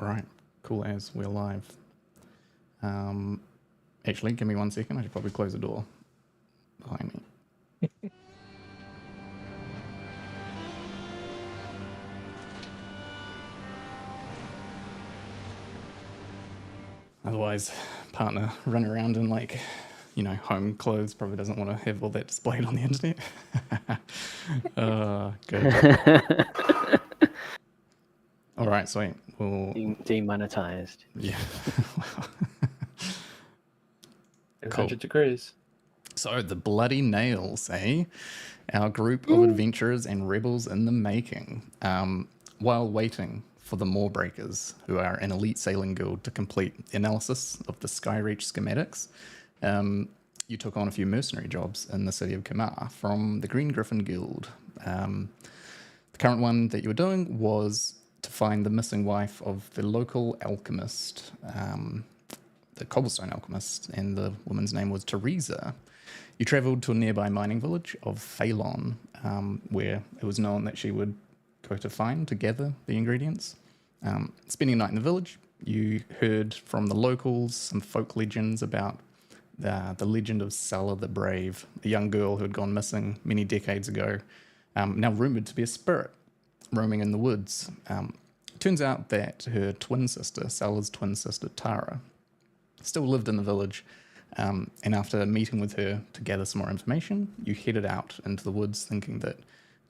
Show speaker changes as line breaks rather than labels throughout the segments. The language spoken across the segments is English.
Right. Cool as we're live. Actually, give me 1 second. I should probably close the door behind me. Otherwise, partner running around in home clothes probably doesn't want to have all that displayed on the internet. Good. All right, sweet. We'll...
Demonetized.
Yeah.
100 degrees.
So, the Bloody Nails, eh? Our group of adventurers and rebels in the making. While waiting for the Moorbreakers, who are an elite sailing guild, to complete analysis of the Skyreach schematics, you took on a few mercenary jobs in the city of Kamar from the Green Griffin Guild. The current one that you were doing was to find the missing wife of the local alchemist, the cobblestone alchemist, and the woman's name was Teresa. You travelled to a nearby mining village of Phalon, where it was known that she would go to gather the ingredients. Spending a night in the village, you heard from the locals some folk legends about the legend of Sala the Brave, a young girl who had gone missing many decades ago, now rumoured to be a spirit roaming in the woods. Turns out that her twin sister, Sala's twin sister Tara, still lived in the village, and after meeting with her to gather some more information, you headed out into the woods thinking that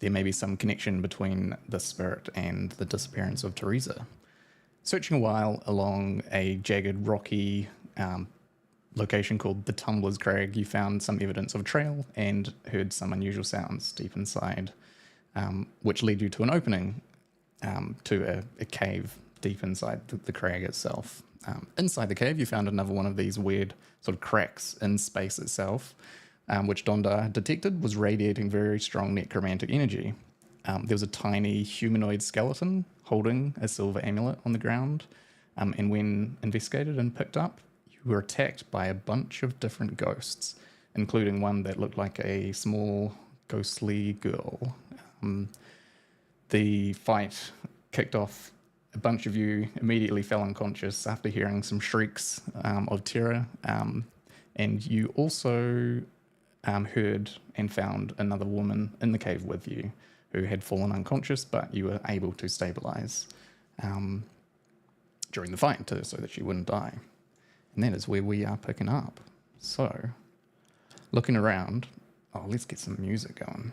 there may be some connection between the spirit and the disappearance of Teresa. Searching a while along a jagged, rocky location called the Tumbler's Crag, you found some evidence of a trail and heard some unusual sounds deep inside, which led you to an opening to a cave deep inside the crag itself. Inside the cave, you found another one of these weird sort of cracks in space itself, which Dondar detected was radiating very strong necromantic energy. There was a tiny humanoid skeleton holding a silver amulet on the ground, and when investigated and picked up, you were attacked by a bunch of different ghosts, including one that looked like a small ghostly girl. The fight kicked off. A bunch of you immediately fell unconscious after hearing some shrieks of terror, and you also heard and found another woman in the cave with you who had fallen unconscious, but you were able to stabilize during the fight so that she wouldn't die. And that is where we are picking up. So, looking around, let's get some music going.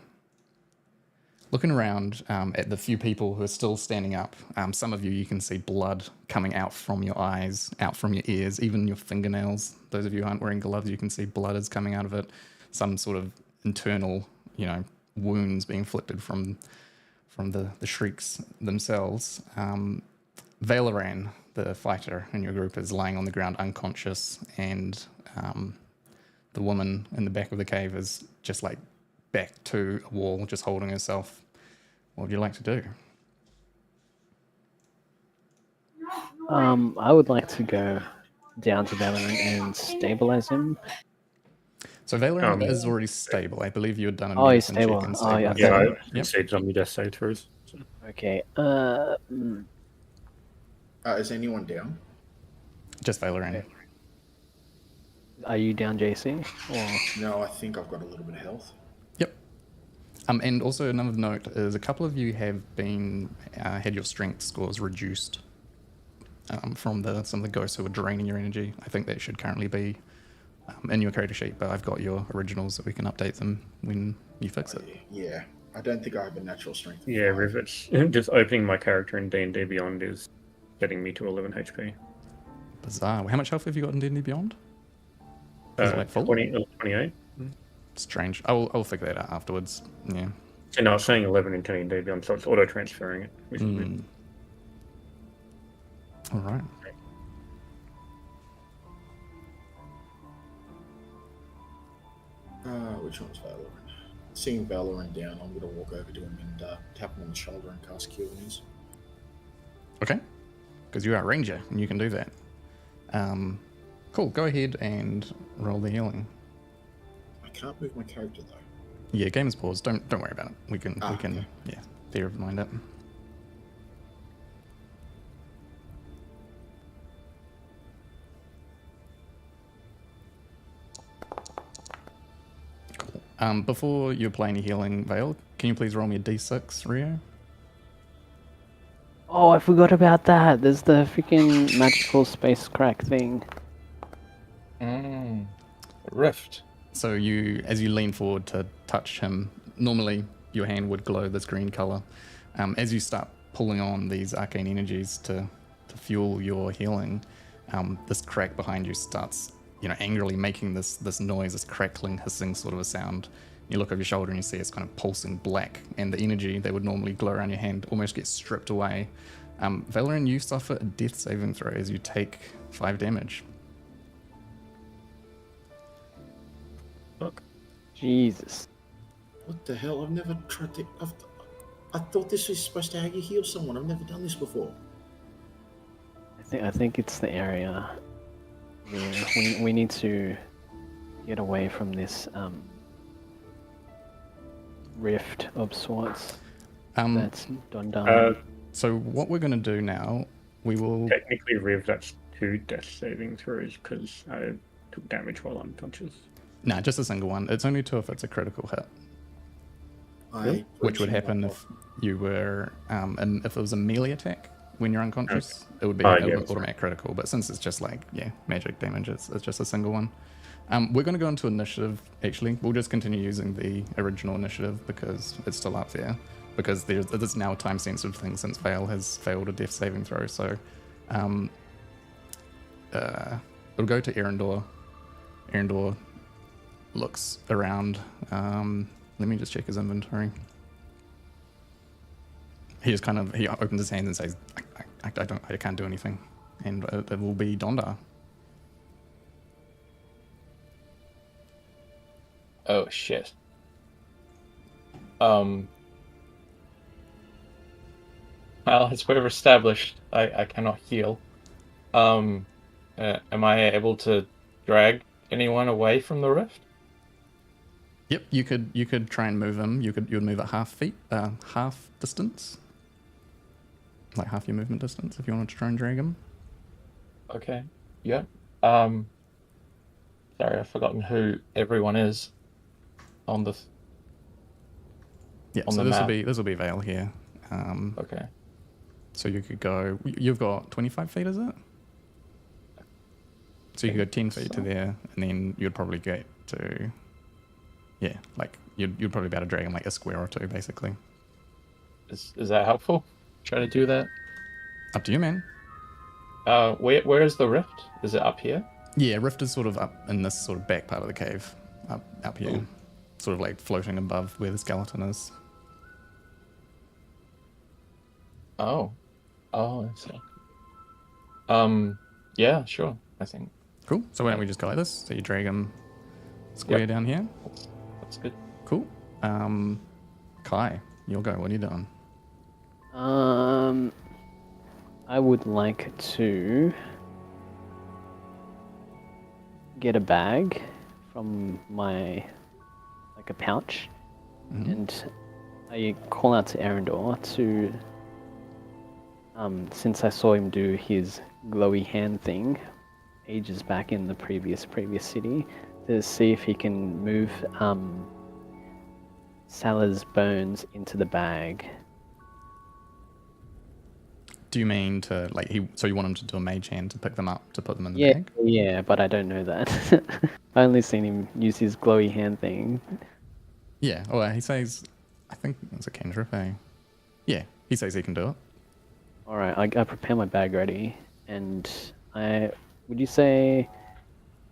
Looking around at the few people who are still standing up, some of you can see blood coming out from your eyes, out from your ears, even your fingernails. Those of you who aren't wearing gloves, you can see blood is coming out of it. Some sort of internal, wounds being inflicted from the shrieks themselves. Valoran, the fighter in your group, is lying on the ground unconscious, and the woman in the back of the cave is just back to a wall, just holding herself. What would you like to do?
I would like to go down to Valorant and stabilize him.
So Valorant is already stable. I believe you had done a
he's
medicine
stable.
check and
Oh, yeah.
stabilize.
I conceded on your death save throughs. So.
Okay.
Is anyone down?
Just Valorant.
Okay. Are you down, JC? Or...
No, I think I've got a little bit of health.
Yep. And also another note is a couple of you have had your strength scores reduced from some of the ghosts who are draining your energy. I think that should currently be in your character sheet, but I've got your originals so we can update them when you fix it.
Yeah, I don't think I have a natural strength.
Yeah, Rivets. Just opening my character in D&D Beyond is getting me to 11 HP.
Bizarre. How much health have you got in D&D Beyond? Is it full?
28.
Strange. I'll figure that out afterwards. Yeah.
And I was saying 11 in D&D Beyond, so it's auto-transferring it. Which is good.
All right.
Which one's Valorant? Seeing Valorant down, I'm going to walk over to him and tap him on the shoulder and cast Cure Wounds.
Okay. Because you are a ranger and you can do that. Cool. Go ahead and roll the healing.
I can't move my character though.
Yeah, game is paused. Don't worry about it. We can
Okay.
yeah, bear in mind it. Before you apply any healing, Vale, can you please roll me a d6, Rio?
Oh, I forgot about that. There's the freaking magical space crack thing.
Rift.
So as you lean forward to touch him, normally your hand would glow this green color. As you start pulling on these arcane energies to fuel your healing, this crack behind you starts, angrily making this noise, this crackling, hissing sort of a sound. You look over your shoulder and you see it's kind of pulsing black, and the energy that would normally glow around your hand almost gets stripped away. Valoran, you suffer a death saving throw as you take 5 damage.
Fuck.
Jesus.
What the hell? I've never tried to. I thought this was supposed to how you heal someone. I've never done this before.
I think it's the area. Yeah, we need to get away from this rift of sorts. That's done.
So what we're going to do now, we will...
Technically, Riv, that's 2 death saving throws because I took damage while unconscious.
Nah, just a single one. It's only 2 if it's a critical hit. Which would happen if you were... if it was a melee attack when you're unconscious, it would be an automatic critical. But since it's just magic damage, it's just a single one. We're going to go into initiative, actually. We'll just continue using the original initiative because it's still up there. Because there's now a time-sensitive thing since Vale has failed a death saving throw. So it'll go to Erendor. Erendor looks around. Let me just check his inventory. He opens his hands and says, I can't do anything. And it will be Donda.
Oh shit. Well, as we've established, I cannot heal. Am I able to drag anyone away from the rift?
Yep, you could try and move him. You would move at half distance, like half your movement distance, if you wanted to try and drag him.
Okay. Yeah. Sorry, I've forgotten who everyone is on the.
Yeah. So this will be Vale here.
Okay.
So you could go. You've got 25 feet, is it? So you could go 10 feet to there, and then you'd probably get to. Yeah, you'd probably be able to drag him like a square or 2, basically.
Is that helpful? Try to do that.
Up to you, man.
Where is the rift? Is it up here?
Yeah, rift is sort of up in this sort of back part of the cave, up here, sort of like floating above where the skeleton is.
Oh, I see. Yeah, sure. I think.
Cool. So why don't we just go like this? So you drag him square down here.
That's good.
Cool. Kai, you'll go. What are you doing?
I would like to get a bag from a pouch, and I call out to Erendor to, since I saw him do his glowy hand thing ages back in the previous city, to see if he can move Salah's bones into the bag.
Do you mean to so you want him to do a mage hand to pick them up to put them in the bag?
Yeah, but I don't know that. I only seen him use his glowy hand thing.
Yeah. Well, he says, I think it's a cantrip. Yeah, he says he can do it.
All right, I prepare my bag ready, and would you say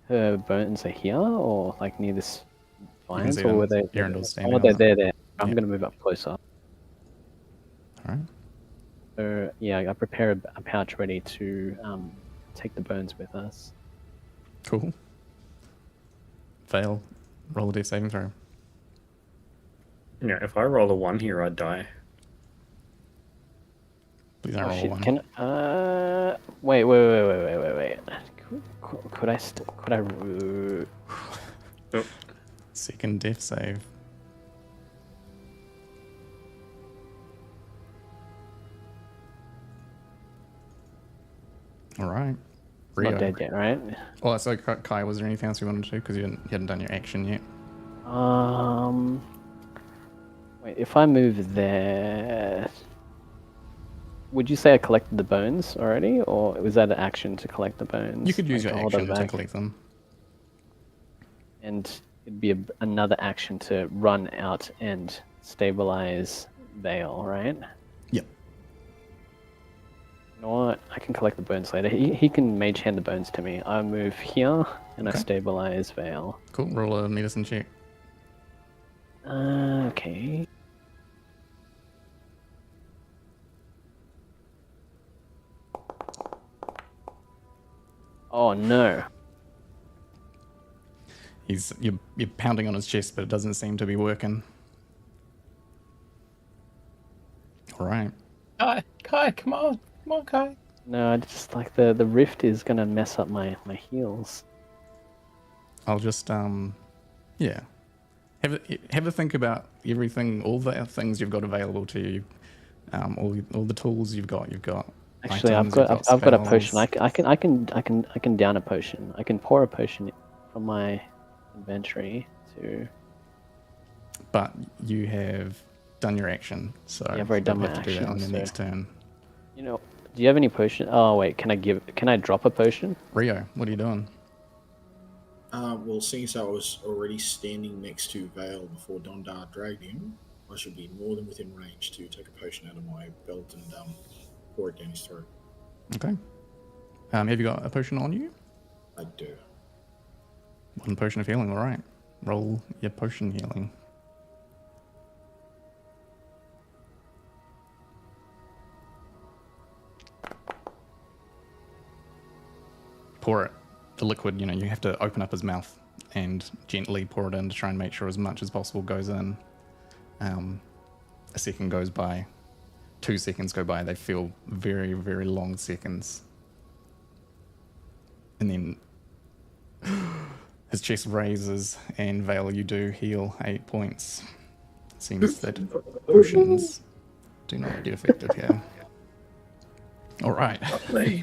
her bones are here, or near this vines, or were they?
Erendor's standing.
Oh, they're there. I'm gonna move up closer.
All right.
So yeah, I prepare a pouch ready to take the bones with us.
Cool. Fail. Roll a d saving throw.
Yeah, if I roll a 1 here, I'd die.
Please don't roll a 1.
Wait. Could I?
Oh.
Second death save. All right.
Not dead yet, right?
Well, so Kai, was there anything else you wanted to do? Because you hadn't done your action yet.
Wait, if I move there, would you say I collected the bones already, or was that an action to collect the bones?
You could use
Like,
your
hold them
action to
back?
collect them.
And it'd be another action to run out and stabilize Vale, right?
Yep.
You know what? I can collect the bones later. He can mage hand the bones to me. I move here and I
Okay.
stabilize Vale.
Cool. Roll a medicine check.
Okay. Oh no.
You're pounding on his chest, but it doesn't seem to be working. All right.
Kai, come on, Kai.
No, I just like the rift is gonna mess up my heals.
I'll just yeah. Have a think about everything, all the things you've got available to you, all the tools you've got.
Actually,
items,
I've got a potion.
spells.
I can down a potion. I can pour a potion from my inventory to.
But you have done your action, so
Yeah, I've already done
you'll
my
have to do that on your
action,
next
so-
turn.
You know, do you have any potion? Oh wait, can I drop a potion?
Rio, what are you doing?
Well, seeing as I was already standing next to Vale before Dondar dragged him, I should be more than within range to take a potion out of my belt and pour it down his throat.
Okay. Have you got a potion on you?
I do.
One potion of healing. All right. Roll your potion healing. Pour it. The liquid, you have to open up his mouth and gently pour it in to try and make sure as much as possible goes in. A second goes by. 2 seconds go by. They feel very, very long seconds. And then his chest raises, and Vale, you do heal 8 points. Seems that potions do not get affected here. All right.
Me.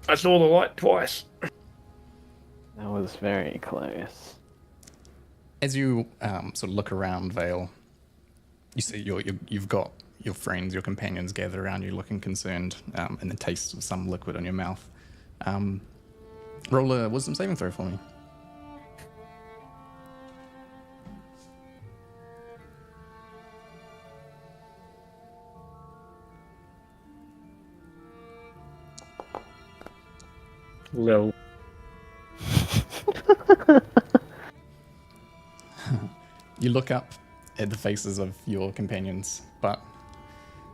I saw the light twice.
That was very close.
As you sort of look around, Vale, you see you've got your friends, your companions gathered around you, looking concerned, and the taste of some liquid on your mouth. Roll a wisdom saving throw for me.
Lil.
You look up at the faces of your companions, but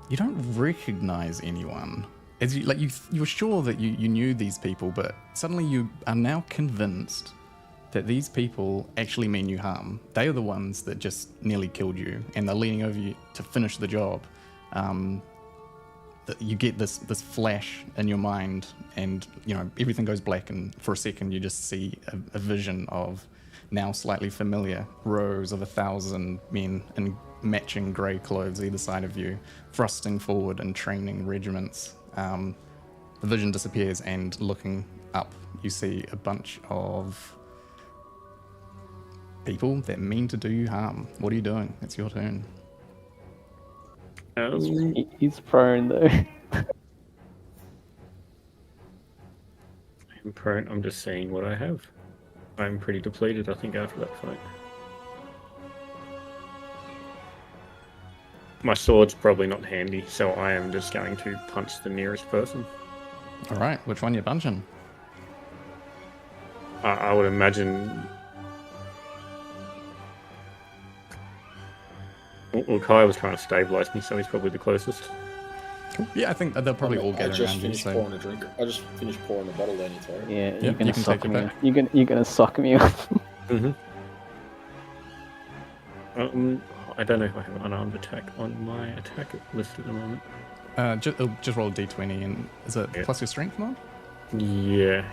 you don't recognize anyone. As you were sure that you knew these people, but suddenly you are now convinced that these people actually mean you harm. They are the ones that just nearly killed you, and they're leaning over you to finish the job. That you get this flash in your mind, and everything goes black, and for a second you just see a vision of now slightly familiar rows of 1,000 men in matching grey clothes either side of you, thrusting forward in training regiments. The vision disappears, and looking up, you see a bunch of people that mean to do you harm. What are you doing? It's your turn.
He's prone though.
I'm prone. I'm just seeing what I have. I'm pretty depleted, I think, after that fight. My sword's probably not handy, so I am just going to punch the nearest person.
All right, which one you punching?
I would imagine. Well, Kai was trying to stabilize me, so he's probably the closest.
Cool. Yeah, I think they'll probably all
I
gather
just
around you.
finished
So
pouring a drink. I just finished pouring a bottle down your throat.
Yeah,
Yep,
you're
you
gonna
can
sock
take it
me.
back.
You're gonna sock me off.
Mm-hmm. I don't know if I have an unarmed attack on my attack list at the moment.
just roll a d20, and is it
Yeah.
plus your strength mod?
Yeah.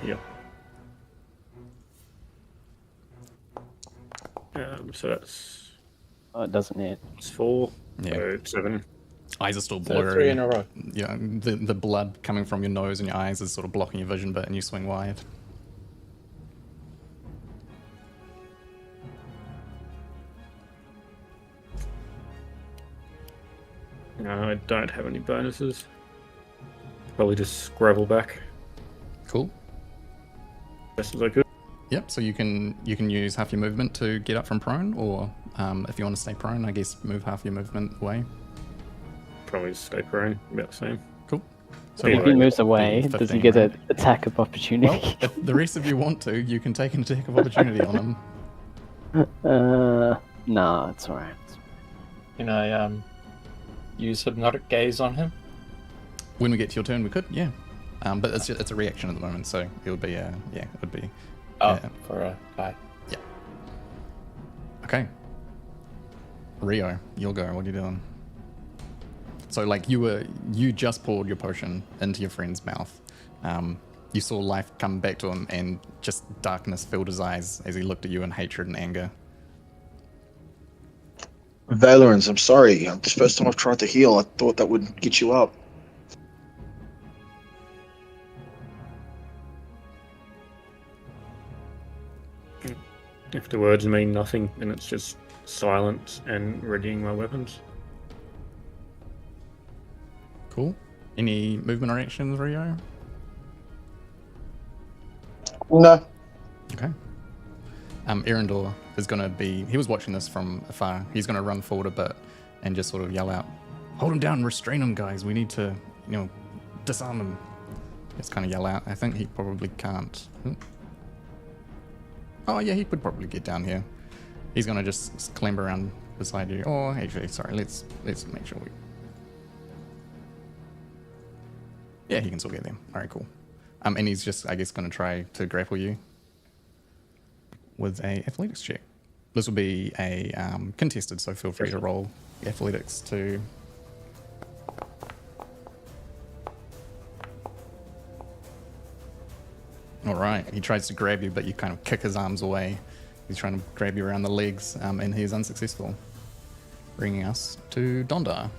So that's
Oh, it doesn't hit.
it's 4.
Yeah.
So 7.
Eyes are still
So
blurry.
3 in a row.
Yeah, the blood coming from your nose and your eyes is sort of blocking your vision, but and you swing wide.
No, I don't have any bonuses. Probably just scrabble back
Cool.
best as I could.
Yep. So you can use half your movement to get up from prone, or if you want to stay prone, I guess move half your movement away.
Probably stay prone, about the same.
Cool. So
Yeah,
If he
right.
moves away, does he
15,
get
right?
an attack of opportunity?
Well, if the rest of you want to, you can take an attack of opportunity on him.
Nah, it's alright.
Can I use hypnotic gaze on him?
When we get to your turn, we could, yeah. But it's a reaction at the moment, so it would be it would be.
Oh,
Yeah.
for a guy.
Okay. Rio, you'll go. What are you doing? So like you just poured your potion into your friend's mouth. You saw life come back to him, and just darkness filled his eyes as he looked at you in hatred and anger.
Valorans, I'm sorry. It's the first time I've tried to heal. I thought that would get you up.
If the words mean nothing, then it's just silence and readying my weapons.
Cool. Any movement or actions, Rio?
No.
Okay. Erendor is going to be... He was watching this from afar. He's going to run forward a bit and just sort of yell out, "Hold him down, restrain him, guys. We need to, disarm him." Just kind of yell out. I think he probably can't. Oh, yeah, he could probably get down here. He's going to just clamber around beside you. Oh, actually, sorry. Let's make sure we... Yeah, he can still get there. All right, cool. And he's just, I guess, going to try to grapple you with a athletics check. This will be a contested, so feel free to roll athletics to... All right, he tries to grab you, but you kind of kick his arms away. He's trying to grab you around the legs, and he is unsuccessful. Bringing us to Dondar.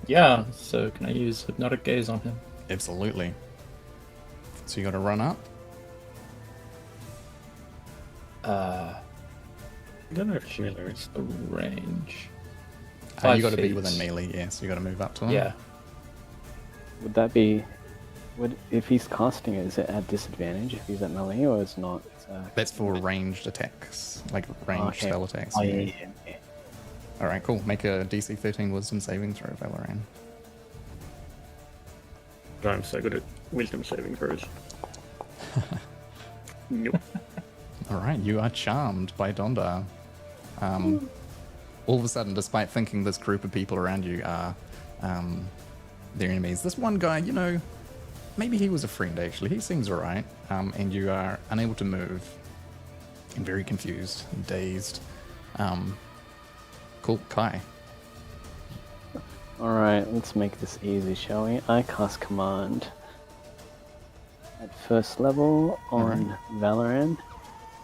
Yeah, so can I use hypnotic gaze on him?
Absolutely. So you got to run up.
I don't know if it's melee.
What's the range?
You
5
got to be
feet.
within melee, yeah. So you got to move up to him.
Yeah.
Would that be... if he's casting it, is it at disadvantage if he's at melee, or is not?
That's for ranged attacks, like ranged
Okay.
spell attacks.
Oh,
yeah.
yeah.
All right, cool. Make a DC 13 Wisdom saving throw, Valoran.
I'm so good at wisdom saving throws. Nope.
All right, you are charmed by Dondar. All of a sudden, despite thinking this group of people around you are their enemies, this one guy, maybe he was a friend actually. He seems alright, and you are unable to move and very confused, and dazed. Cool, Kai.
Alright, let's make this easy, shall we? I cast command at first level on Valoran.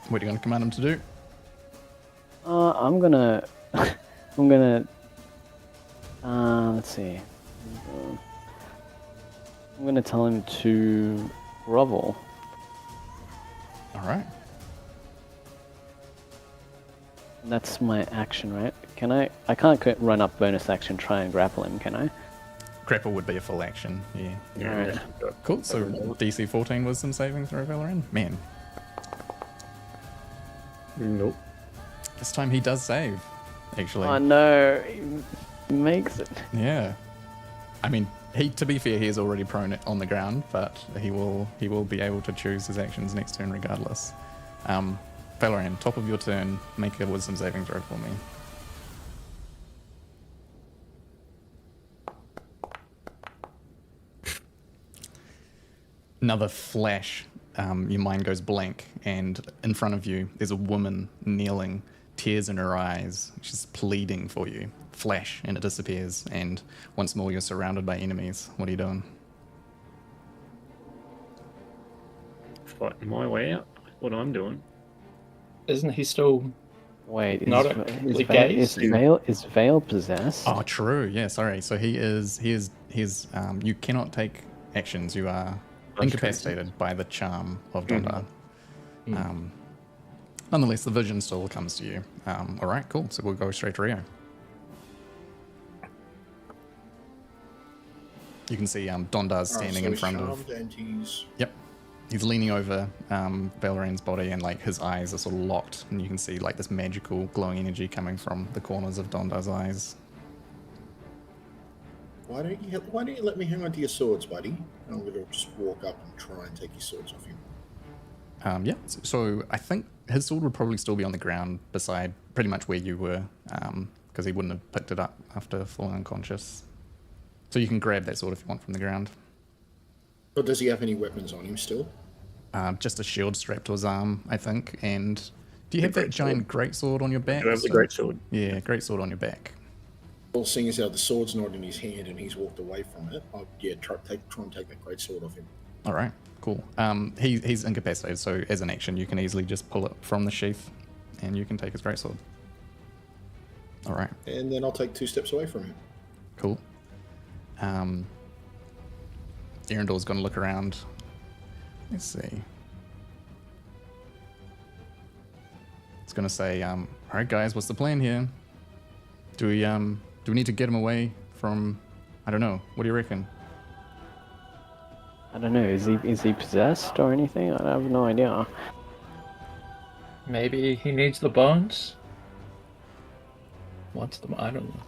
What are you going to command him to do?
I'm gonna... let's see. I'm gonna tell him to grovel.
All right.
That's my action, right? Can I can't run up bonus action, try and grapple him, can I?
Grapple would be a full action, yeah.
Yeah,
Alright.
definitely.
Cool, so DC 14 Wisdom saving throw, Valoran. Man,
Nope.
this time he does save, actually.
Oh no, he makes it.
Yeah. I mean, to be fair, he is already prone on the ground, but he will be able to choose his actions next turn regardless. Valoran, top of your turn, make a wisdom saving throw for me. Another flash, your mind goes blank, and in front of you there's a woman kneeling, tears in her eyes. She's pleading for you. Flash, and it disappears, and once more you're surrounded by enemies. What are you doing?
Fighting my way out. What I'm doing.
Isn't he still...
Wait,
Not
is
a-
is Vale possessed?
Oh, true. Yeah, sorry. So he is. You cannot take actions. You are incapacitated by the charm of Dondar. Nonetheless, the vision still comes to you. All right, cool. So we'll go straight to Rio. You can see Dondar's standing in front of.
And he's...
Yep. He's leaning over Valerian's body, and like his eyes are sort of locked, and you can see like this magical glowing energy coming from the corners of Dondar's eyes.
Why don't you let me hang on to your swords, buddy? I'm going to just walk up and try and take your swords off him.
Yeah. So I think his sword would probably still be on the ground beside pretty much where you were, because he wouldn't have picked it up after falling unconscious. So you can grab that sword if you want from the ground.
But does he have any weapons on him still?
Just a shield strapped to his arm, I think. And do you have that giant greatsword on your back?
Do you have the greatsword?
Yeah, greatsword on your back.
Well, seeing as how the sword's not in his hand and he's walked away from it, I'll try and take that great sword off him.
All right, cool. He's incapacitated, so as an action, you can easily just pull it from the sheath, and you can take his greatsword. All right.
And then I'll take 2 steps away from him.
Cool. Erendor's going to look around. Let's see. It's going to say, all right, guys, what's the plan here? Do we need to get him away from, I don't know, what do you reckon?
I don't know, is he possessed or anything? I have no idea.
Maybe he needs the bones? Wants them? I don't know.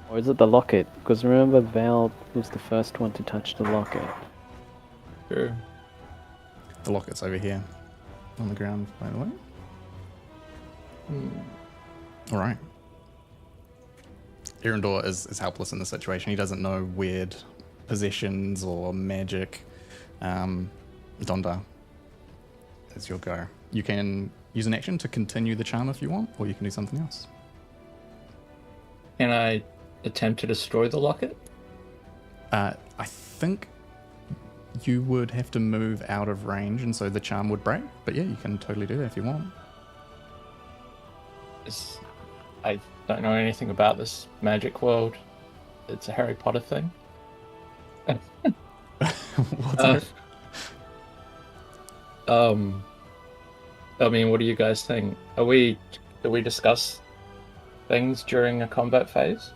Or is it the locket? Because remember, Val was the first one to touch the locket.
True.
The locket's over here on the ground, by the way. All right. Erendor is helpless in the situation. He doesn't know weird possessions or magic. Dondar, it's your go. You can use an action to continue the charm if you want, or you can do something else.
Can I attempt to destroy the locket?
I think you would have to move out of range, and so the charm would break. But yeah, you can totally do that if you want.
I don't know anything about this magic world. It's a Harry Potter thing.
What's
I mean, what do you guys think? Do we discuss things during a combat phase?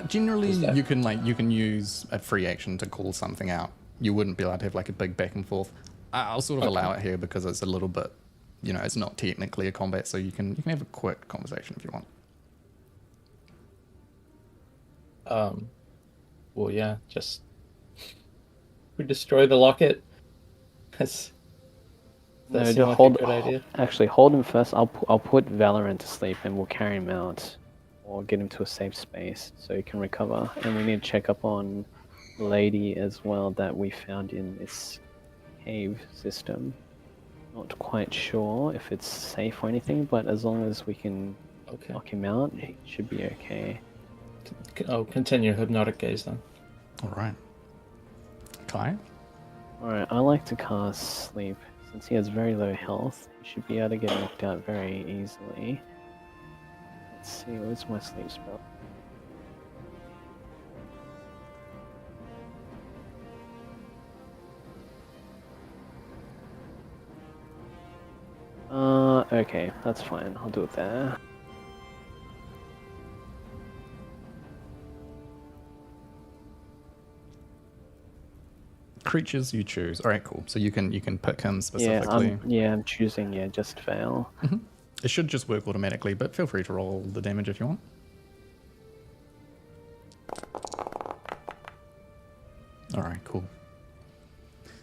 Generally, you can use a free action to call something out. You wouldn't be allowed to have like a big back and forth. I'll sort of allow it here because it's a little bit, it's not technically a combat, so you can have a quick conversation if you want.
Well, yeah, just we destroy the locket. That seemed like a good idea.
Actually, hold him first. I'll put Valorant to sleep, and we'll carry him out, or get him to a safe space so he can recover. And we need to check up on Lady as well that we found in this cave system. Not quite sure if it's safe or anything, but as long as we can knock him out, he should be okay.
Oh, continue hypnotic gaze then.
All right. Kai?
Alright, I like to cast Sleep. Since he has very low health, he should be able to get knocked out very easily. Let's see, where's my sleep spell? Okay, that's fine. I'll do it there.
Creatures you choose. All right, cool. So you can pick him specifically.
I'm choosing just Veil.
Mm-hmm. It should just work automatically, but feel free to roll the damage if you want. All right, cool.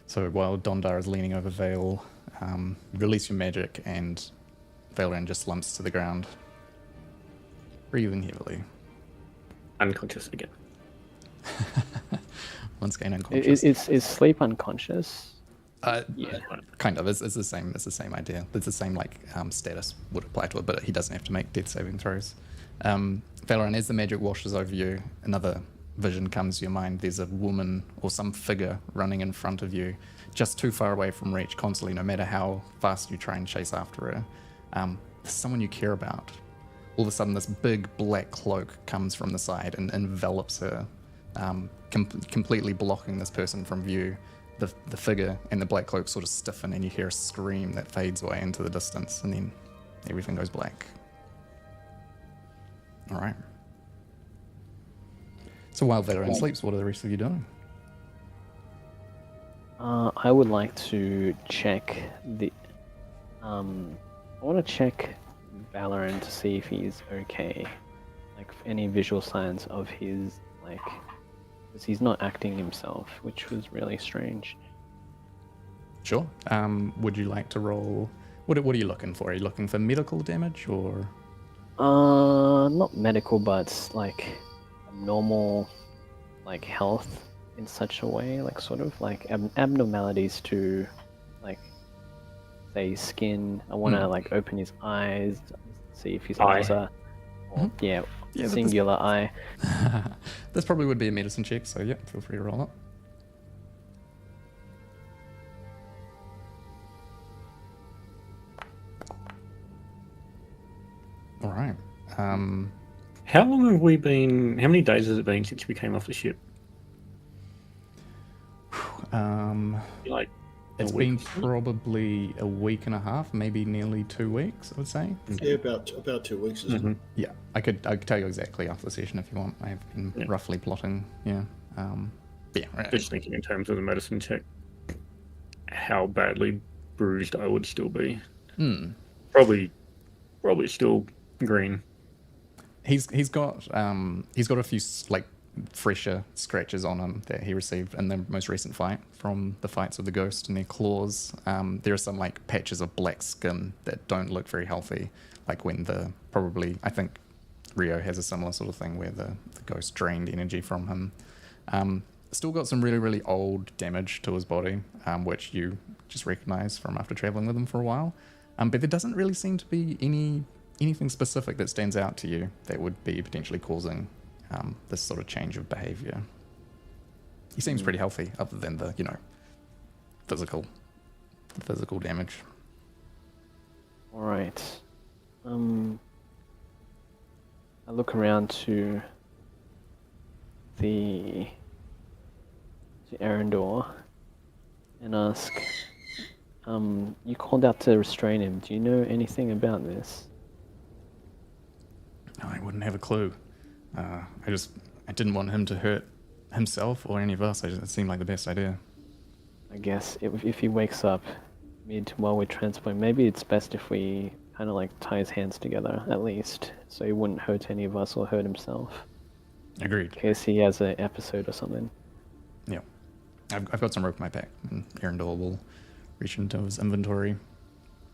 So while Dondar is leaning over Veil, release your magic, and Valeran just slumps to the ground, breathing heavily.
Unconscious again.
Once again unconscious.
Is Sleep unconscious?
Yeah, kind of. It's the same. It's the same idea. It's the same status would apply to it, but he doesn't have to make death saving throws. Valeran, as the magic washes over you, another vision comes to your mind. There's a woman or some figure running in front of you, just too far away from reach constantly, no matter how fast you try and chase after her. There's someone you care about. All of a sudden, this big black cloak comes from the side and envelops her, completely blocking this person from view. the figure and the black cloak sort of stiffen, and you hear a scream that fades away into the distance, and then everything goes black. All right. So while Valorant sleeps, what are the rest of you doing?
I would like to check the. I want to check Valorant to see if he's okay, like any visual signs of his like, because he's not acting himself, which was really strange.
Sure. Would you like to roll? What are you looking for? Are you looking for medical damage or?
Not medical, but like normal, like health in such a way, like sort of like abnormalities to, like, say skin. I want to like open his eyes, see if he's
Eye.
or
Yeah,
singular eye.
This probably would be a medicine check, so yeah, feel free to roll it. All right.
How long have we been? How many days has it been since we came off the ship? Like
It's been probably a week and a half, maybe nearly 2 weeks, I would say.
Yeah, about 2 weeks, isn't it?
Yeah, I could tell you exactly after the session if you want. I've been roughly plotting. Yeah. Yeah. Right.
Just thinking in terms of the medicine check, how badly bruised I would still be. Probably still green.
He's got a few like fresher scratches on him that he received in the most recent fight from the fights of the ghost and their claws. There are some like patches of black skin that don't look very healthy, like when I think Rio has a similar sort of thing where the ghost drained energy from him. Still got some really, really old damage to his body, which you just recognize from after traveling with him for a while. But there doesn't really seem to be anything specific that stands out to you that would be potentially causing this sort of change of behavior. He seems pretty healthy, other than the physical damage.
All right. I look around to Arendor and ask, you called out to restrain him. Do you know anything about this?
I wouldn't have a clue. I didn't want him to hurt himself or any of us. It seemed like the best idea.
I guess if he wakes up while we're transporting, maybe it's best if we kind of like tie his hands together at least, so he wouldn't hurt any of us or hurt himself.
Agreed.
In case he has an episode or something.
Yeah. I've got some rope in my pack, and Arendor will reach into his inventory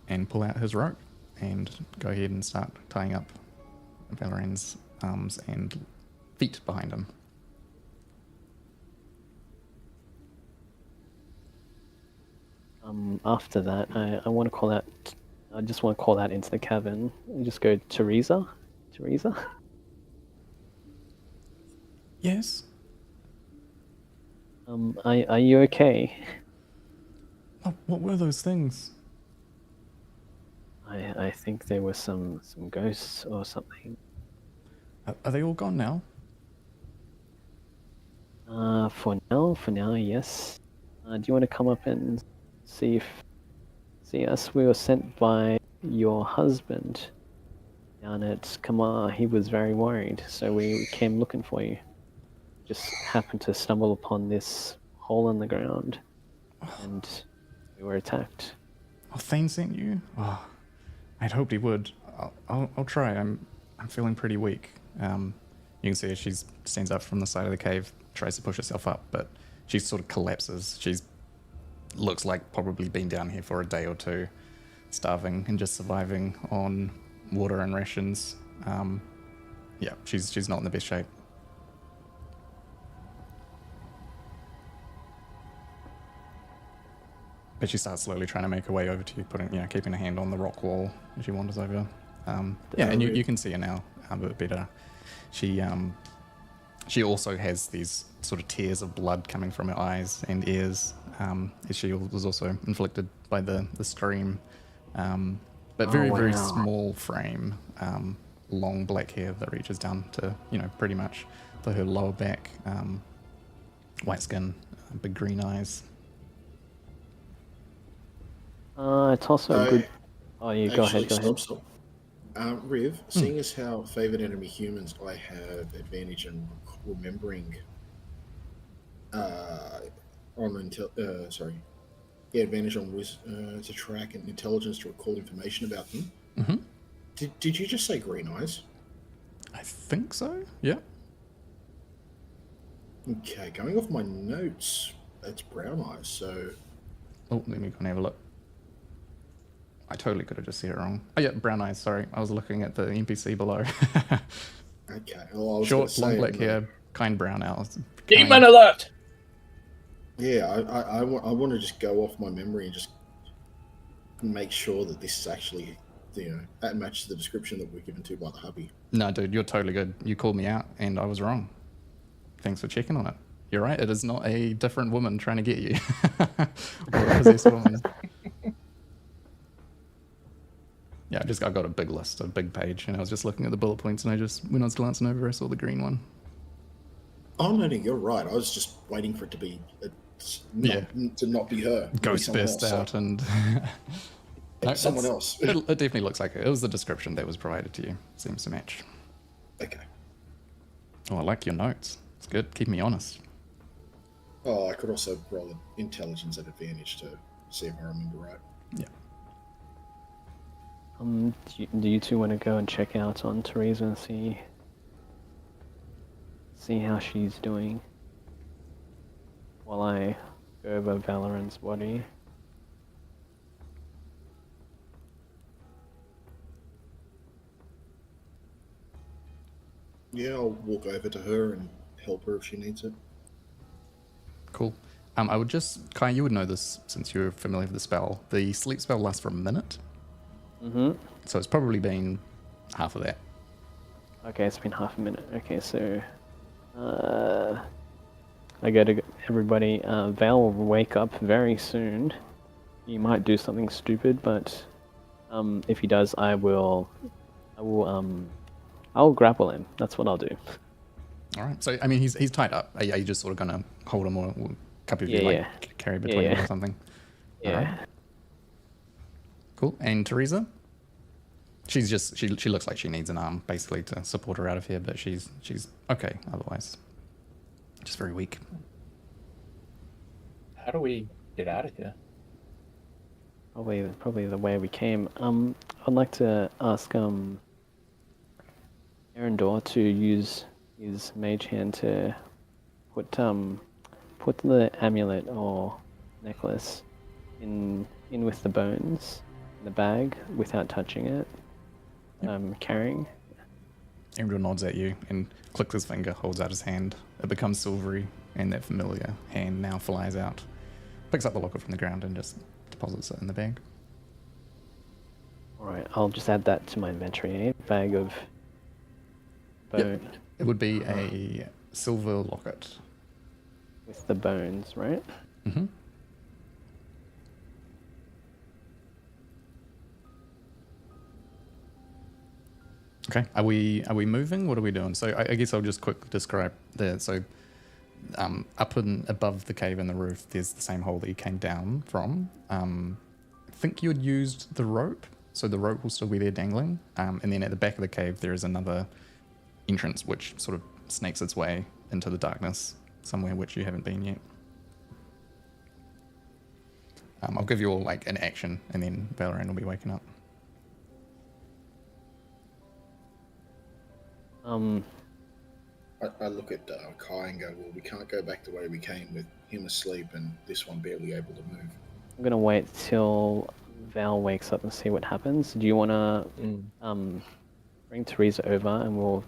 and pull out his rope and go ahead and start tying up Valoran's arms and feet behind him.
After that, I want to call out. I just want to call out into the cabin and just go, Teresa.
Yes.
Are you okay?
What were those things?
I think there were some ghosts or something.
Are they all gone now?
For now, yes. Do you want to come up and see us? We were sent by your husband down at Kamar. He was very worried, so we came looking for you. Just happened to stumble upon this hole in the ground, and we were attacked.
Oh, Thane sent you? Oh, I'd hoped he would. I'll try. I'm feeling pretty weak. You can see her, she stands up from the side of the cave, tries to push herself up, but she sort of collapses. Looks like probably been down here for a day or two, starving and just surviving on water and rations. Yeah, she's not in the best shape. But she starts slowly trying to make her way over to you, keeping a hand on the rock wall as she wanders over. Yeah, and you can see her now a bit better. She also has these sort of tears of blood coming from her eyes and ears, as she was also inflicted by the stream. But very small frame, long black hair that reaches down to, pretty much to her lower back, white skin, big green eyes.
It's also a good. Oh, you go ahead.
Actually,
Go ahead.
stop. Riv, seeing as how favored enemy humans, I have advantage in remembering on sorry, yeah, advantage on to track and intelligence to recall information about them.
Mm-hmm.
Did you just say green eyes?
I think so. Yeah.
Okay, going off my notes, that's brown eyes. So
Oh, let me go and have a look. I totally could have just said it wrong. Oh yeah, brown eyes. Sorry, I was looking at the NPC below.
okay, well, I was
Short,
gonna
long
say,
black hair, kind brown eyes.
Demon alert!
Yeah, I want to just go off my memory and just make sure that this is actually, that matches the description that we're given to by the hubby.
No, dude, you're totally good. You called me out, and I was wrong. Thanks for checking on it. You're right. It is not a different woman trying to get you, or a possessed woman. Yeah, I got a big list, a big page, and I was just looking at the bullet points, and when I was glancing over, I saw the green one.
Oh no, you're right. I was just waiting for it to be to not be her.
Ghost burst out and no,
someone else.
It definitely looks like it. It was the description that was provided to you. Seems to match.
Okay.
Oh, I like your notes. It's good. Keep me honest.
Oh, I could also roll an intelligence at advantage to see if I remember right.
Yeah.
Do you two want to go and check out on Teresa and see how she's doing while I go over Valorant's body?
Yeah, I'll walk over to her and help her if she needs it.
Cool. I would just, Kai, you would know this since you're familiar with the spell. The sleep spell lasts for a minute.
Mm-hmm.
So it's probably been half of that.
Okay, it's been half a minute. Okay, so I go to everybody. Val will wake up very soon. He might do something stupid, but if he does, I'll grapple him. That's what I'll do.
All right. So I mean, he's tied up. Are you just sort of gonna hold him, or a couple of you carry between them or something?
Yeah.
All right. Cool. And Teresa? She's just she looks like she needs an arm basically to support her out of here, but she's okay otherwise. Just very weak.
How do we get out of here?
Probably the way we came. I'd like to ask Arendor to use his mage hand to put the amulet or necklace in with the bones in the bag without touching it. Carrying.
Emryo nods at you and clicks his finger, holds out his hand. It becomes silvery, and that familiar hand now flies out, picks up the locket from the ground, and just deposits it in the bag.
Alright, I'll just add that to my inventory. Bag of bone.
Yep. It would be a silver locket.
With the bones, right?
Mm-hmm. Okay, are we moving? What are we doing? So I guess I'll just quickly describe there. So up and above the cave in the roof, there's the same hole that you came down from. I think you had used the rope, so the rope will still be there dangling. And then at the back of the cave, there is another entrance which sort of snakes its way into the darkness, somewhere which you haven't been yet. I'll give you all like an action, and then Valorant will be waking up.
I look at Kai and go, well, we can't go back the way we came with him asleep and this one barely able to move.
I'm gonna wait till Val wakes up and see what happens. Do you wanna bring Teresa over and we'll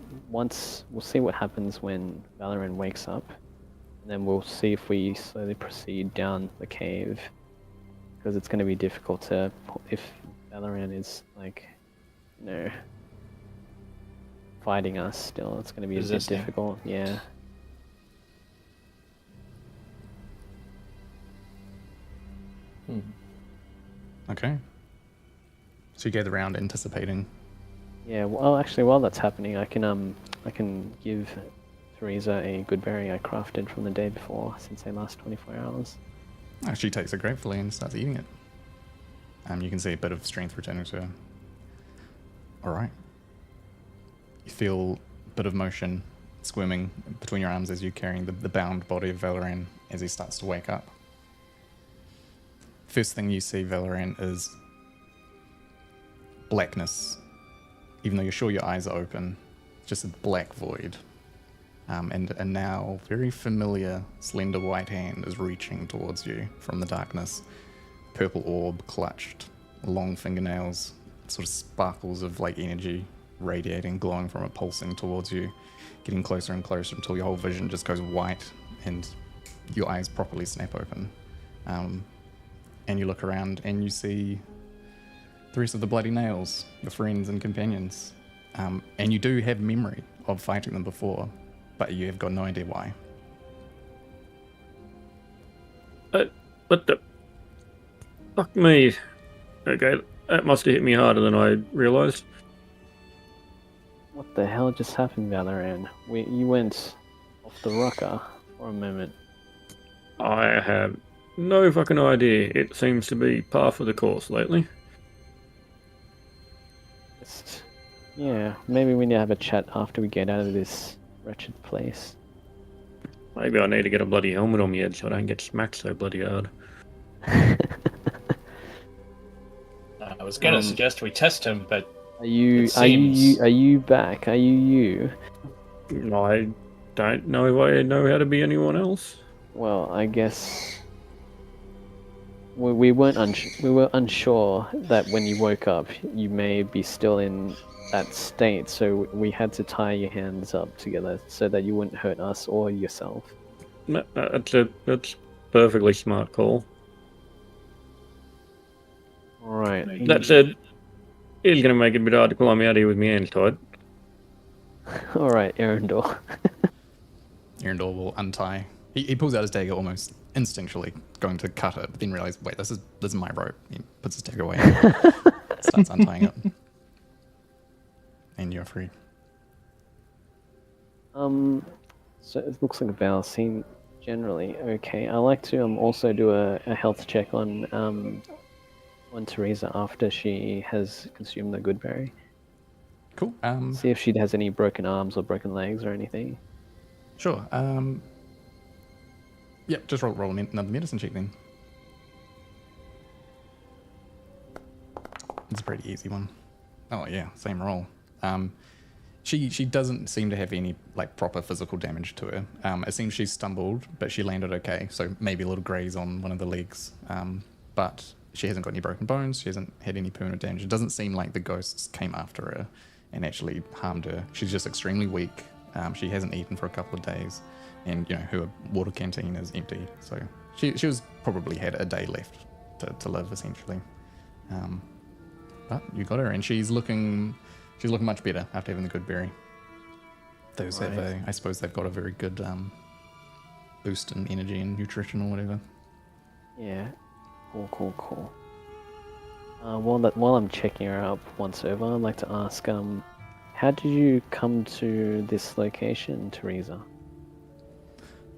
see what happens when Valorant wakes up, and then we'll see if we slowly proceed down the cave, because it's gonna be difficult to if Valorant is like, fighting us still. It's going to be a bit difficult. Yeah.
Okay. So you gather around anticipating.
Yeah. Well, actually, while that's happening, I can give Teresa a good berry I crafted from the day before, since they last 24 hours.
She takes it gratefully and starts eating it. You can see a bit of strength returning to her. All right. You feel a bit of motion squirming between your arms as you're carrying the bound body of Valoran as he starts to wake up. First thing you see, Valoran, is blackness. Even though you're sure your eyes are open, just a black void. And a now very familiar slender white hand is reaching towards you from the darkness. Purple orb clutched, long fingernails, sort of sparkles of like energy radiating, glowing from it, pulsing towards you, getting closer and closer until your whole vision just goes white and your eyes properly snap open. And you look around and you see the rest of the bloody nails, your friends and companions. And you do have memory of fighting them before, but you have got no idea why.
What the? Fuck me. Okay, that must have hit me harder than I realised.
What the hell just happened, Valoran? You went off the rocker for a moment.
I have no fucking idea. It seems to be par for the course lately.
Yeah, maybe we need to have a chat after we get out of this wretched place.
Maybe I need to get a bloody helmet on my head so I don't get smacked so bloody hard.
I was gonna suggest we test him, but
Are you back? Are you?
I don't know if I know how to be anyone else.
Well, I guess we were unsure that when you woke up you may be still in that state, so we had to tie your hands up together so that you wouldn't hurt us or yourself.
That's perfectly smart call.
Alright.
That said, it's gonna make it a bit hard to climb out here with my hands tied.
Alright, Erendor.
Erendor will untie. He pulls out his dagger almost instinctually, going to cut it, but then realizes, wait, this is my rope. He puts his dagger away and starts untying it. And you're free.
So it looks like Val seemed generally okay. I like to also do a health check on Teresa after she has consumed the good berry.
Cool.
See if she has any broken arms or broken legs or anything.
Sure. Yep, just roll another medicine check then. It's a pretty easy one. Oh yeah, same roll. She doesn't seem to have any like proper physical damage to her. It seems she stumbled, but she landed okay. So maybe a little graze on one of the legs. But she hasn't got any broken bones. She hasn't had any permanent damage. It doesn't seem like the ghosts came after her and actually harmed her. She's just extremely weak. She hasn't eaten for a couple of days, and her water canteen is empty. So she was probably had a day left to live essentially. But you got her, and she's looking much better after having the good berry. Those
Right.
have I suppose they've got a very good boost in energy and nutrition or whatever.
Yeah. Cool. While I'm checking her up once over, I'd like to ask, how did you come to this location, Teresa?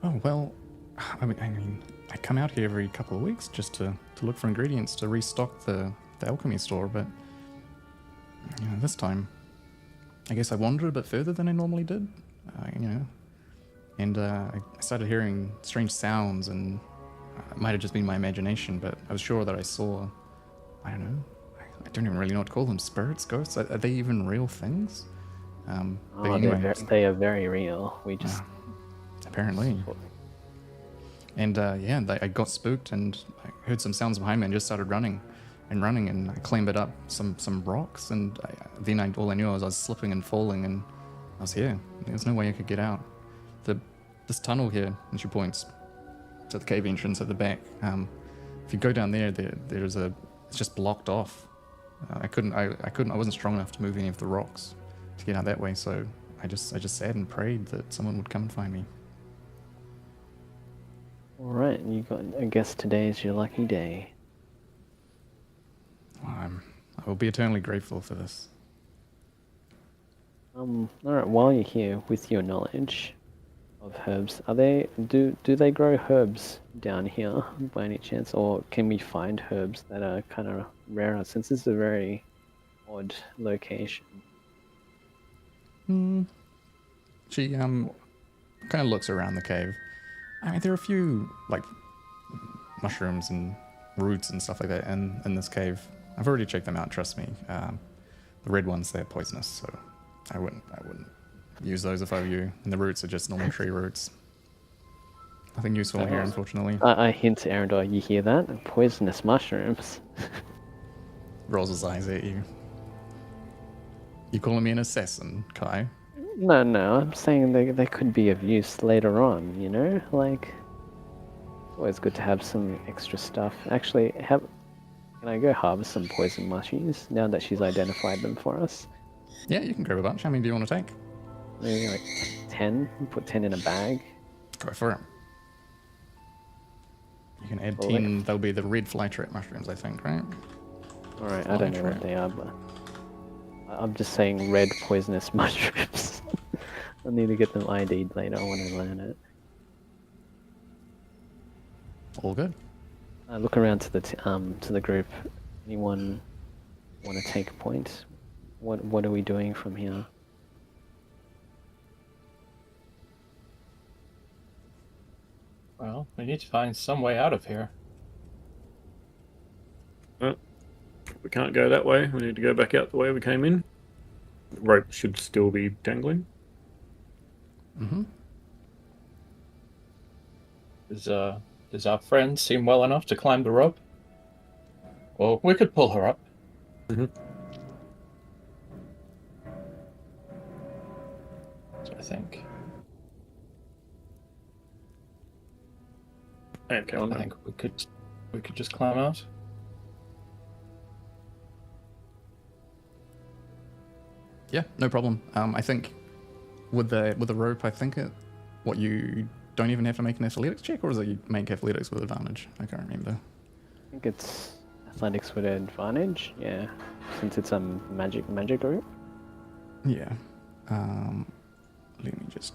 Oh well, I mean, I come out here every couple of weeks just to look for ingredients to restock the alchemy store, but this time, I guess I wandered a bit further than I normally did, and I started hearing strange sounds, and it might have just been my imagination, but I was sure that I saw, I don't know, I don't even really know what to call them, spirits, ghosts, are they even real things? But anyway,
They are very real. We just...
apparently. And I got spooked and I heard some sounds behind me and just started running, and I clambered up some rocks, and then all I knew was I was slipping and falling, and I was here. There's no way I could get out. This tunnel here, and she points to the cave entrance at the back. If you go down there, it's just blocked off. I wasn't strong enough to move any of the rocks to get out that way, so I just sat and prayed that someone would come and find me.
Alright, I guess today is your lucky day.
I will be eternally grateful for this.
Alright, while you're here with your knowledge, of herbs. Are they do they grow herbs down here by any chance, or can we find herbs that are kind of rarer since this is a very odd location?
She kind of looks around the cave. I mean, there are a few like mushrooms and roots and stuff like that in this cave. I've already checked them out. Trust me. The red ones, they're poisonous, so I wouldn't use those if I were you. And the roots are just normal tree roots. Nothing useful here, unfortunately.
I hint to Arendar, you hear that? Poisonous mushrooms.
Rolls his eyes at you. You calling me an assassin, Kai?
No, I'm saying they could be of use later on, you know? Like, it's always good to have some extra stuff. Actually, can I go harvest some poison mushies now that she's identified them for us?
Yeah, you can grab a bunch. How many do you want to take?
Maybe like 10? Put 10 in a bag.
Go for it. You can add
Well,
10. They'll be the red flytrap mushrooms, I think, right?
Alright, I don't know what they are, but I'm just saying red poisonous mushrooms. I need to get them ID'd later when I learn it.
All good.
I look around to the group. Anyone want to take a point? What are we doing from here?
Well, we need to find some way out of here.
Well, we can't go that way. We need to go back out the way we came in. The rope should still be dangling.
Mm-hmm.
Does our friend seem well enough to climb the rope? Well, we could pull her up.
Mm-hmm.
So I think.
Okay,
I think we could just climb out.
Yeah, no problem. I think with the rope, I think you don't even have to make an athletics check, or is it you make athletics with advantage? I can't remember.
I think it's athletics with advantage. Yeah, since it's a magic group.
Yeah. Let me just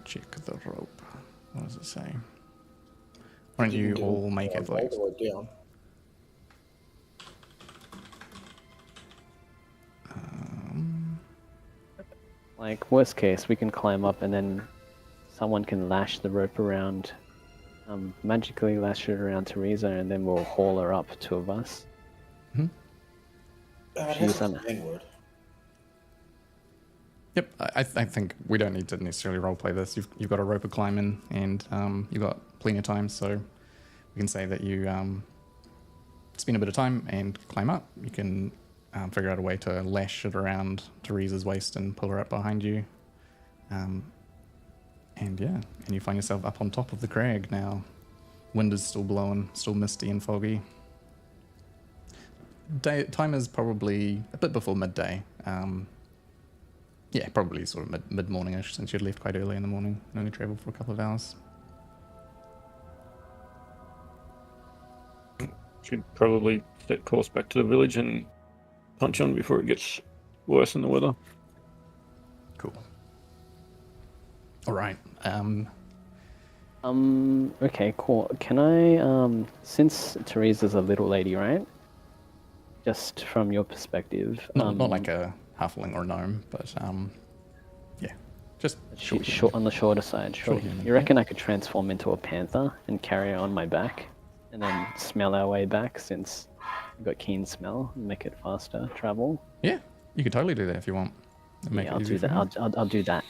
check the rope. What does it say? Why don't you all make athletics?
All the way down.
Like worst case, we can climb up and then someone can lash the rope around, magically lash it around Teresa, and then we'll haul her up, two of us.
She's an N-word.
Yep, I think we don't need to necessarily roleplay this. You've got a rope to climb in, and you've got plenty of time, so we can say that you spend a bit of time and climb up. You can figure out a way to lash it around Teresa's waist and pull her up behind you. And you find yourself up on top of the crag now. Wind is still blowing, still misty and foggy. Time is probably a bit before midday. Yeah, probably sort of mid-morning-ish, since you'd left quite early in the morning and only travelled for a couple of hours.
Should probably set course back to the village and punch on before it gets worse in the weather.
Cool. All right.
Okay, cool. Can I, since Teresa's a little lady, right? Just from your perspective.
Not like a halfling or gnome, but yeah, just
short on the shorter side. Sure. You reckon I could transform into a panther and carry her on my back, and then smell our way back since we've got keen smell and make it faster travel?
Yeah, you could totally do that if you want.
I'll do that. I'll do that.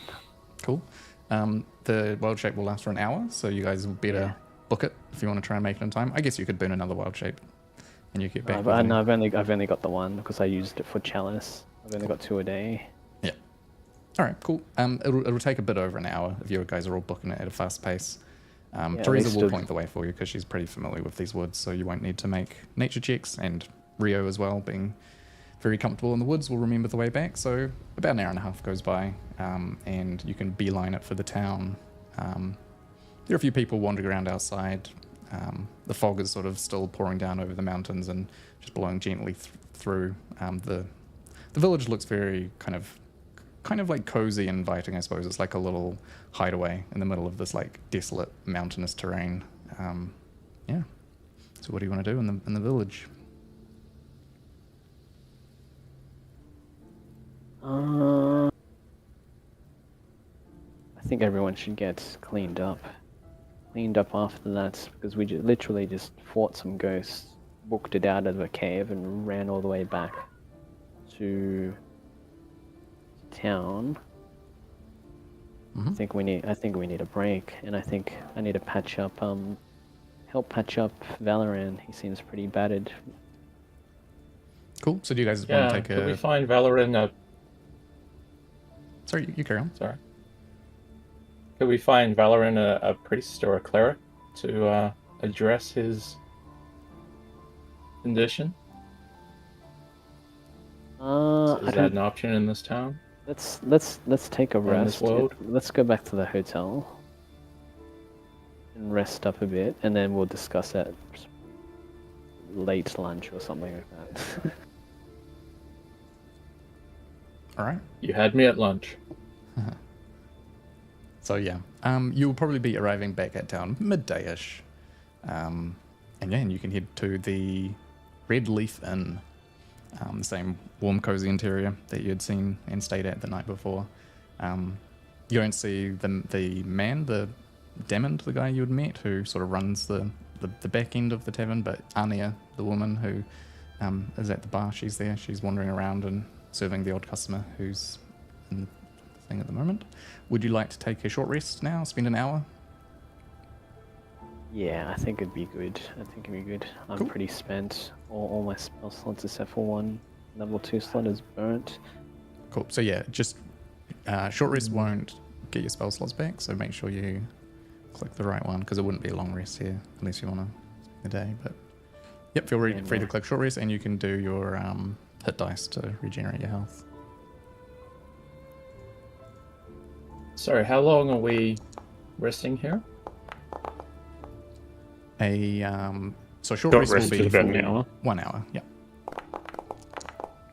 Cool. The wild shape will last for an hour, so you guys better book it if you want to try and make it in time. I guess you could burn another wild shape, and you get back.
But no, I've only got the one because I used it for chalice. I've only got 2 a day.
Yeah. All right. Cool. It'll take a bit over an hour if you guys are all booking it at a fast pace. Teresa will point the way for you because she's pretty familiar with these woods, so you won't need to make nature checks. And Rio as well, being very comfortable in the woods, will remember the way back. So about an hour and a half goes by, and you can beeline it for the town. There are a few people wandering around outside. The fog is sort of still pouring down over the mountains and just blowing gently through. The village looks very kind of kind of like cozy and inviting, I suppose. It's like a little hideaway in the middle of this like desolate mountainous terrain. Yeah. So what do you want to do in the village?
I think everyone should get cleaned up. Cleaned up after that, because we literally just fought some ghosts, booked it out of a cave, and ran all the way back to town.
Mhm.
I think we need a break, and I think I need to help patch up Valorant. He seems pretty battered.
Cool. So do you guys want
Yeah,
to take
could we
a...
find Valorant
Sorry, you carry on.
Sorry. Could we find Valorant a priest or a cleric to address his condition?
I
Is that
don't.
an option in this town?
Let's take a
in
rest.
this world?
Let's go back to the hotel and rest up a bit, and then we'll discuss it late lunch or something like that.
All right.
You had me at lunch.
So yeah, you'll probably be arriving back at town midday-ish. And yeah, and you can head to the Red Leaf Inn, the same warm, cozy interior that you had seen and stayed at the night before. You don't see the man, the Demond, the guy you had met, who sort of runs the back end of the tavern, but Anya, the woman who is at the bar, she's there. She's wandering around and serving the odd customer who's in the thing at the moment. Would you like to take a short rest now? Spend an hour?
Yeah, I think it'd be good. I'm
Cool.
pretty spent. All my spell slots except for one level 2 slot is burnt.
Cool. So yeah, just short rest won't get your spell slots back, so make sure you click the right one, because it wouldn't be a long rest here unless you want to spend the day. But yep, feel free to click short rest, and you can do your hit dice to regenerate your health.
Sorry, how long are we resting here?
So short
Short
rest will
rest
be
is about an
for
hour.
1 hour. Yeah.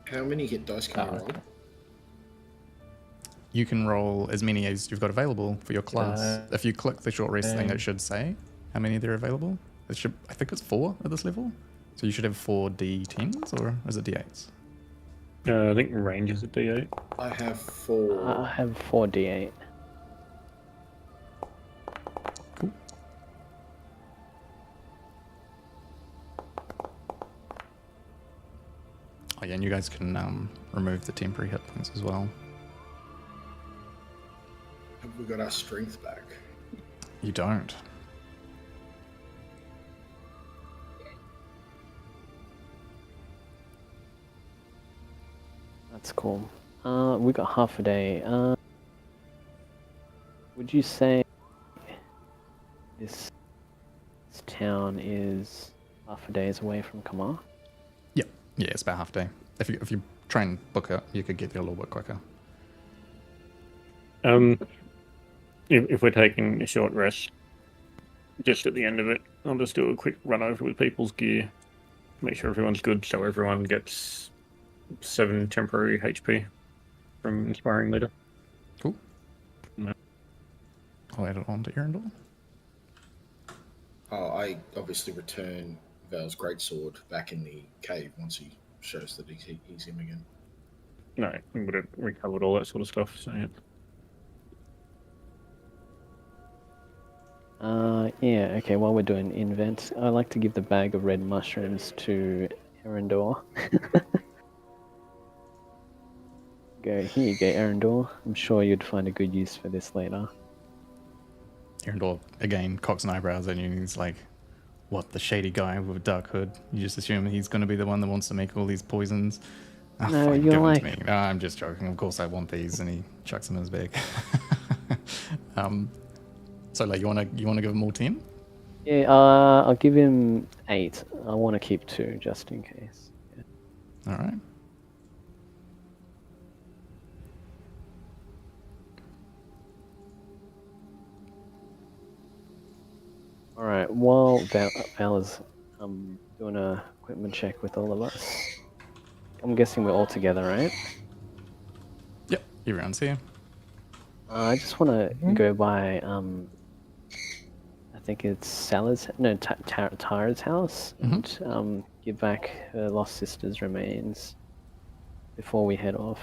How many hit dice can you roll?
You can roll as many as you've got available for your class. If you click the short rest thing, it should say how many there are available. I think it's 4 at this level. So you should have 4 D10s, or is it D8s?
I think range is a D8.
I have 4.
I have 4d8.
Cool. Oh yeah, and you guys can remove the temporary hit points as well.
Have we got our strength back?
You don't.
That's cool. We got half a day. Would you say this town is half a day's away from Kamar?
Yeah, it's about half day. If you try and book it, you could get there a little bit quicker.
If we're taking a short rest, just at the end of it, I'll just do a quick run over with people's gear, make sure everyone's good, so everyone gets 7 temporary HP from Inspiring Leader.
Cool.
No.
I'll add it on to Erendor.
Oh, I obviously return Val's greatsword back in the cave once he shows that he's him again.
No, we would have recovered all that sort of stuff, so yeah.
Yeah, okay, while we're doing invent, I like to give the bag of red mushrooms to Erendor. Here you go, Erendor. I'm sure you'd find a good use for this later.
Erendor, again, cocks an eyebrows at you, and he's like, what, the shady guy with a dark hood? You just assume he's going to be the one that wants to make all these poisons? Oh,
No,
fine,
you're
give 'em
like-
to me. No, I'm just joking. Of course I want these, and he chucks them in his bag. So, like, you want to give him all 10?
Yeah, I'll give him 8. I want to keep 2 just in case. Yeah.
All right.
Alright, while Val is doing a equipment check with all of us, I'm guessing we're all together, right?
Yep. Everyone's here.
I just want to go by. I think it's Salah's. No, Tara's house, and give back her lost sister's remains before we head off.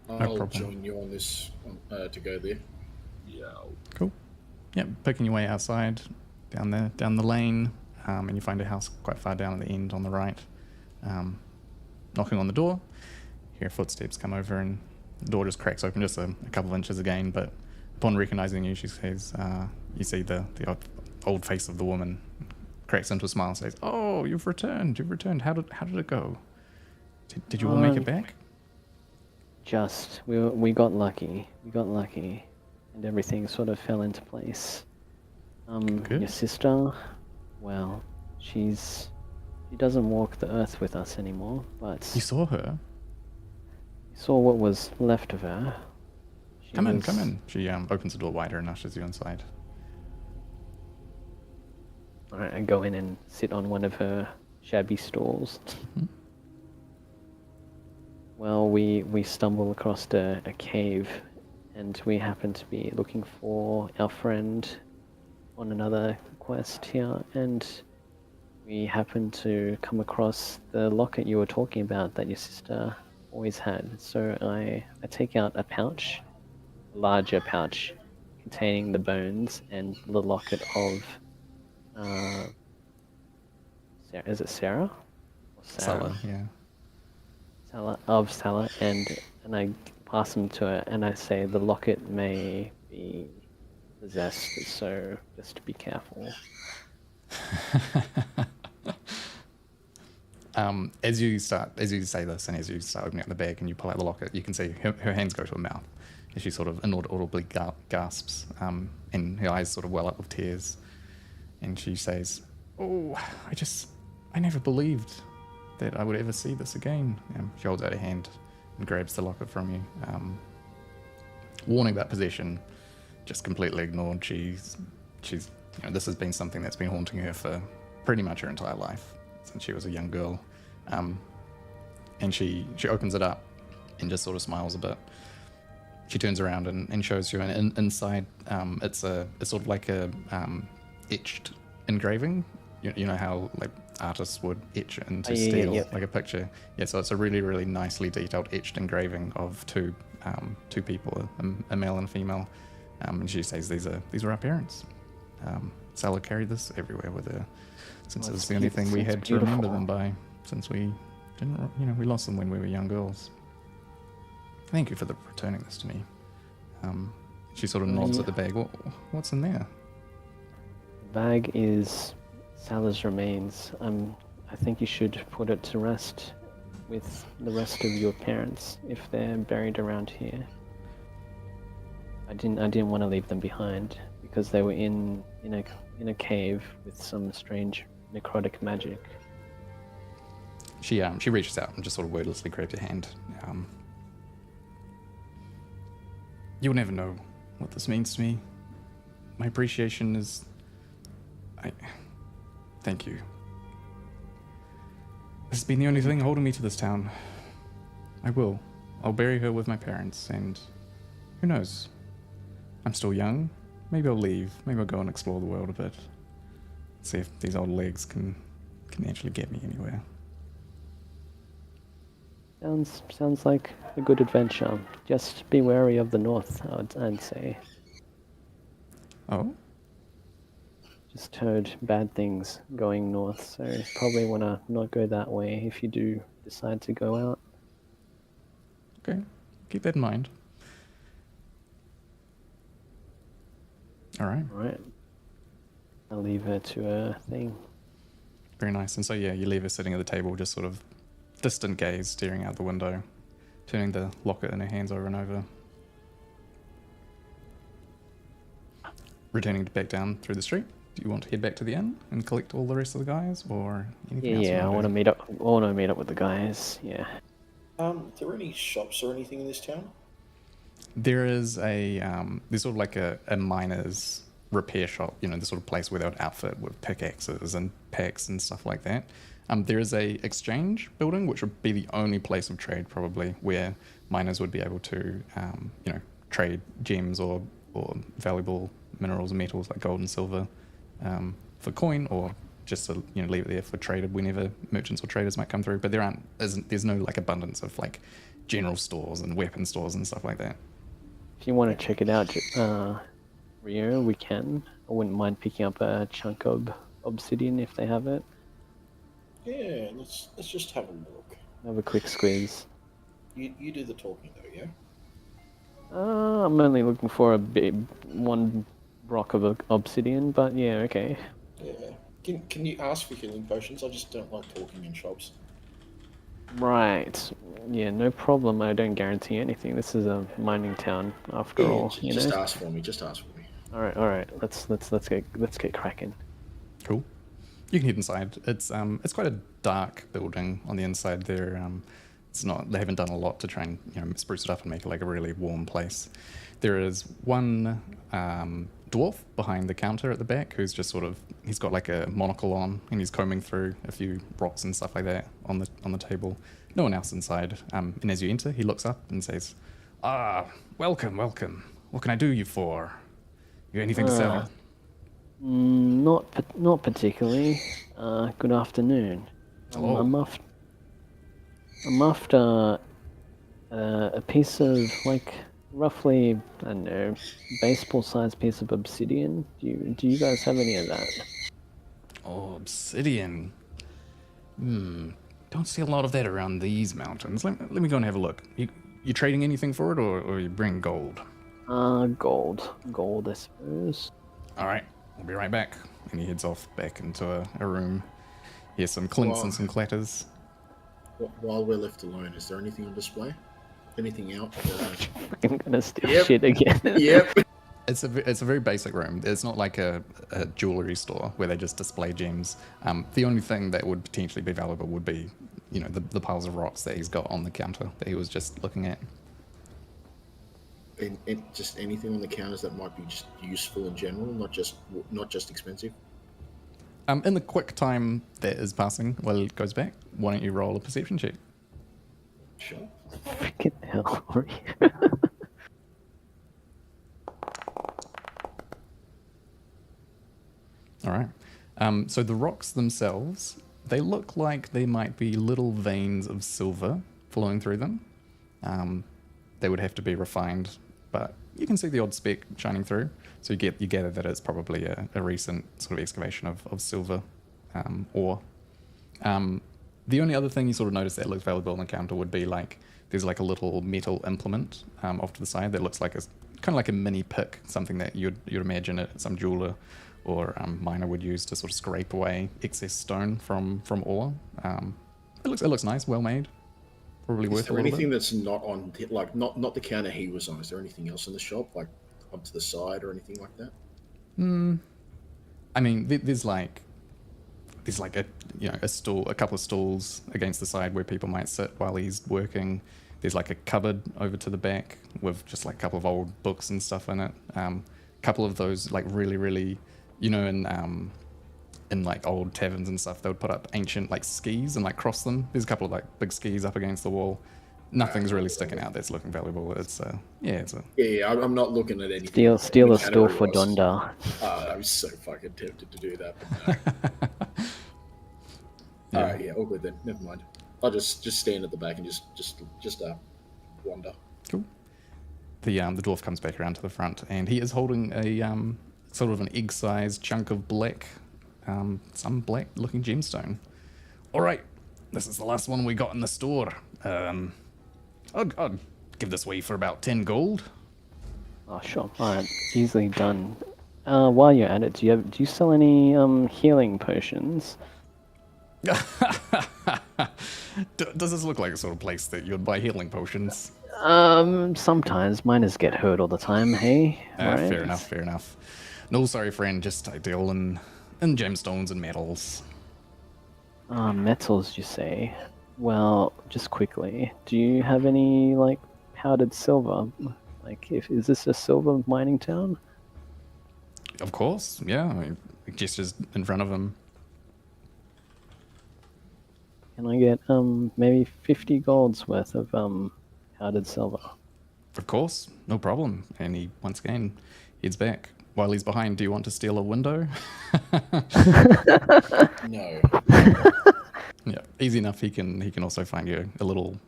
I'll
problem.
join you on this to go there.
Cool. Yep, picking your way outside, down the lane, and you find a house quite far down at the end on the right. Knocking on the door, hear footsteps come over, and the door just cracks open just a couple of inches again. But upon recognizing you, she says, "You see the old face of the woman." Cracks into a smile and says, "Oh, you've returned. You've returned. How did it go? Did you all make it back?"
Just we got lucky. We got lucky, and everything sort of fell into place.
Good.
Your sister, well, she doesn't walk the earth with us anymore. But
You saw her.
you saw what was left of her. She
Come
was-
in. She opens the door wider and ushers you inside.
Alright, I go in and sit on one of her shabby stools. Well, we stumble across a cave, and we happen to be looking for our friend on another quest here, and we happen to come across the locket you were talking about that your sister always had. So I take out a pouch, a larger pouch, containing the bones and the locket of Sarah, is it Sarah? Or
Salah, yeah.
Salah, and I pass them to her, and I say the locket may be possessed, so just be careful.
As you say this, and as you start opening up the bag and you pull out the locket, you can see her hands go to her mouth as she sort of inaudibly gasps, and her eyes sort of well up with tears, and she says, "Oh, I never believed that I would ever see this again." She holds out her hand and grabs the locket from you. Warning about possession, just completely ignored. She's this has been something that's been haunting her for pretty much her entire life since she was a young girl. And she opens it up and just sort of smiles a bit. She turns around and shows you, and inside it's sort of like a etched engraving. You know how like artists would etch into steel like a picture. Yeah, so it's a really, really nicely detailed etched engraving of two people, a male and a female. And she says these are our parents. Salah carried this everywhere with her, since it was the only thing we had to remember them by, since we didn't, we lost them when we were young girls. Thank you for returning this to me. She sort of nods at the bag. What's in there?
The bag is Salah's remains. I think you should put it to rest with the rest of your parents if they're buried around here. I didn't want to leave them behind because they were in a cave with some strange necrotic magic.
She reaches out and just sort of wordlessly grabs your hand. You'll never know what this means to me. My appreciation is... Thank you. This has been the only thing holding me to this town. I'll bury her with my parents, and who knows? I'm still young. Maybe I'll leave. Maybe I'll go and explore the world a bit. See if these old legs can actually get me anywhere.
Sounds like a good adventure. Just be wary of the north, I'd say.
Oh?
Just heard bad things going north, so probably want to not go that way if you do decide to go out.
Okay, keep that in mind. All right.
I'll leave her to her thing.
Very nice. And so, yeah, you leave her sitting at the table, just sort of distant gaze, staring out the window, turning the locket in her hands over and over. Returning back down through the street. Do you want to head back to the inn and collect all the rest of the guys, or anything else?
Yeah, I want to meet up. I want to meet up with the guys. Yeah.
Are there any shops or anything in this town?
There is there's sort of like a miner's repair shop, the sort of place where they would outfit with pickaxes and picks and stuff like that. There is a exchange building, which would be the only place of trade probably where miners would be able to, trade gems or valuable minerals and metals like gold and silver for coin, or just to leave it there for traded whenever merchants or traders might come through. But there's no like abundance of like general stores and weapon stores and stuff like that.
If you want to check it out, Rio, we can. I wouldn't mind picking up a chunk of obsidian if they have it.
Yeah, let's just have a look.
Have a quick squeeze.
You do the talking though, yeah?
I'm only looking for one rock of obsidian, but yeah, okay.
Yeah. Can you ask for healing potions? I just don't like talking in shops.
Right. Yeah, no problem. I don't guarantee anything. This is a mining town, after all.
Just ask for me. Just ask for me.
All right. Let's get cracking.
Cool. You can head inside. It's quite a dark building on the inside there. They haven't done a lot to try and spruce it up and make it like a really warm place. There is one dwarf behind the counter at the back who's just he's got like a monocle on and he's combing through a few rocks and stuff like that on the table. No one else inside. And as you enter, he looks up and says, welcome. What can I do you for? You anything to sell?
Not particularly. Good afternoon.
Hello.
I'm after a piece of like roughly, I don't know, baseball-sized piece of obsidian. Do you guys have any of that?
Oh, obsidian. Don't see a lot of that around these mountains. Let me go and have a look. You trading anything for it, or you bring gold?
Gold, I suppose.
All right, I'll be right back. And he heads off back into a room. Here's some clinks and some clatters.
While we're left alone, is there anything on display? Anything out?
I'm gonna steal shit again.
Yep.
It's a very basic room. It's not like a jewelry store where they just display gems. The only thing that would potentially be valuable would be, the piles of rocks that he's got on the counter that he was just looking at.
And just anything on the counters that might be just useful in general, not just expensive.
In the quick time that is passing while it goes back, why don't you roll a perception check?
Sure.
Freaking hell, Ori.
All right. So the rocks themselves, they look like they might be little veins of silver flowing through them. They would have to be refined, but you can see the odd speck shining through. So you gather that it's probably a recent sort of excavation of silver ore. The only other thing you sort of notice that looks valuable on the counter would be like there's like a little metal implement off to the side that looks like kind of like a mini pick, something that you'd imagine some jeweler or miner would use to sort of scrape away excess stone from ore. It looks nice, well made. Probably worth a little bit.
Is there anything that's not on, like not the counter he was on? Is there anything else in the shop, like up to the side or anything like that?
I mean, there's like a stool, a couple of stools against the side where people might sit while he's working. There's like a cupboard over to the back with just like a couple of old books and stuff in it. Couple of those like really, in like old taverns and stuff, they would put up ancient like skis and like cross them. There's a couple of like big skis up against the wall. Nothing's really sticking out that's looking valuable. I'm
not looking at anything.
Steal a store for Donda.
I was so fucking tempted to do that. But no. All right, all good then. Never mind. I'll just stand at the back and just wander.
Cool. The dwarf comes back around to the front, and he is holding a sort of an egg-sized chunk of black, some black-looking gemstone. All right, this is the last one we got in the store. I'd give this away for about 10 gold.
Oh, sure. All right, easily done. While you're at it, do you sell any healing potions?
Does this look like a sort of place that you'd buy healing potions?
Sometimes miners get hurt all the time. Hey, right?
Fair enough. No, sorry, friend. Just I deal in gemstones and metals.
Metals, you say? Well, just quickly, do you have any like powdered silver? Like, is this a silver mining town?
Of course, yeah. I mean, gestures in front of him.
Can I get maybe 50 gold's worth of powdered silver?
Of course, no problem. And he once again heads back. While he's behind, do you want to steal a window?
No.
Yeah, easy enough. He can also find you a little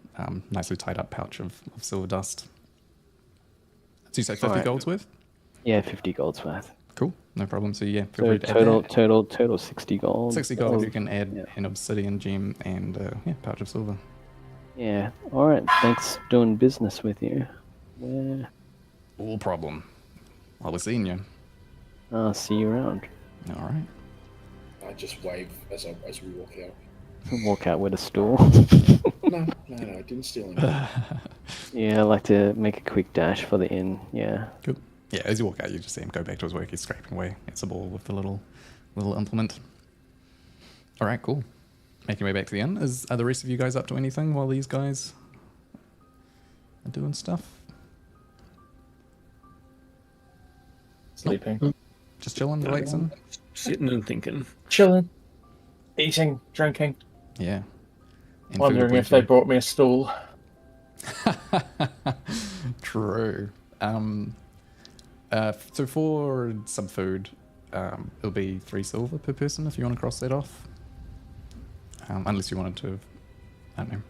nicely tied up pouch of silver dust. So you say 50
Alright.
gold's worth?
Yeah, 50 gold's worth.
Cool, no problem. So yeah, feel
So
free to add that.
total 60 gold.
60 gold if
of-
you can add
yeah.
an obsidian gem and pouch of silver.
Yeah. All right. Thanks for doing business with you. Yeah.
All problem. Well, we're seeing you.
I'll see you around.
All right.
I just wave as we walk out.
Walk out with a stool.
No, I didn't steal anything.
Yeah, I like to make a quick dash for the inn. Yeah.
Good. Yeah, as you walk out, you just see him go back to his work. He's scraping away at the ball with the little implement. All right, cool. Making your way back to the inn. Are the rest of you guys up to anything while these guys are doing stuff?
Sleeping.
Just chilling, relaxing?
Sitting and thinking.
Chilling. Eating. Drinking.
Yeah. And
Wondering
food
if they
briefly.
brought me a stool.
True. So for some food, it'll be 3 silver per person if you want to cross that off. Unless you wanted to, I don't know,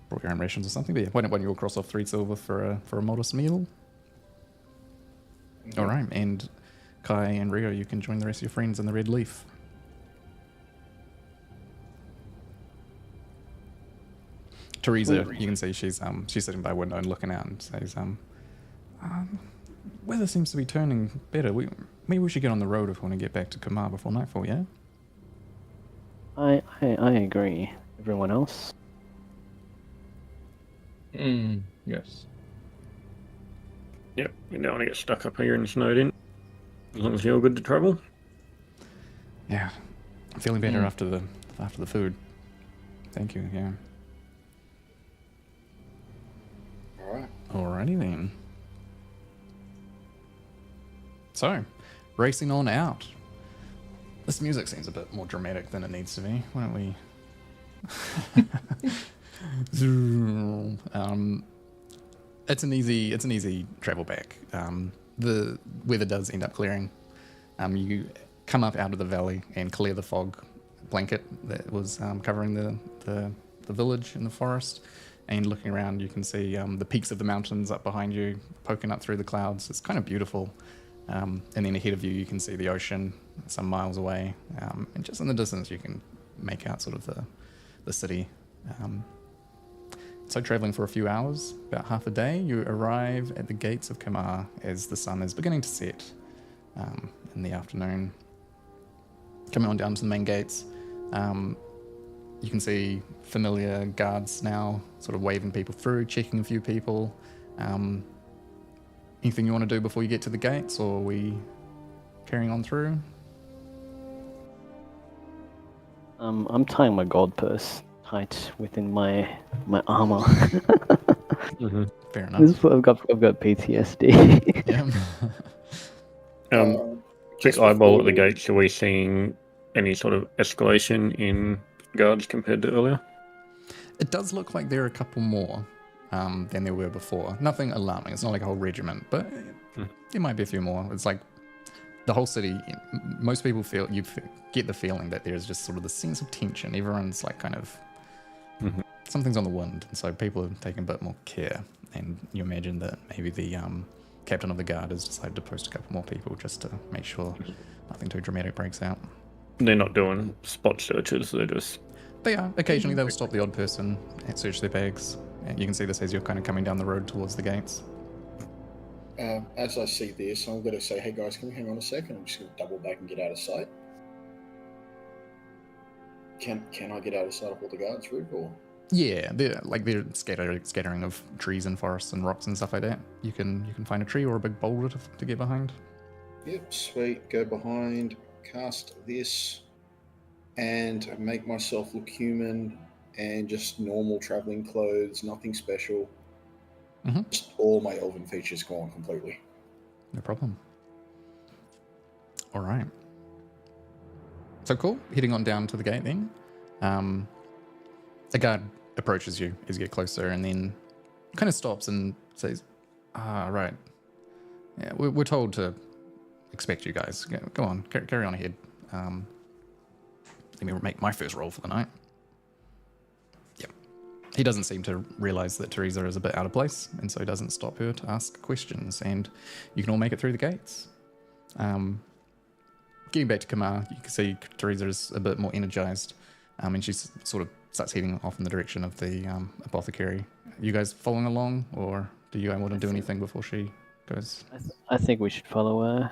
brought your own rations or something. But yeah, why don't you all cross off 3 silver for a modest meal? All right, and Kai and Rio, you can join the rest of your friends in the Red Leaf. Teresa, you can see she's sitting by a window and looking out and says, weather seems to be turning better. Maybe we should get on the road if we want to get back to Kamar before nightfall, yeah?
I agree. Everyone else?
Yes.
Yep, you don't want to get stuck up here and snowed in. As long as you're good to travel.
Yeah. I'm feeling better after the food. Thank you, yeah.
Alright.
Alrighty then. So, racing on out. This music seems a bit more dramatic than it needs to be. Why don't we... It's an easy travel back. The weather does end up clearing. You come up out of the valley and clear the fog blanket that was covering the village in the forest. And looking around, you can see the peaks of the mountains up behind you, poking up through the clouds. It's kind of beautiful. And then ahead of you, you can see the ocean some miles away. And just in the distance, you can make out sort of the city. So traveling for a few hours, about half a day, you arrive at the gates of Kamar as the sun is beginning to set in the afternoon. Coming on down to the main gates, you can see familiar guards now sort of waving people through, checking a few people. Anything you want to do before you get to the gates, or are we carrying on through?
I'm tying my gold purse tight within my armor.
Fair enough.
This is what I've got PTSD.
Yeah.
Quick eyeball at the gates. Are we seeing any sort of escalation in guards compared to earlier?
It does look like there are a couple more than there were before. Nothing alarming. It's not like a whole regiment, but there might be a few more. It's like the whole city, most people get the feeling that there's just sort of the sense of tension. Everyone's like kind of, something's on the wind. And so people are taking a bit more care. And you imagine that maybe the captain of the guard has decided to post a couple more people just to make sure nothing too dramatic breaks out.
They're not doing spot searches. They're just...
They are. Occasionally they'll stop the odd person and search their bags. And you can see this as you're kind of coming down the road towards the gates.
As I see this, I'm going to say, hey guys, can we hang on a second? I'm just going to double back and get out of sight. Can I get out of sight of all the guards, Rube, or?
Yeah, they're scattering of trees and forests and rocks and stuff like that. You can find a tree or a big boulder to get behind.
Yep, sweet. Go behind, cast this, and make myself look human and just normal traveling clothes, nothing special. Just all my elven features gone completely.
No problem. All right. So cool. Heading on down to the gate then. A guard approaches you as you get closer and then kind of stops and says, right. Yeah, we're told to expect you guys. Go on, carry on ahead. Let me make my first roll for the night. Yep. He doesn't seem to realize that Teresa is a bit out of place, and so he doesn't stop her to ask questions, and you can all make it through the gates. Getting back to Kamar, you can see Teresa is a bit more energized, and she sort of starts heading off in the direction of the apothecary. You guys following along, or do you want to do anything before she goes?
I think we should follow her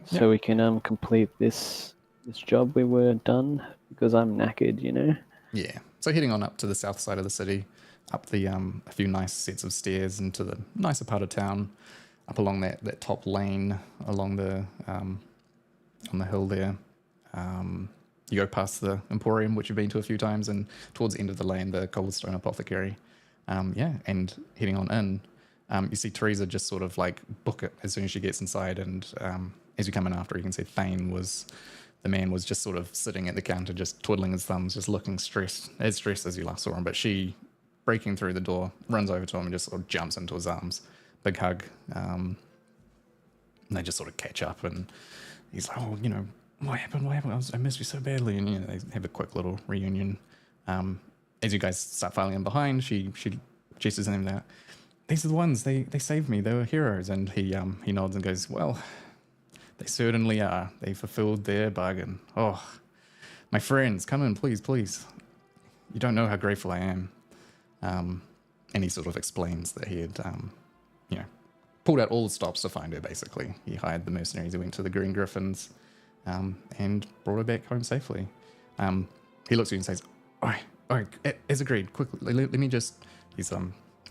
so
Yeah.
we can complete this job we were done, because I'm knackered, you know.
Yeah. So heading on up to the south side of the city, up the a few nice sets of stairs into the nicer part of town, up along that top lane along the on the hill there. You go past the Emporium, which you've been to a few times, and towards the end of the lane, the Cobblestone Apothecary. And heading on in, you see Teresa just sort of like book it as soon as she gets inside, and as you come in after, you can see the man was just sort of sitting at the counter, just twiddling his thumbs, just looking stressed as you last saw him. But she, breaking through the door, runs over to him and just sort of jumps into his arms. Big hug. And they just sort of catch up, and he's like, oh, what happened? I missed you so badly. And, they have a quick little reunion. As you guys start filing in behind, she gestures at him that, these are the ones, they saved me, they were heroes. And he nods and goes, well, they certainly are. They fulfilled their bargain. Oh, my friends, come in, please. You don't know how grateful I am. And he sort of explains that he had, pulled out all the stops to find her, basically. He hired the mercenaries who went to the Green Griffins and brought her back home safely. He looks at you and says, all right, as agreed, quickly, let me just... He's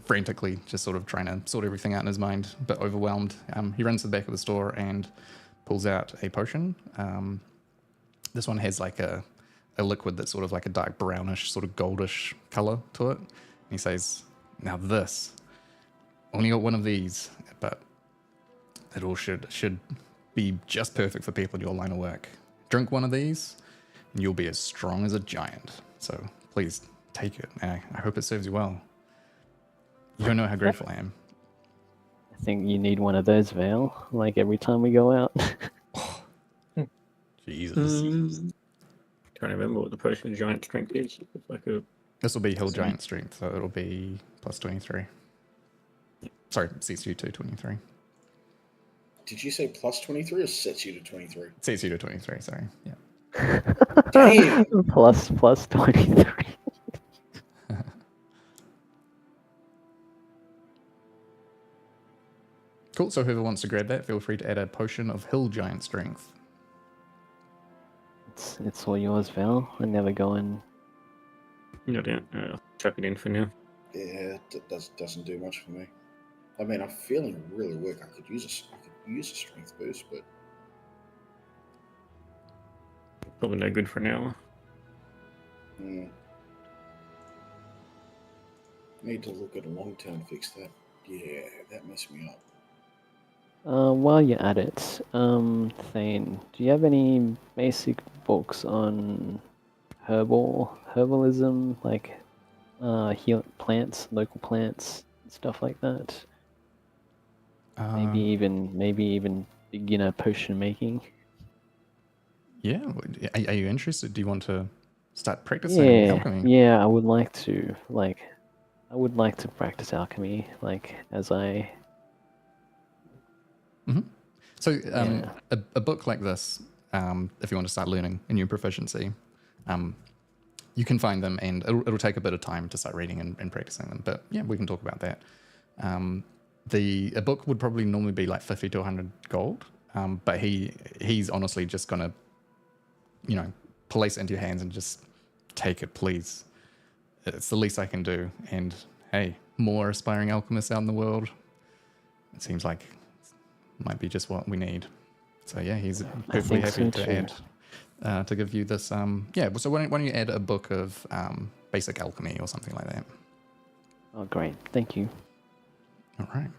frantically just sort of trying to sort everything out in his mind, a bit overwhelmed. He runs to the back of the store and pulls out a potion. This one has like a liquid that's sort of like a dark brownish, sort of goldish color to it. And he says, now this, only got one of these, but it all should be just perfect for people in your line of work. Drink one of these, and you'll be as strong as a giant. So please take it. And I hope it serves you well. You don't know how grateful I am.
I think you need one of those, Vale, like every time we go out.
Jesus.
Trying to remember what the potion of giant strength is. It's like a...
This will be Hill Giant Strength, so it'll be plus 23. Sorry, sets you to 23.
Did you say plus 23 or sets you to 23?
Sets you to 23, sorry. Yeah.
Damn.
plus 23.
Cool, so whoever wants to grab that, feel free to add a potion of Hill Giant Strength.
It's all yours, Val. I never go in.
No doubt. Chuck it in for now.
Yeah, it doesn't do much for me. I mean, I'm feeling really weak. I could use a strength boost, but
Probably no good for now.
Need to look at a long-term fix. That that messed me up.
While you're at it, Thane, do you have any basic books on herbalism, like heal plants, local plants, stuff like that? Maybe even beginner potion making.
Yeah, are you interested? Do you want to start practicing alchemy?
Yeah, I would like to. I would like to practice alchemy, as I.
Mm-hmm. So a book like this, if you want to start learning a new proficiency, you can find them, and it'll take a bit of time to start reading and practicing them. But yeah, we can talk about that. A book would probably normally be like 50 to 100 gold, but he's honestly just gonna, place it into your hands and just take it, please. It's the least I can do. And hey, more aspiring alchemists out in the world. It seems like might be just what we need. So yeah, he's perfectly happy to add to give you this. So why don't you add a book of basic alchemy or something like that?
Oh, great! Thank you.
All right.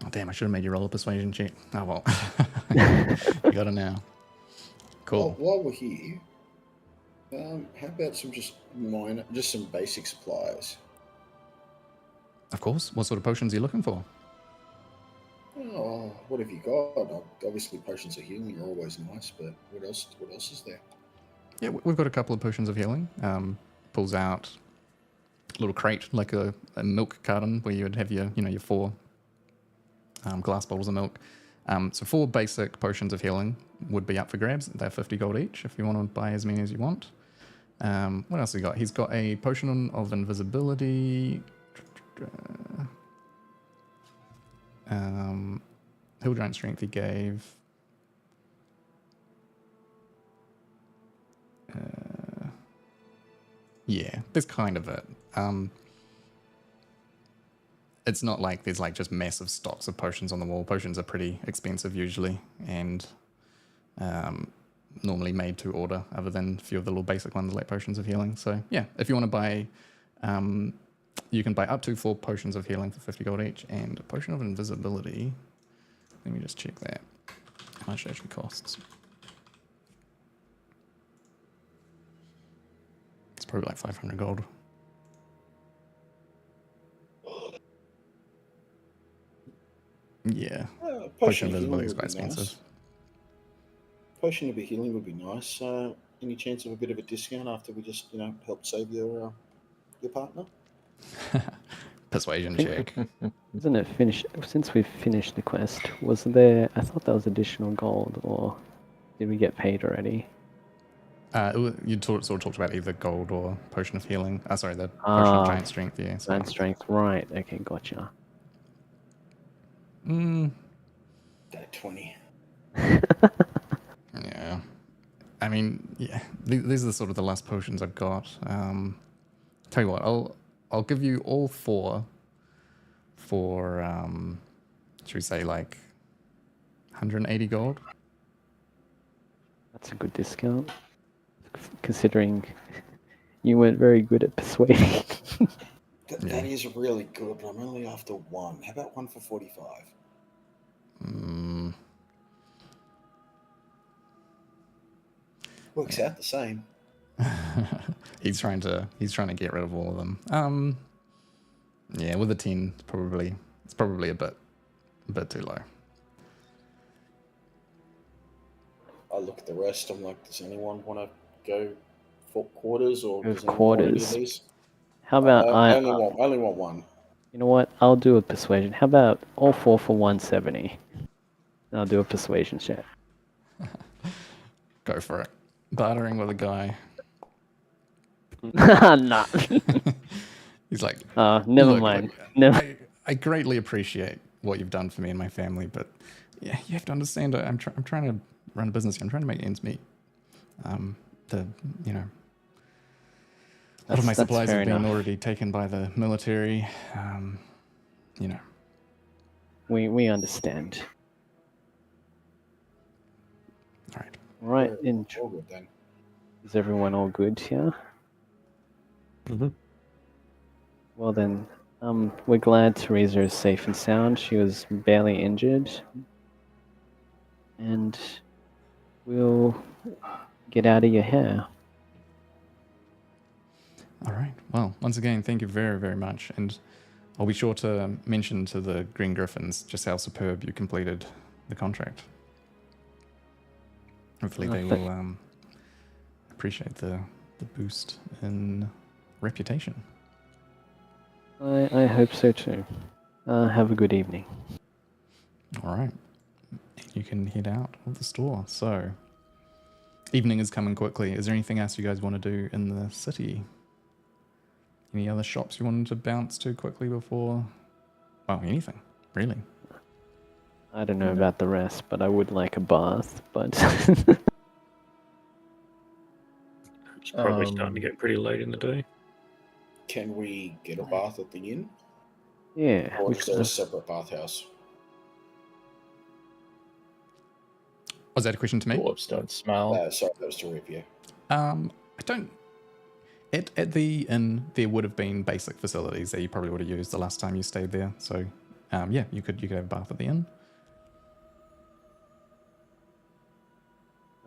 Oh damn! I should have made you roll a persuasion check. Oh well, you got it now. Cool.
While we're here, How about some just minor, just some basic supplies?
Of course. What sort of potions are you looking for?
Oh, what have you got? Obviously, potions of healing are always nice, but what else? What else is there?
Yeah, we've got a couple of potions of healing. Pulls out a little crate, like a milk carton, where you would have your, your 4 glass bottles of milk. So 4 basic potions of healing would be up for grabs. They're 50 gold each if you want to buy as many as you want. What else he got? He's got a potion of invisibility. Hill Giant Strength he gave. Yeah, that's kind of it. It's not like there's like just massive stocks of potions on the wall. Potions are pretty expensive usually, and normally made to order, other than a few of the little basic ones like potions of healing. So yeah, if you want to buy, you can buy up to 4 potions of healing for 50 gold each, and a potion of invisibility. Let me just check that. How much it actually costs. It's probably like 500 gold. Yeah. Potion of invisibility is quite expensive.
Nice. Potion of healing would be nice. Any chance of a bit of a discount after we just, help save your partner?
Persuasion check.
Isn't it finished? Since we've finished the quest, was there? I thought that was additional gold, or did we get paid already?
You sort of talked about either gold or potion of healing. Sorry, the potion of giant strength. Yeah, so.
Giant strength, right? Okay, gotcha.
That 20.
Yeah. I mean, yeah. These are sort of the last potions I've got. Tell you what, I'll give you all 4 for should we say like 180 gold?
That's a good discount, considering you weren't very good at persuading.
That is really good, but I'm only after 1. How about 1 for 45? Works out the same.
he's trying to get rid of all of them. Yeah, with a 10, it's probably a bit too low.
I look at the rest. I'm like, does anyone want to go for quarters, or
Go
does anyone want any of
quarters.
these?
How about
I only want 1.
You know what? I'll do a persuasion. How about all 4 for 170? I'll do a persuasion check.
Go for it. Bartering with a guy.
Nah.
He's like,
never mind. Never.
I greatly appreciate what you've done for me and my family, but yeah, you have to understand. I'm trying to run a business here. I'm trying to make ends meet. A lot of my supplies have been already taken by the military.
We understand.
All right.
Right.
All good then.
Is everyone all good here?
Mm-hmm.
Well then, we're glad Teresa is safe and sound. She was barely injured. And we'll get out of your hair.
All right. Well, once again, thank you very, very much. And I'll be sure to mention to the Green Griffins just how superb you completed the contract. Hopefully they will appreciate the boost in reputation.
I hope so too. Have a good evening.
All right. You can head out of the store. So, evening is coming quickly. Is there anything else you guys want to do in the city? Any other shops you wanted to bounce to quickly before? Well, anything, really.
I don't know about the rest, but I would like a bath, but...
It's probably starting to get pretty late in the day.
Can we get a bath at the inn?
Yeah.
Or is there a separate bathhouse?
Was that a question to me?
Dwarves don't smell.
Sorry, that was to Rip, yeah.
I don't... At the inn, there would have been basic facilities that you probably would have used the last time you stayed there. So, yeah, you could have a bath at the inn.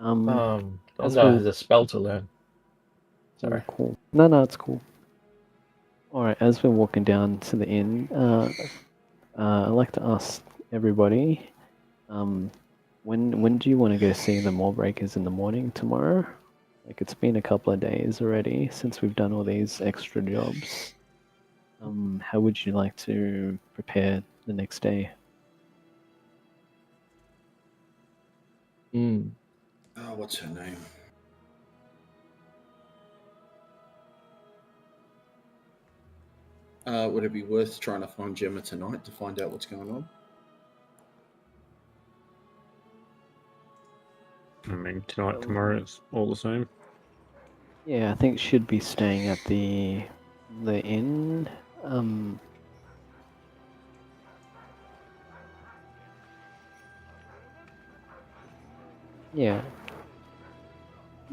Dondar has a spell to learn. Sorry.
Cool. No, it's cool. All right, as we're walking down to the inn, I'd like to ask everybody, when do you want to go see the Mallbreakers in the morning tomorrow? Like, it's been a couple of days already since we've done all these extra jobs. How would you like to prepare the next day?
What's her name? Would it be worth trying to find Gemma tonight to find out what's going on?
I mean, tonight, tomorrow, it's all the same.
Yeah, I think she'd be staying at the inn. Yeah.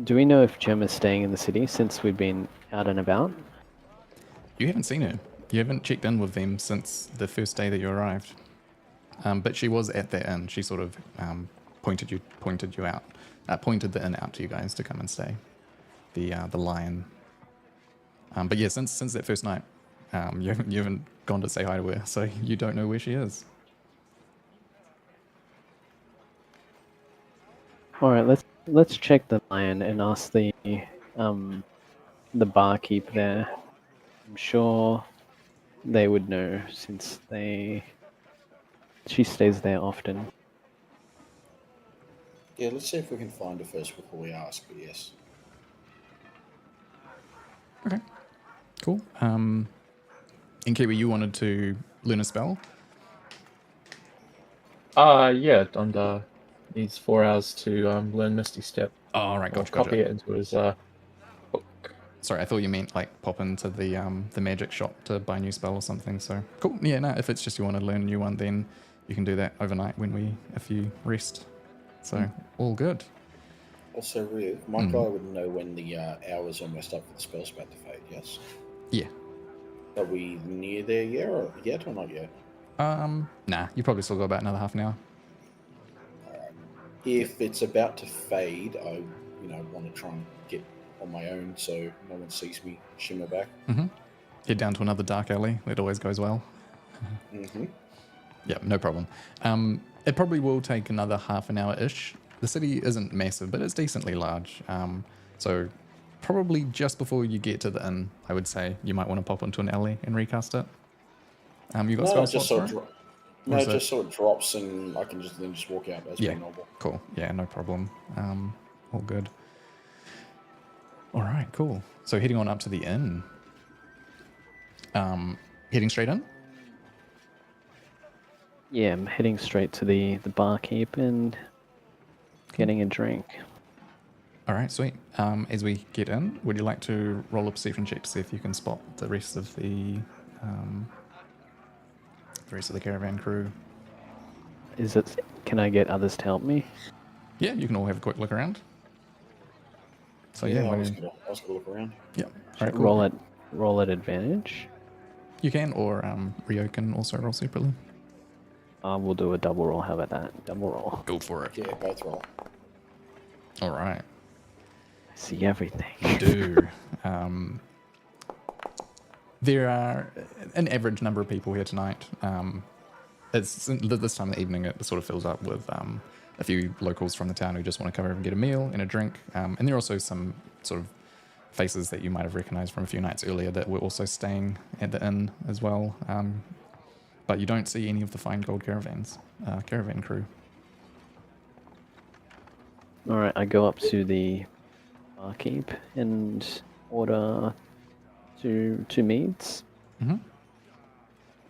Do we know if Gemma's staying in the city since we've been out and about?
You haven't seen her. You haven't checked in with them since the first day that you arrived. But she was at that inn. She sort of pointed the inn out to you guys to come and stay. The Lion. But yeah, since that first night, you haven't gone to say hi to her, so you don't know where she is.
All right, let's check the Lion and ask the barkeep there. I'm sure they would know since she stays there often.
Yeah, let's see if we can find her first before we ask, but yes.
Okay, cool. Inkiwi, you wanted to learn a spell?
Yeah, Donda needs 4 hours to learn Misty Step.
Oh, all right,
Or
gotcha.
copy it into his book.
Sorry, I thought you meant like pop into the magic shop to buy a new spell or something. So cool. Yeah, no, if it's just you want to learn a new one, then you can do that overnight if you rest. So all good.
Also, Riv, my guy would know when the hours almost up for the spell's about to fade, yes?
Yeah.
Are we near there yet or not yet?
Nah, you probably still got about another half an hour.
Alright. If it's about to fade, I want to try and get on my own so no one sees me shimmer back.
Head down to another dark alley. That always goes well. Yeah, no problem. It probably will take another half an hour-ish. The city isn't massive, but it's decently large. So probably just before you get to the inn, I would say you might want to pop into an alley and recast it. You got spell slots for it?
Just sort of drops and I can just walk out as per normal.
Cool. Yeah, no problem. All good. All right, cool. So heading on up to the inn. Heading straight in?
Yeah, I'm heading straight to the barkeep and getting a drink.
All right, sweet. As we get in, would you like to roll a perception check to see if you can spot the rest of the caravan crew?
Can I get others to help me?
Yeah, you can all have a quick look around. So yeah,
I was gonna look around.
Yeah. All right, cool.
Roll at advantage.
You can, or Rio can also roll separately.
We'll do a double roll. How about that? Double roll.
Go for it.
Yeah, both roll.
All right.
See everything.
You do. There are an average number of people here tonight. It's this time of the evening. It sort of fills up with a few locals from the town who just want to come over and get a meal and a drink. And there are also some sort of faces that you might have recognized from a few nights earlier that were also staying at the inn as well. But you don't see any of the fine gold caravan crew.
All right, I go up to the barkeep and order two meads.
Mm-hmm.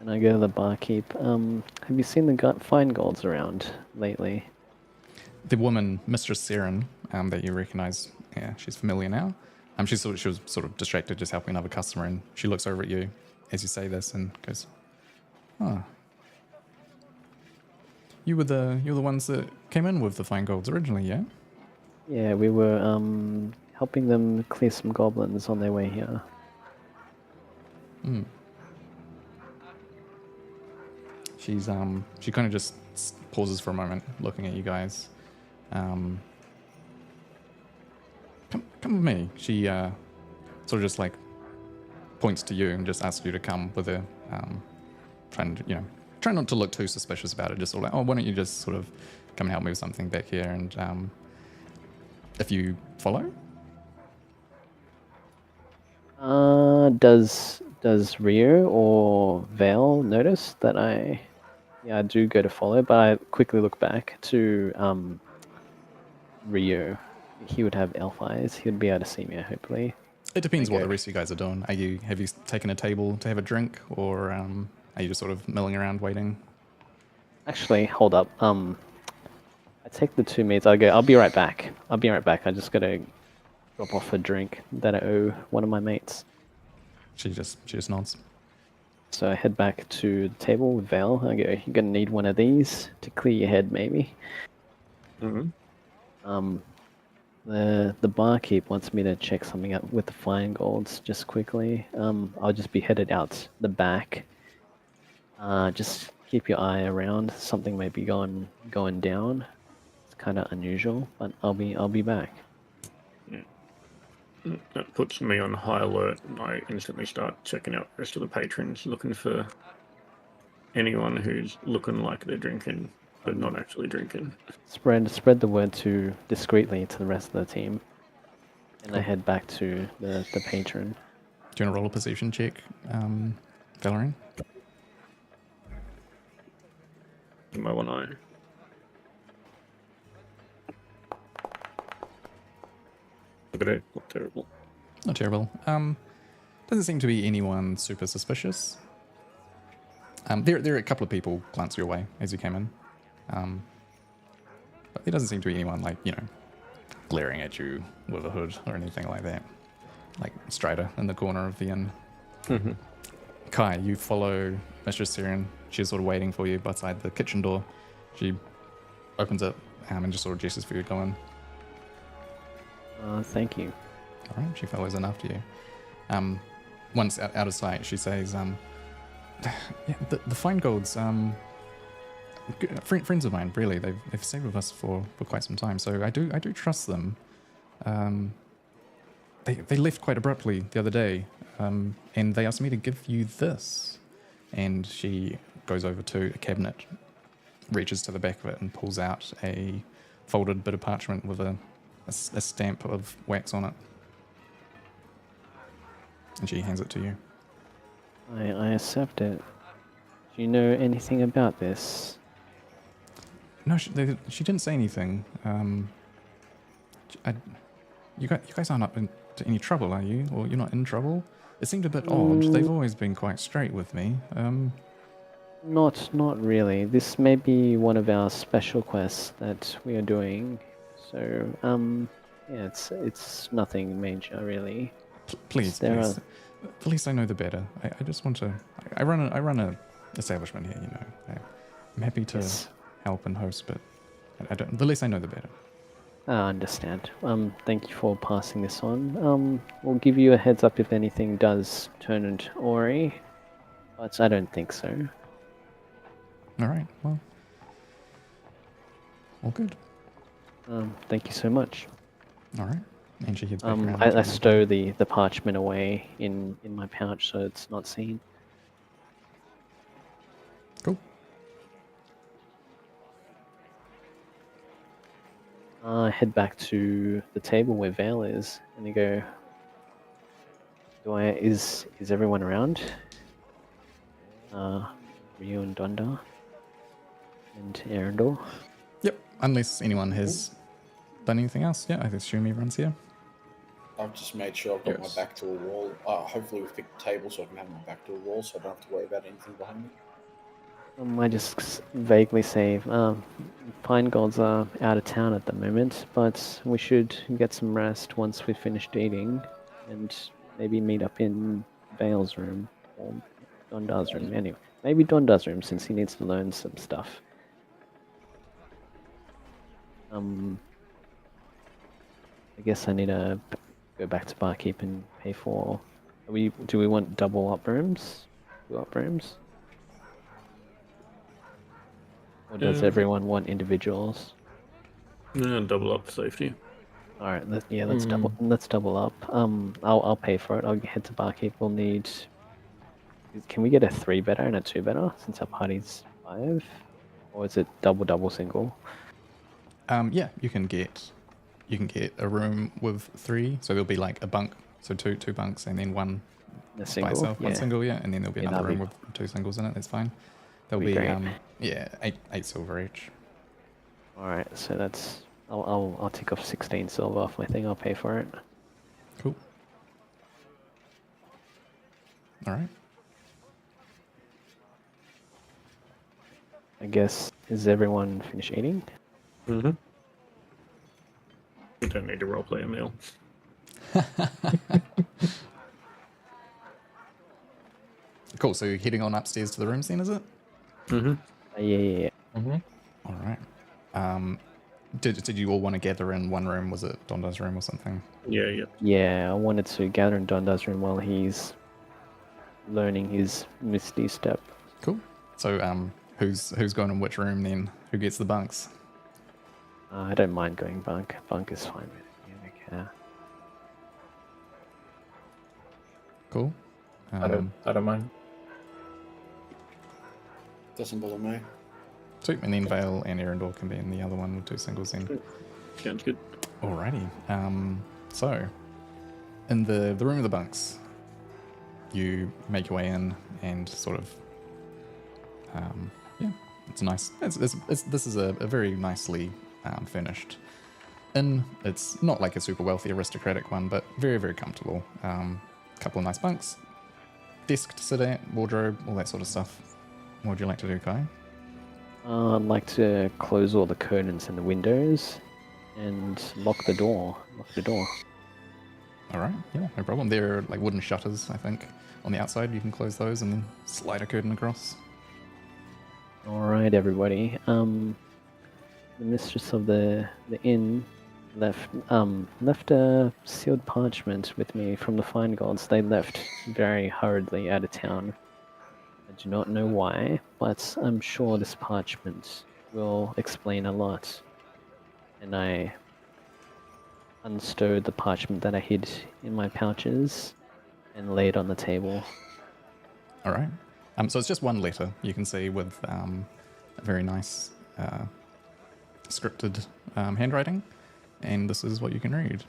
And I go to the barkeep. Have you seen the fine golds around lately?
The woman, Mistress Seren, that you recognize, yeah, she's familiar now. She was sort of distracted just helping another customer, and she looks over at you as you say this and goes, "Oh, you were the ones that came in with the fine golds originally, yeah?"
Yeah, we were helping them clear some goblins on their way here.
She's she kind of just pauses for a moment, looking at you guys. Come with me. She sort of just like points to you and just asks you to come with her. Try not to look too suspicious about it. Just sort of like, oh, why don't you just sort of come and help me with something back here? And if you follow,
does Rio or Vale notice that I do go to follow, but I quickly look back to Rio. He would have elf eyes. He would be able to see me, hopefully.
it depends what
Okay.
the rest of you guys are doing. Have you taken a table to have a drink, or are you just sort of milling around waiting?
Actually, hold up. I take the 2 meats. I go. I'll be right back. I just gotta drop off a drink that I owe one of my mates.
She just nods.
So I head back to the table with Vale. I go. You're gonna need one of these to clear your head, maybe.
Mm-hmm.
The barkeep wants me to check something out with the fine golds just quickly. I'll just be headed out the back. Just keep your eye around. Something may be going down. It's kind of unusual, but I'll be back.
That puts me on high alert, and I instantly start checking out the rest of the patrons, looking for anyone who's looking like they're drinking, but not actually drinking.
Spread the word discreetly to the rest of the team, and I head back to the patron.
Do you want to roll a perception check, Valerie?
In my one eye. Look at it, not terrible.
Not terrible. Doesn't seem to be anyone super suspicious. There are a couple of people glance your way as you came in. But there doesn't seem to be anyone glaring at you with a hood or anything like that. Like Strider in the corner of the inn.
Mm-hmm.
Kai, you follow Mistress Syrian. She's sort of waiting for you outside the kitchen door. She opens it and just sort of gestures for you to go in.
Thank you.
All right, she follows in after you. Once out of sight, she says, yeah, the fine golds, friends of mine, really. They've stayed with us for quite some time, so I do trust them. They left quite abruptly the other day, and they asked me to give you this. And she goes over to a cabinet, reaches to the back of it, and pulls out a folded bit of parchment with a stamp of wax on it. And she hands it to you.
I accept it. Do you know anything about this?
No, she didn't say anything. You guys aren't up into any trouble, are you? Or you're not in trouble? It seemed a bit odd. They've always been quite straight with me.
Not really. This may be one of our special quests that we are doing. So, yeah, it's nothing major, really.
Please. The least I know, the better. I just want to. I run a establishment here. I'm happy to help and host, but I don't. The least I know, the better.
I understand. Thank you for passing this on. We'll give you a heads up if anything does turn into Ori, but I don't think so.
All right. Well, all good.
Thank you so much.
All right. And she heads back around.
I stow the parchment away in my pouch so it's not seen.
Cool.
I head back to the table where Vale is, and I go, is everyone around? Rio and Donda and Arundel.
Yep. Unless anyone has done anything else. Yeah, I assume everyone's here.
I've just made sure I've got
Yes.
my back to a wall. Hopefully we've picked a table so I can have my back to a wall so I don't have to worry about anything behind me.
I just vaguely say, Pine Golds are out of town at the moment, but we should get some rest once we've finished eating, and maybe meet up in Vale's room, or Donda's room, anyway. Maybe Donda's room, since he needs to learn some stuff. I guess I need to go back to barkeep and pay for... Do we want double up rooms? Two up rooms? Or does everyone want individuals?
Yeah, double up for safety.
All right. Let's double up. I'll pay for it. I'll head to barkeep. We'll need. Can we get a 3-better and a 2-better since our party's 5, or is it double single?
Yeah, you can get a room with 3, so there'll be like a bunk, so two bunks, and then one
A
by
single.
itself, one single, yeah, and then there'll be
Yeah,
another
that'll
room
be-
with 2 singles in it. That's fine. There'll
be
be
great.
yeah, eight silver each.
All right. So that's. I'll tick off 16 silver off my thing. I'll pay for it.
Cool. All right.
I guess is everyone finished eating?
Mm-hmm. We don't need to roleplay a meal.
Cool. So you're heading on upstairs to the rooms then, is it?
Mm-hmm.
Yeah.
Mm-hmm.
All right. Did you all want to gather in one room? Was it Donda's room or something?
Yeah.
Yeah, I wanted to gather in Donda's room while he's learning his Misty Step.
Cool. So who's going in which room then? Who gets the bunks?
I don't mind going bunk. Bunk is fine with me. I don't care.
Cool.
I don't mind.
Doesn't bother me.
Sweet. And then Vale and Erendor can be in the other one with 2 singles then.
Sounds good.
Alrighty. So in the room of the bunks, you make your way in and sort of yeah, it's nice. This is a very nicely furnished inn. It's not like a super wealthy aristocratic one, but very, very comfortable. Couple of nice bunks, desk to sit at, wardrobe, all that sort of stuff. What would you like to do, Kai?
I'd like to close all the curtains and the windows and lock the door.
All right, yeah, no problem. There are like wooden shutters, I think, on the outside. You can close those and then slide a curtain across.
All right, everybody. The mistress of the inn left a sealed parchment with me from the Fine Gods. They left very hurriedly out of town. I do not know why, but I'm sure this parchment will explain a lot. And I unstowed the parchment that I hid in my pouches and laid on the table.
All right. So it's just one letter you can see with a very nice scripted handwriting, and this is what you can read.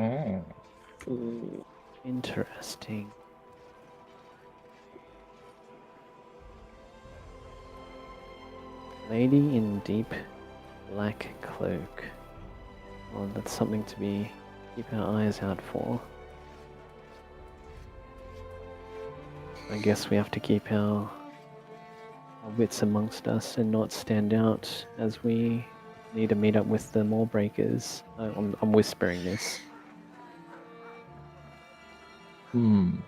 Oh.
Ooh, interesting. Lady in deep black cloak. Well, that's something to keep our eyes out for. I guess we have to keep our wits amongst us and not stand out as we need to meet up with the Mallbreakers. I'm whispering this.
Well,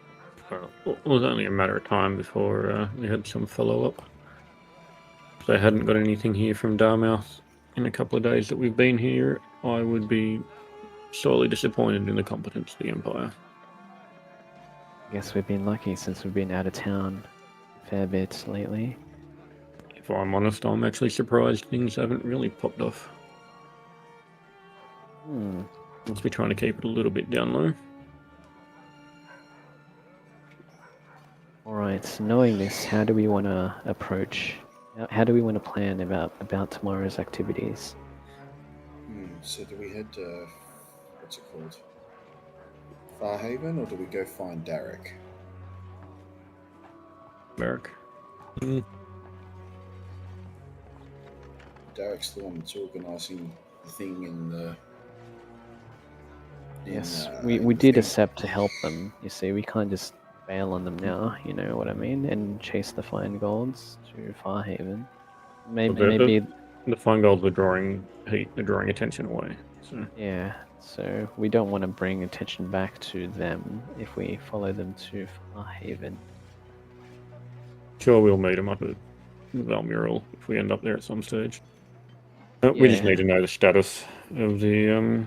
it was only a matter of time before we had some follow-up. If they hadn't got anything here from Darmouth in a couple of days that we've been here, I would be sorely disappointed in the competence of the Empire.
I guess we've been lucky since we've been out of town a fair bit lately.
If I'm honest, I'm actually surprised things haven't really popped off. Must be trying to keep it a little bit down low.
Alright, knowing this, how do we want to approach, how do we want to plan about tomorrow's activities?
So do we head to, what's it called? Farhaven, or do we go find Derek?
Merrick.
Derek's the one that's organising the thing in the...
Yes,
in
we
the
did
thing.
accept to help them, you see, we can't just bail on them now, you know what I mean, and chase the Fine Golds to Farhaven. Maybe
The fine golds are drawing heat, they're drawing attention away. So
Yeah, so we don't want to bring attention back to them if we follow them to Farhaven.
sure, we'll meet them up at Valmural if we end up there at some stage. We just
Yeah.
need to know the status of the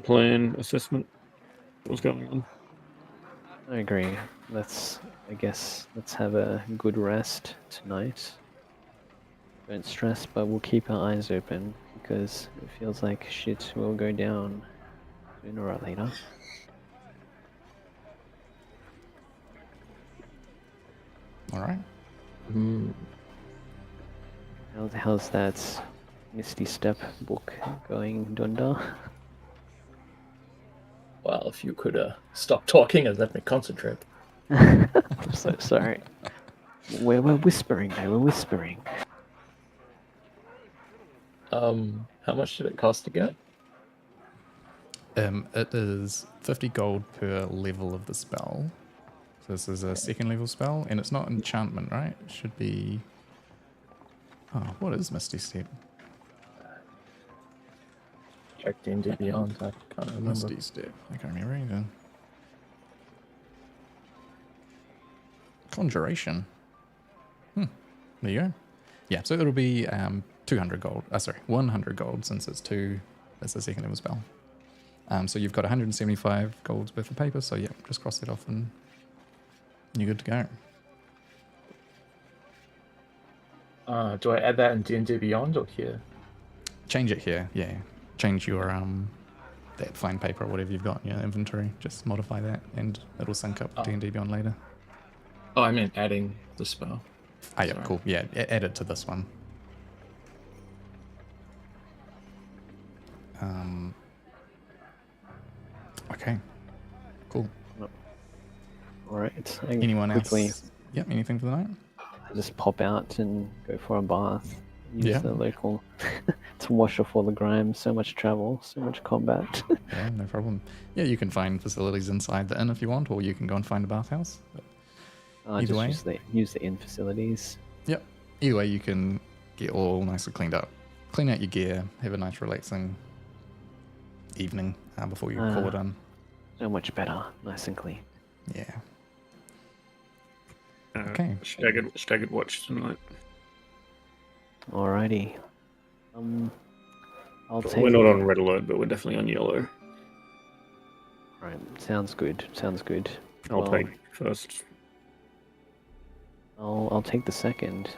plan assessment. What's going on?
I agree. I guess, let's have a good rest tonight. Don't stress, but we'll keep our eyes open because it feels like shit will go down sooner or later.
All right.
How's that Misty Step book going, Dunda?
Well, if you could stop talking and let me concentrate.
I'm so sorry. We're whispering, though. We're whispering.
How much did it cost to get?
It is 50 gold per level of the spell. So this is a second level spell, and it's not enchantment, right? It should be... Oh, what is Misty Step?
Check D&D Beyond, I can't remember.
Misty Step. I can't remember either. Conjuration. There you go. Yeah, so it'll be 200 gold. Sorry, 100 gold since it's a second level spell. So you've got 175 golds worth of paper, so yeah, just cross that off and you're good to go.
Do I add that in D&D Beyond or here?
Change it here, yeah. Change your that fine paper or whatever you've got in your inventory. Just modify that and it'll sync up D&D Beyond later.
Oh, I meant adding the spell.
Ah, yeah,
Sorry.
cool. Yeah, add it to this one. Okay, cool.
Alright.
Anyone
quickly
else? Yep, anything for the night?
just pop out and go for a bath. Use
Yeah.
the local to wash off all the grime. So much travel, so much combat.
Yeah, no problem. Yeah, you can find facilities inside the inn if you want, or you can go and find a bathhouse. But either
Just
way.
use the inn facilities.
Yep. Either way, you can get all nicely cleaned up. Clean out your gear, have a nice relaxing evening before you call it done.
So much better, nice and clean.
Yeah. Okay.
Staggered watch tonight.
Alrighty. I'll take.
We're not on red alert, but we're definitely on yellow.
Right, sounds good. Sounds good.
I'll
Well,
take first.
I'll take the second,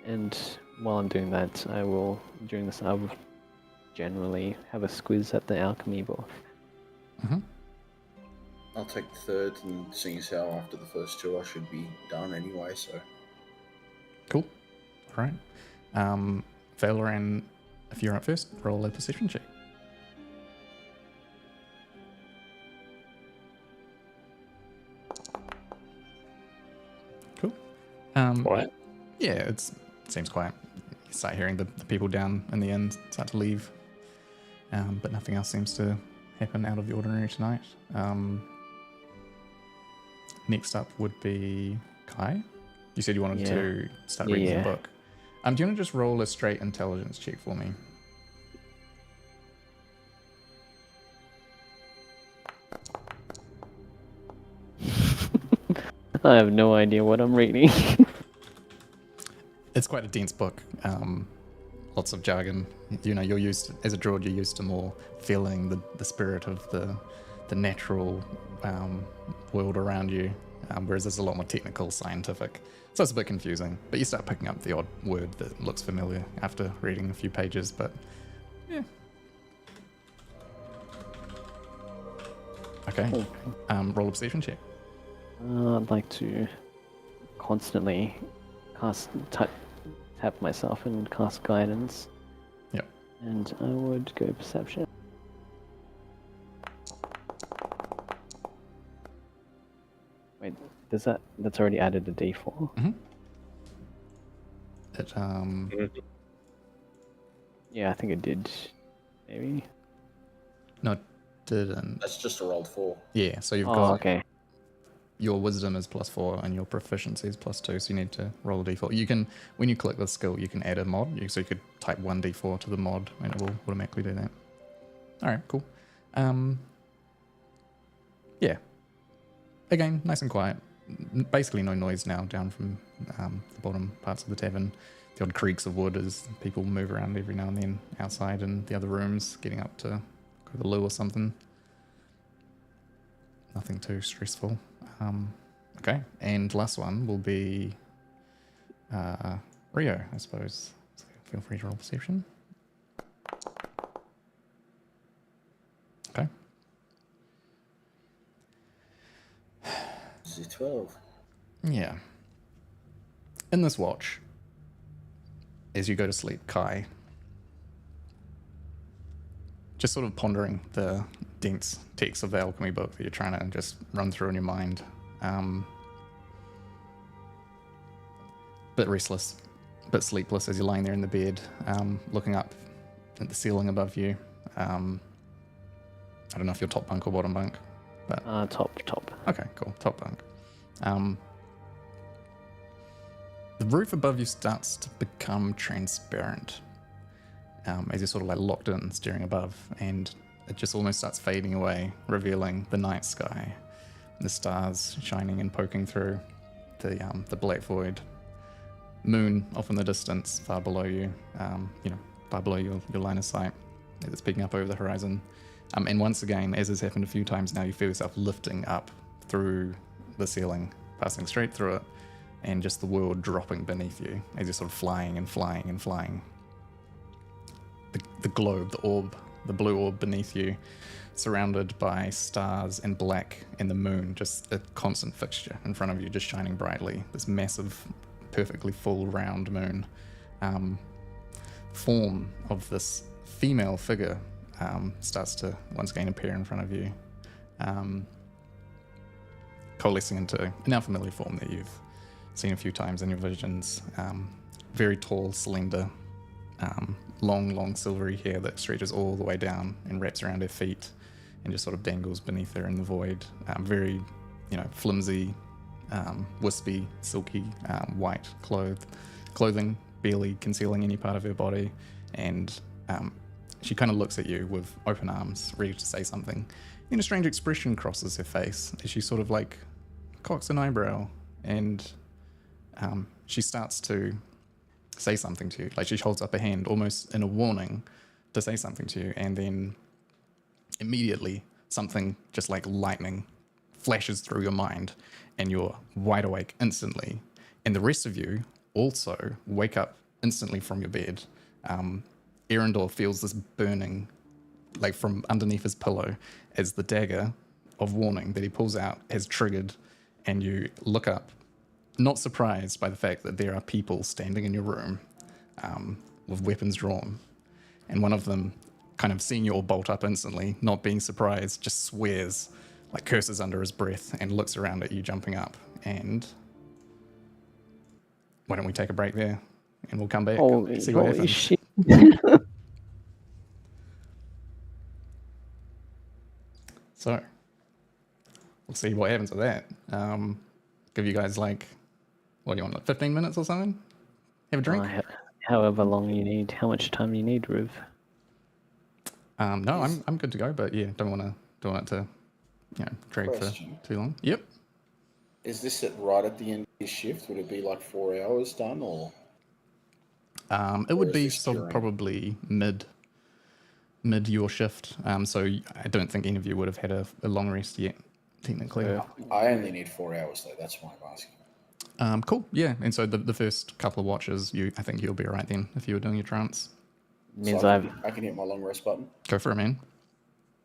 and while I'm doing that, I will generally have a squiz at the alchemy booth.
Mm-hmm.
I'll take the third, and seeing as how after the first two I should be done anyway, so.
Cool. All right. Valoran, if you're up first, roll a perception check. Cool.
Quiet.
Yeah, it seems quiet. You start hearing the people down in the inn start to leave, but nothing else seems to happen out of the ordinary tonight. Next up would be Kai. You said you wanted to start reading the book. Do you want to just roll a straight intelligence check for me?
I have no idea what I'm reading.
It's quite a dense book. Lots of jargon. You know, you're used as a druid. You're used to more feeling the spirit of the natural world around you, whereas this is a lot more technical, scientific. So it's a bit confusing. But you start picking up the odd word that looks familiar after reading a few pages. But yeah. Okay.
Cool.
Roll a perception check.
I'd like to constantly tap myself and cast guidance.
Yep.
And I would go perception. Wait, that's already added a d4?
Mm-hmm. It
Yeah, I think it did. Maybe.
no, it didn't.
That's just a rolled 4.
Yeah, so you've
Oh,
got
okay.
your wisdom is +4 and your proficiency is +2, so you need to roll a d4. You can, when you click the skill, you can add a mod, so you could type 1d4 to the mod and it will automatically do that. Alright, cool. Yeah. Again, nice and quiet. Basically no noise now down from the bottom parts of the tavern. The odd creaks of wood as people move around every now and then outside in the other rooms, getting up to go to the loo or something. Nothing too stressful. Okay, and last one will be Rio, I suppose. So feel free to roll perception. Okay.
Is it 12?
Yeah. In this watch, as you go to sleep, Kai, just sort of pondering the dense text of the alchemy book that you're trying to just run through in your mind. Bit restless, bit sleepless as you're lying there in the bed, looking up at the ceiling above you. I don't know if you're top bunk or bottom bunk, but
Top.
okay, cool, top bunk. The roof above you starts to become transparent as you're sort of like locked in, staring above, and it just almost starts fading away, revealing the night sky, the stars shining and poking through the black void. Moon off in the distance, far below you, far below your line of sight, as it's peeking up over the horizon. And once again, as has happened a few times now, you feel yourself lifting up through the ceiling, passing straight through it, and just the world dropping beneath you as you're sort of flying and flying and flying. The globe, the orb, the blue orb beneath you, surrounded by stars and black, and the moon, just a constant fixture in front of you, just shining brightly. This massive, perfectly full, round moon. Form of this female figure starts to once again appear in front of you, coalescing into a now familiar form that you've seen a few times in your visions. Very tall, slender, long silvery hair that stretches all the way down and wraps around her feet and just sort of dangles beneath her in the void. Very, flimsy, wispy, silky, white clothing, barely concealing any part of her body. And she kind of looks at you with open arms, ready to say something. Then a strange expression crosses her face as she sort of like cocks an eyebrow, and she starts to say something to you. Like she holds up a hand almost in a warning to say something to you, and then immediately something just like lightning flashes through your mind and you're wide awake instantly. And the rest of you also wake up instantly from your bed. Erendor feels this burning like from underneath his pillow as the dagger of warning that he pulls out has triggered, and you look up, not surprised by the fact that there are people standing in your room with weapons drawn. And one of them, kind of seeing you all bolt up instantly, not being surprised, just swears, like curses under his breath, and looks around at you jumping up. And why don't we take a break there and we'll come back and see what
Holy
happens.
shit.
So we'll see what happens with that. Give you guys like, what do you want, like 15 minutes or something? Have a drink?
However long you need. How much time you need, Ruv?
No, I'm good to go, but yeah, don't want it to, drag
Question.
for too long. Yep.
Is this right at the end of your shift? Would it be like 4 hours done, or?
It would
is
be
this
sort of
during?
probably mid your shift. So I don't think any of you would have had a long rest yet, technically.
Yeah.
I only need 4 hours though. That's why I'm asking.
Cool. Yeah. And so the first couple of watches, I think you'll be all right then if you were doing your trance.
Means
So I can hit my long rest button.
Go for it, man.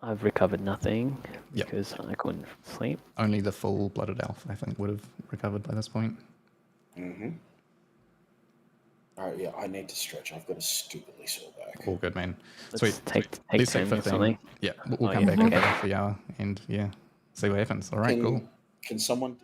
I've recovered nothing
Yep.
because I couldn't sleep.
Only the full-blooded elf, I think, would have recovered by this point.
Mm-hmm. All right, yeah, I need to stretch. I've got a stupidly sore back.
All good, man.
Let's
Sweet.
take
Let's
10 minutes or something.
Yeah, we'll
Oh,
come
yeah,
back
okay.
in half the hour and see what happens. All right, cool.
Can someone?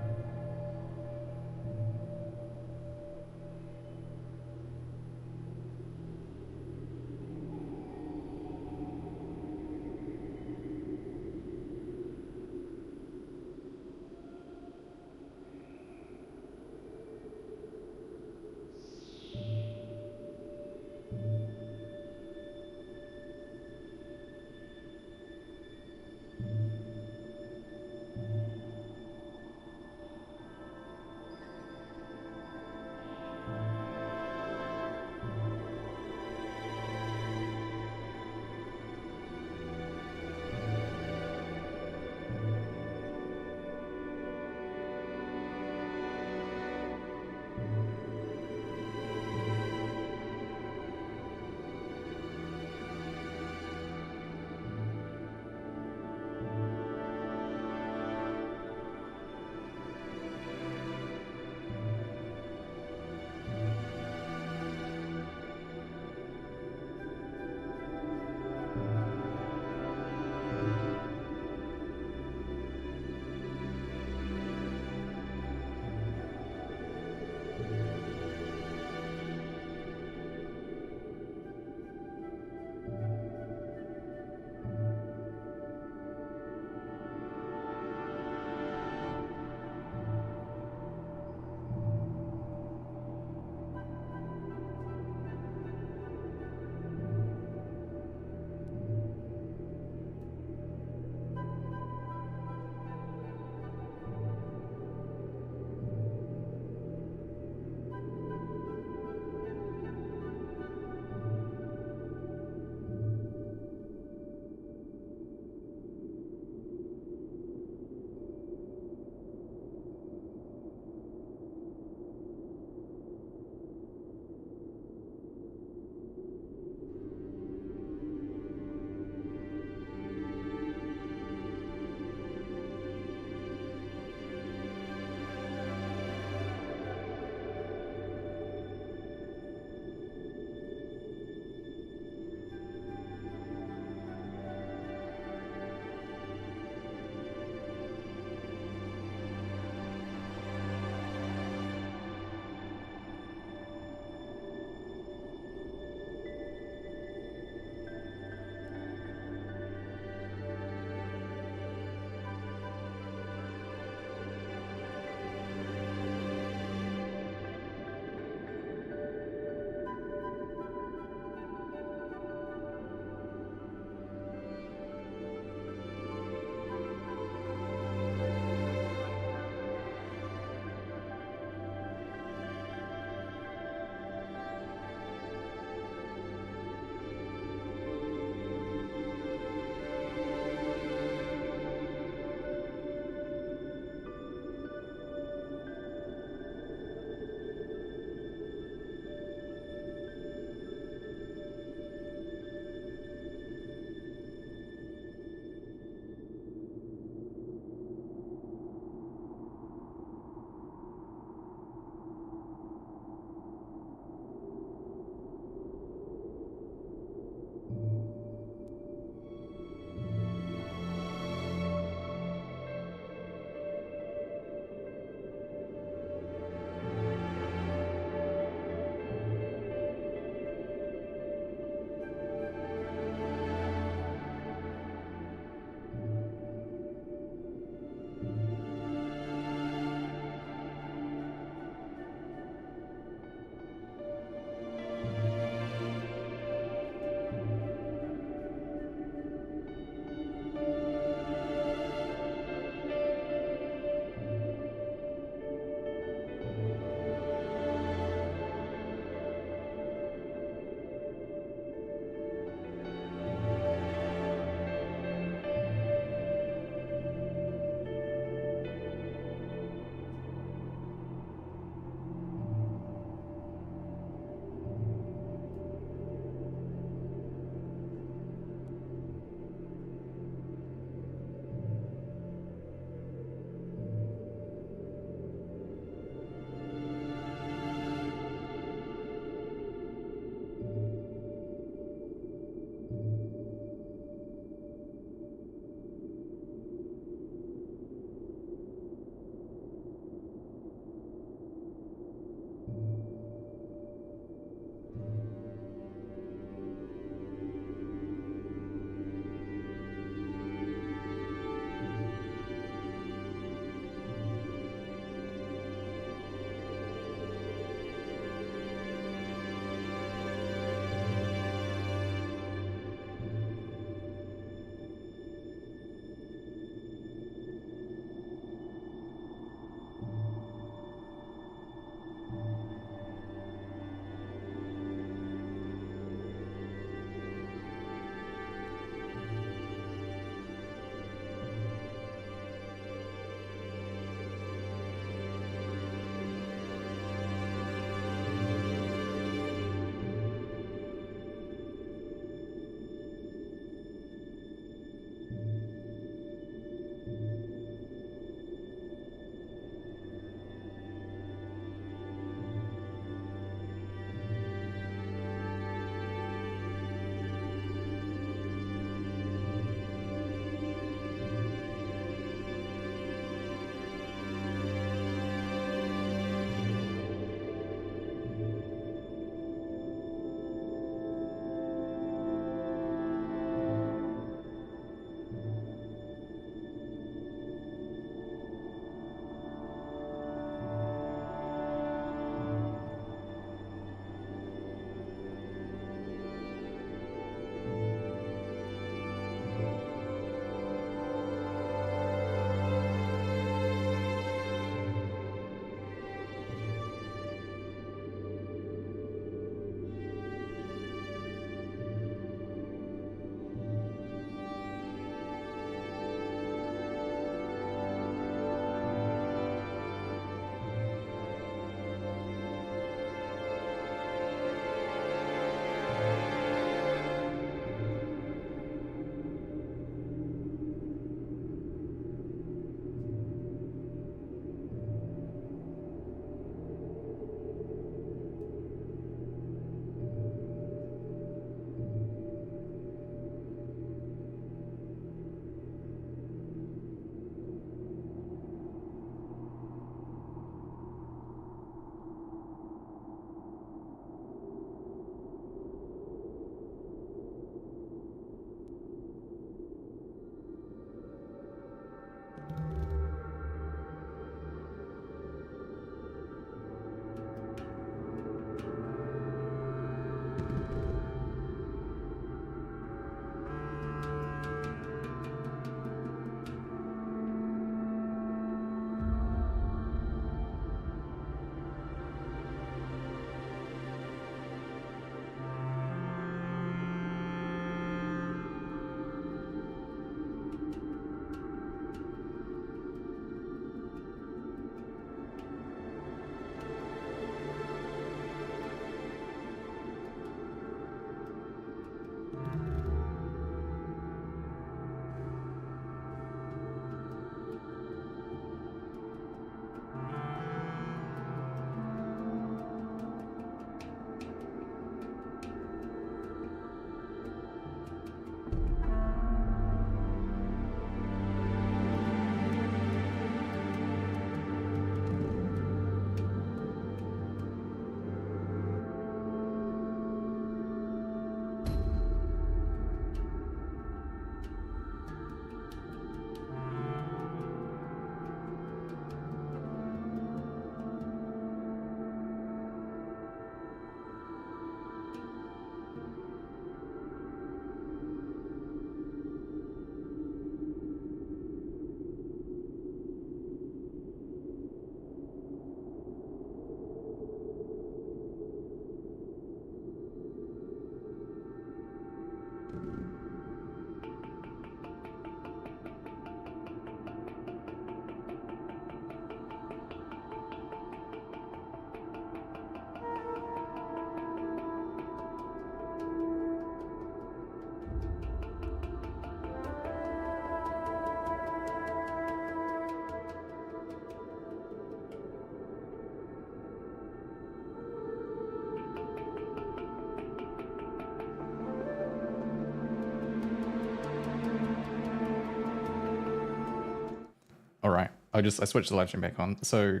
I switched the live stream back on. So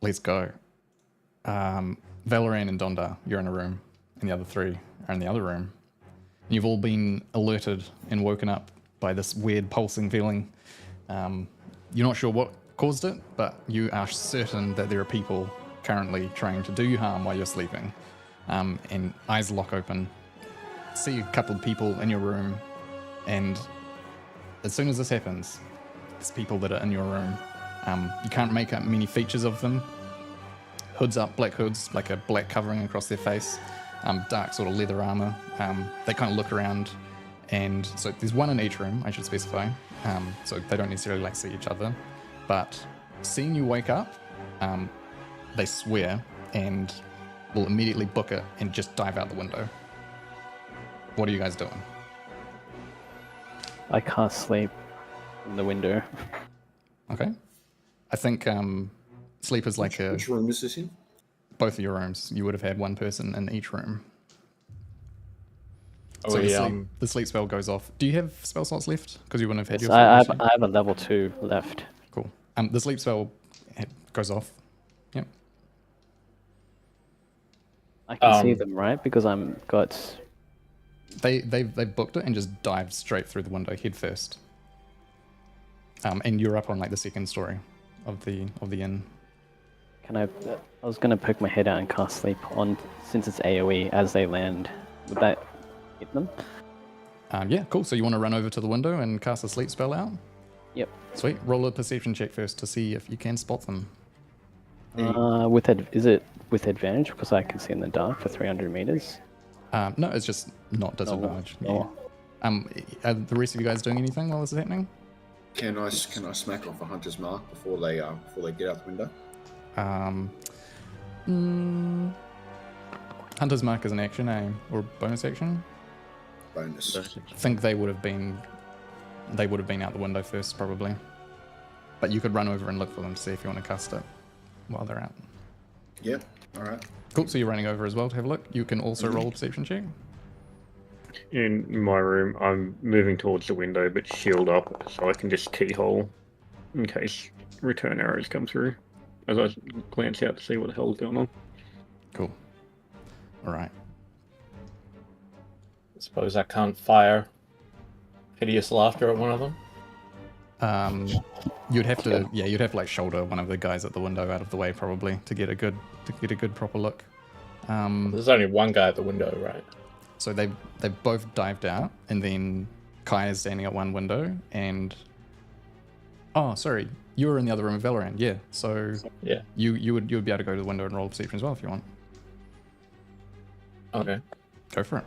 let's go. Valoran and Donda, you're in a room, and the other three are in the other room. And you've all been alerted and woken up by this weird pulsing feeling. You're not sure what caused it, but you are certain that there are people currently trying to do you harm while you're sleeping. And eyes lock open. See a couple of people in your room, and as soon as this happens, there's people that are in your room. You can't make out many features of them. Hoods up, black hoods, like a black covering across their face, dark sort of leather armor. They kind of look around, and so there's one in each room, I should specify, so they don't necessarily like see each other. But seeing you wake up, they swear and will immediately book it and just dive out the window. What are you guys doing?
I can't sleep in the window.
Okay. I think sleep is like
Which room is this in?
both of your rooms. You would have had one person in each room.
Oh,
So
we,
the sleep spell goes off. Do you have spell slots left? Because you wouldn't have had
Yes,
your
I
full
have a level 2 left.
Cool. The sleep spell goes off. Yep.
I can see them, right? Because I'm got.
They booked it and just dived straight through the window head first. And you're up on like the second story of the inn.
Can I was gonna poke my head out and cast sleep on, since it's AoE as they land. Would that hit them?
Yeah, cool. So you want to run over to the window and cast a sleep spell out?
Yep.
Sweet. Roll a perception check first to see if you can spot them.
Is it with advantage because I can see in the dark for 300 meters?
No, it's just not disadvantage.
Oh.
Are the rest of you guys doing anything while this is happening?
Can I smack off a hunter's mark before they get out the window?
Hunter's Mark is an action, or bonus action.
Bonus.
I think they would have been out the window first, probably. But you could run over and look for them to see if you want to cast it while they're out.
Yeah. All right.
Cool. So you're running over as well to have a look. You can also roll a perception check.
In my room, I'm moving towards the window, but shield up, so I can just keyhole in case return arrows come through. As I glance out to see what the hell's going on.
Cool. All right.
I suppose I can't fire hideous laughter at one of them.
You'd have to like shoulder one of the guys at the window out of the way probably to get a good proper look.
There's only one guy at the window, right?
So they both dived out, and then Kai is standing at one window, and sorry, you were in the other room with Valorant, yeah. So
Yeah.
you would be able to go to the window and roll perception as well if you want.
Okay.
Go for it.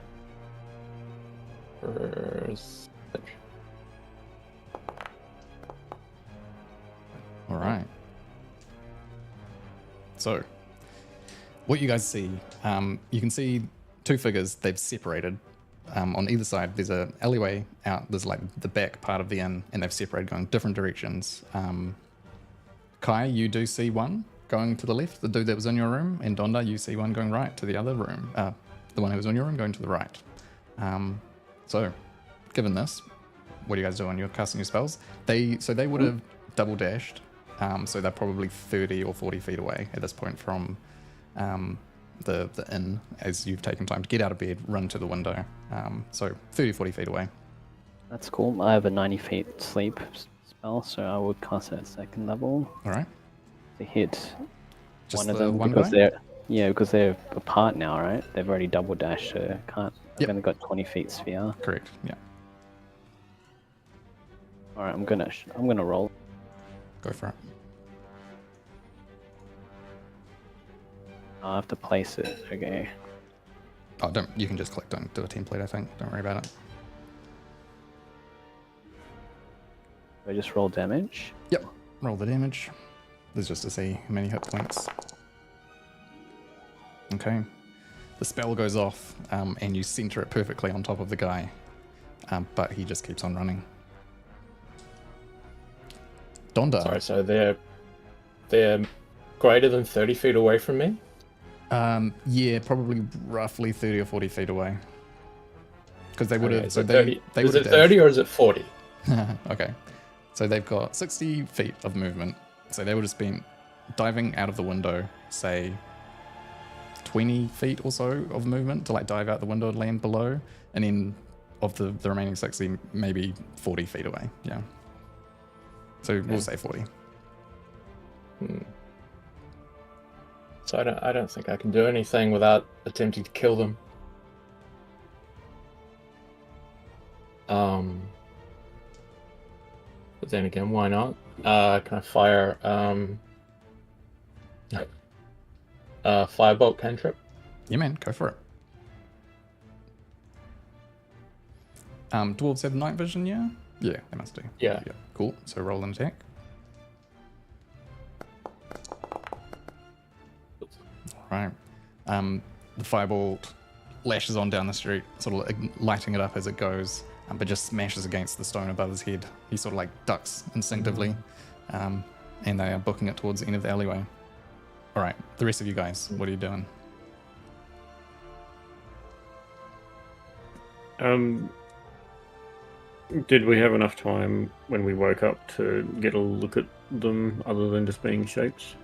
All right. So, what you guys see, you can see two figures. They've separated. On either side, there's a alleyway out. There's like the back part of the inn, and they've separated, going different directions. Kai, you do see one going to the left, the dude that was in your room, and Donda, you see one going right to the other room. The one who was in your room going to the right. So, given this, what are you guys doing? You're casting your spells. They would have double dashed. So they're probably 30 or 40 feet away at this point from the inn, as you've taken time to get out of bed, run to the window. So 30, 40 feet away.
That's cool. I have a 90 feet sleep spell, so I would cast it at second level
All right.
to hit
Just
one of
the
them
one
because
guy?
because they're apart now, right? They've already double dashed, so can't. I've
Yep.
only got 20 feet sphere.
Correct. Yeah.
All right, I'm gonna roll.
Go for it.
I have to place it. Okay.
Oh, don't. You can just click. Don't do a template. I think. Don't worry about it.
I just roll damage.
Yep. Roll the damage. This is just to see how many hit points. Okay. The spell goes off, and you center it perfectly on top of the guy, but he just keeps on running. Donda.
Sorry, so they're greater than 30 feet away from me?
Yeah, probably roughly 30 or 40 feet away. Because they would have.
Okay, is it 30 or is it 40?
Okay. So they've got 60 feet of movement. So they would have spent diving out of the window, say 20 feet or so of movement to like dive out the window and land below. And then of the remaining 60, maybe 40 feet away. Yeah. So we'll say 40.
So I don't think I can do anything without attempting to kill them. But then again, why not? Can I fire firebolt cantrip?
Yeah, man, go for it. Dwarves have night vision, yeah? Yeah, they must do.
Yeah.
Cool. So roll an attack. Right. The firebolt lashes on down the street, sort of lighting it up as it goes, but just smashes against the stone above his head. He sort of like ducks instinctively, and they are booking it towards the end of the alleyway. All right, the rest of you guys, what are you doing?
Did we have enough time when we woke up to get a look at them other than just being shapes?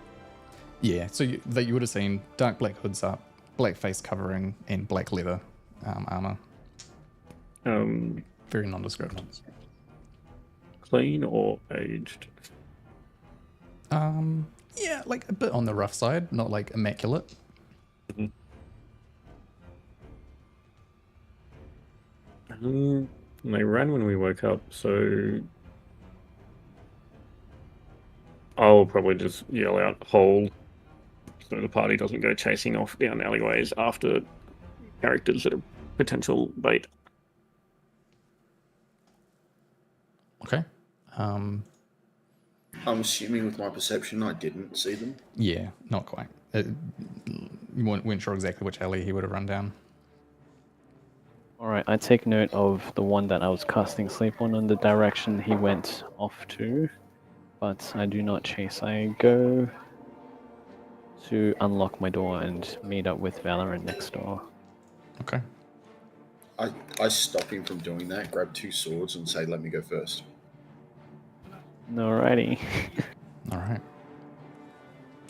Yeah, so you would have seen dark black hoods up, black face covering, and black leather armor. Very nondescript.
Clean or aged?
Yeah, like a bit on the rough side, not like immaculate.
They ran when we woke up, so I'll probably just yell out "hold," so the party doesn't go chasing off down alleyways after characters that are potential bait.
Okay.
I'm assuming with my perception I didn't see them.
Yeah, not quite. You weren't sure exactly which alley he would have run down.
Alright, I take note of the one that I was casting sleep on and the direction he went off to, but I do not chase. I go to unlock my door and meet up with Valorant next door.
Okay.
I stop him from doing that, grab two swords and say, let me go first.
Alrighty.
All right.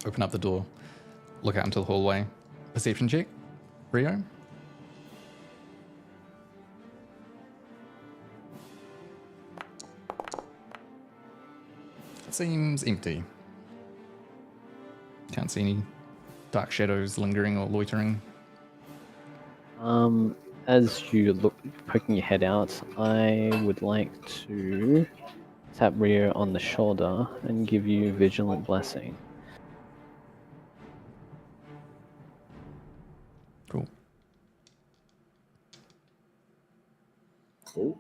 Open up the door. Look out into the hallway. Perception check. Rio? It seems empty. Can't see any dark shadows lingering or loitering.
As you look, poking your head out, I would like to tap Rio on the shoulder and give you Vigilant Blessing.
Cool.
Cool.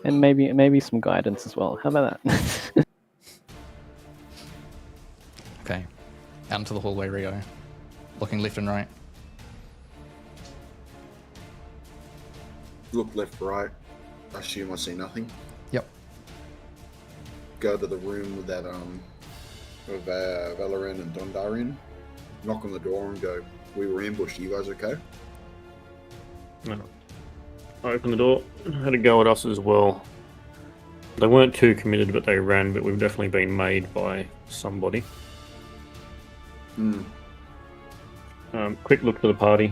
And maybe some guidance as well. How about that?
Okay. Out into the hallway, Rio. Looking left and right.
Look left, right. I assume I see nothing.
Yep.
Go to the room that with Valorant and Dondar in. Knock on the door and go, we were ambushed. Are you guys okay?
No. I opened the door, had a go at us as well. They weren't too committed, but they ran, but we've definitely been made by somebody. Quick look to the party.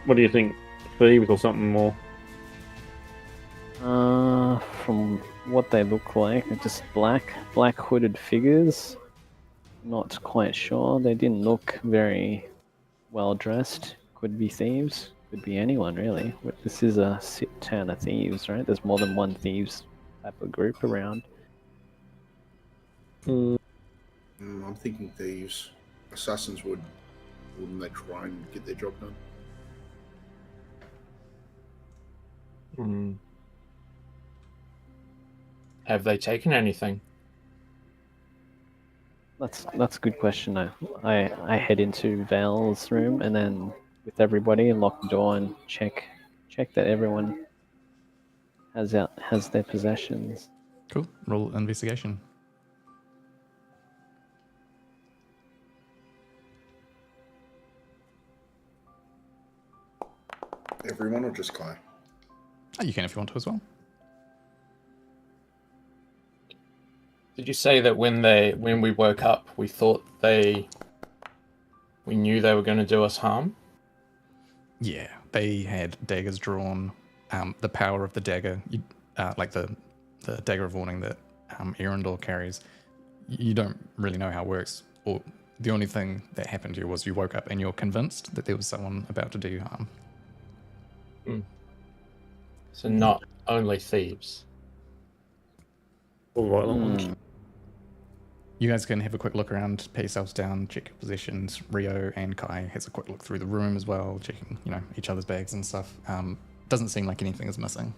What do you think? Thieves or something more?
From what they look like, they're just black hooded figures. Not quite sure. They didn't look very well dressed. Could be thieves. Could be anyone really. This is a town of thieves, right? There's more than one thieves type of group around.
I'm thinking thieves. Assassins wouldn't they try and get their job done?
Have they taken anything?
That's a good question. I head into Val's room and then with everybody lock the door and check that everyone has their possessions.
Cool. Roll investigation.
Everyone or just Kai?
Oh, you can if you want to as well.
Did you say that when we woke up, we thought we knew they were going to do us harm?
Yeah, they had daggers drawn. The power of the dagger, like the dagger of warning that Erendor carries, you don't really know how it works. Or the only thing that happened to you was you woke up and you're convinced that there was someone about to do you harm.
So not only thieves.
All violent ones.
You guys can have a quick look around, pay yourselves down, check your positions. Rio and Kai has a quick look through the room as well, checking, each other's bags and stuff. Doesn't seem like anything is missing.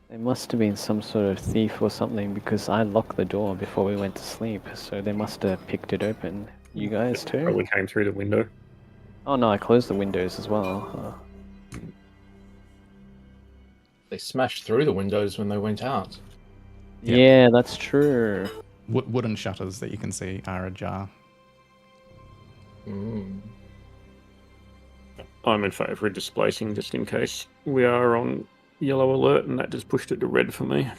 There must have been some sort of thief or something because I locked the door before we went to sleep, so they must have picked it open. You guys too?
Probably came through the window.
Oh no, I closed the windows as well.
They smashed through the windows when they went out.
Yep.
Yeah, that's true.
Wooden shutters that you can see are ajar.
I'm in favour of displacing just in case we are on yellow alert, and that just pushed it to red for me.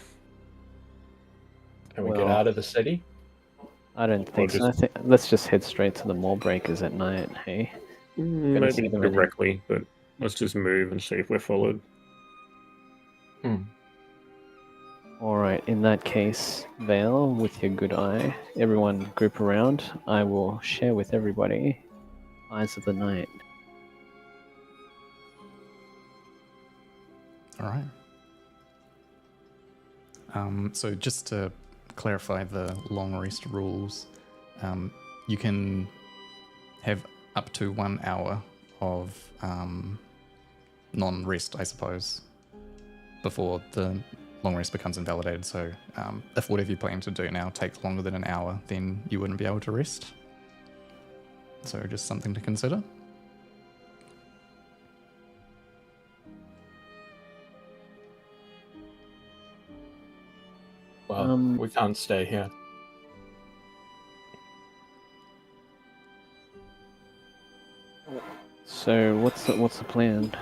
Can we get
Well,
out of the city?
I don't think so.
just-
Let's just head straight to the mall breakers at night, hey?
Maybe
see them
directly, but let's just move and see if we're followed.
Alright, in that case, Vale, with your good eye, everyone group around. I will share with everybody Eyes of the Night.
All right. So just to clarify the long rest rules, you can have up to 1 hour of non-rest, I suppose, before the long rest becomes invalidated. So if whatever you plan to do now takes longer than an hour, then you wouldn't be able to rest. So just something to consider.
Well, we can't stay here.
So what's the plan?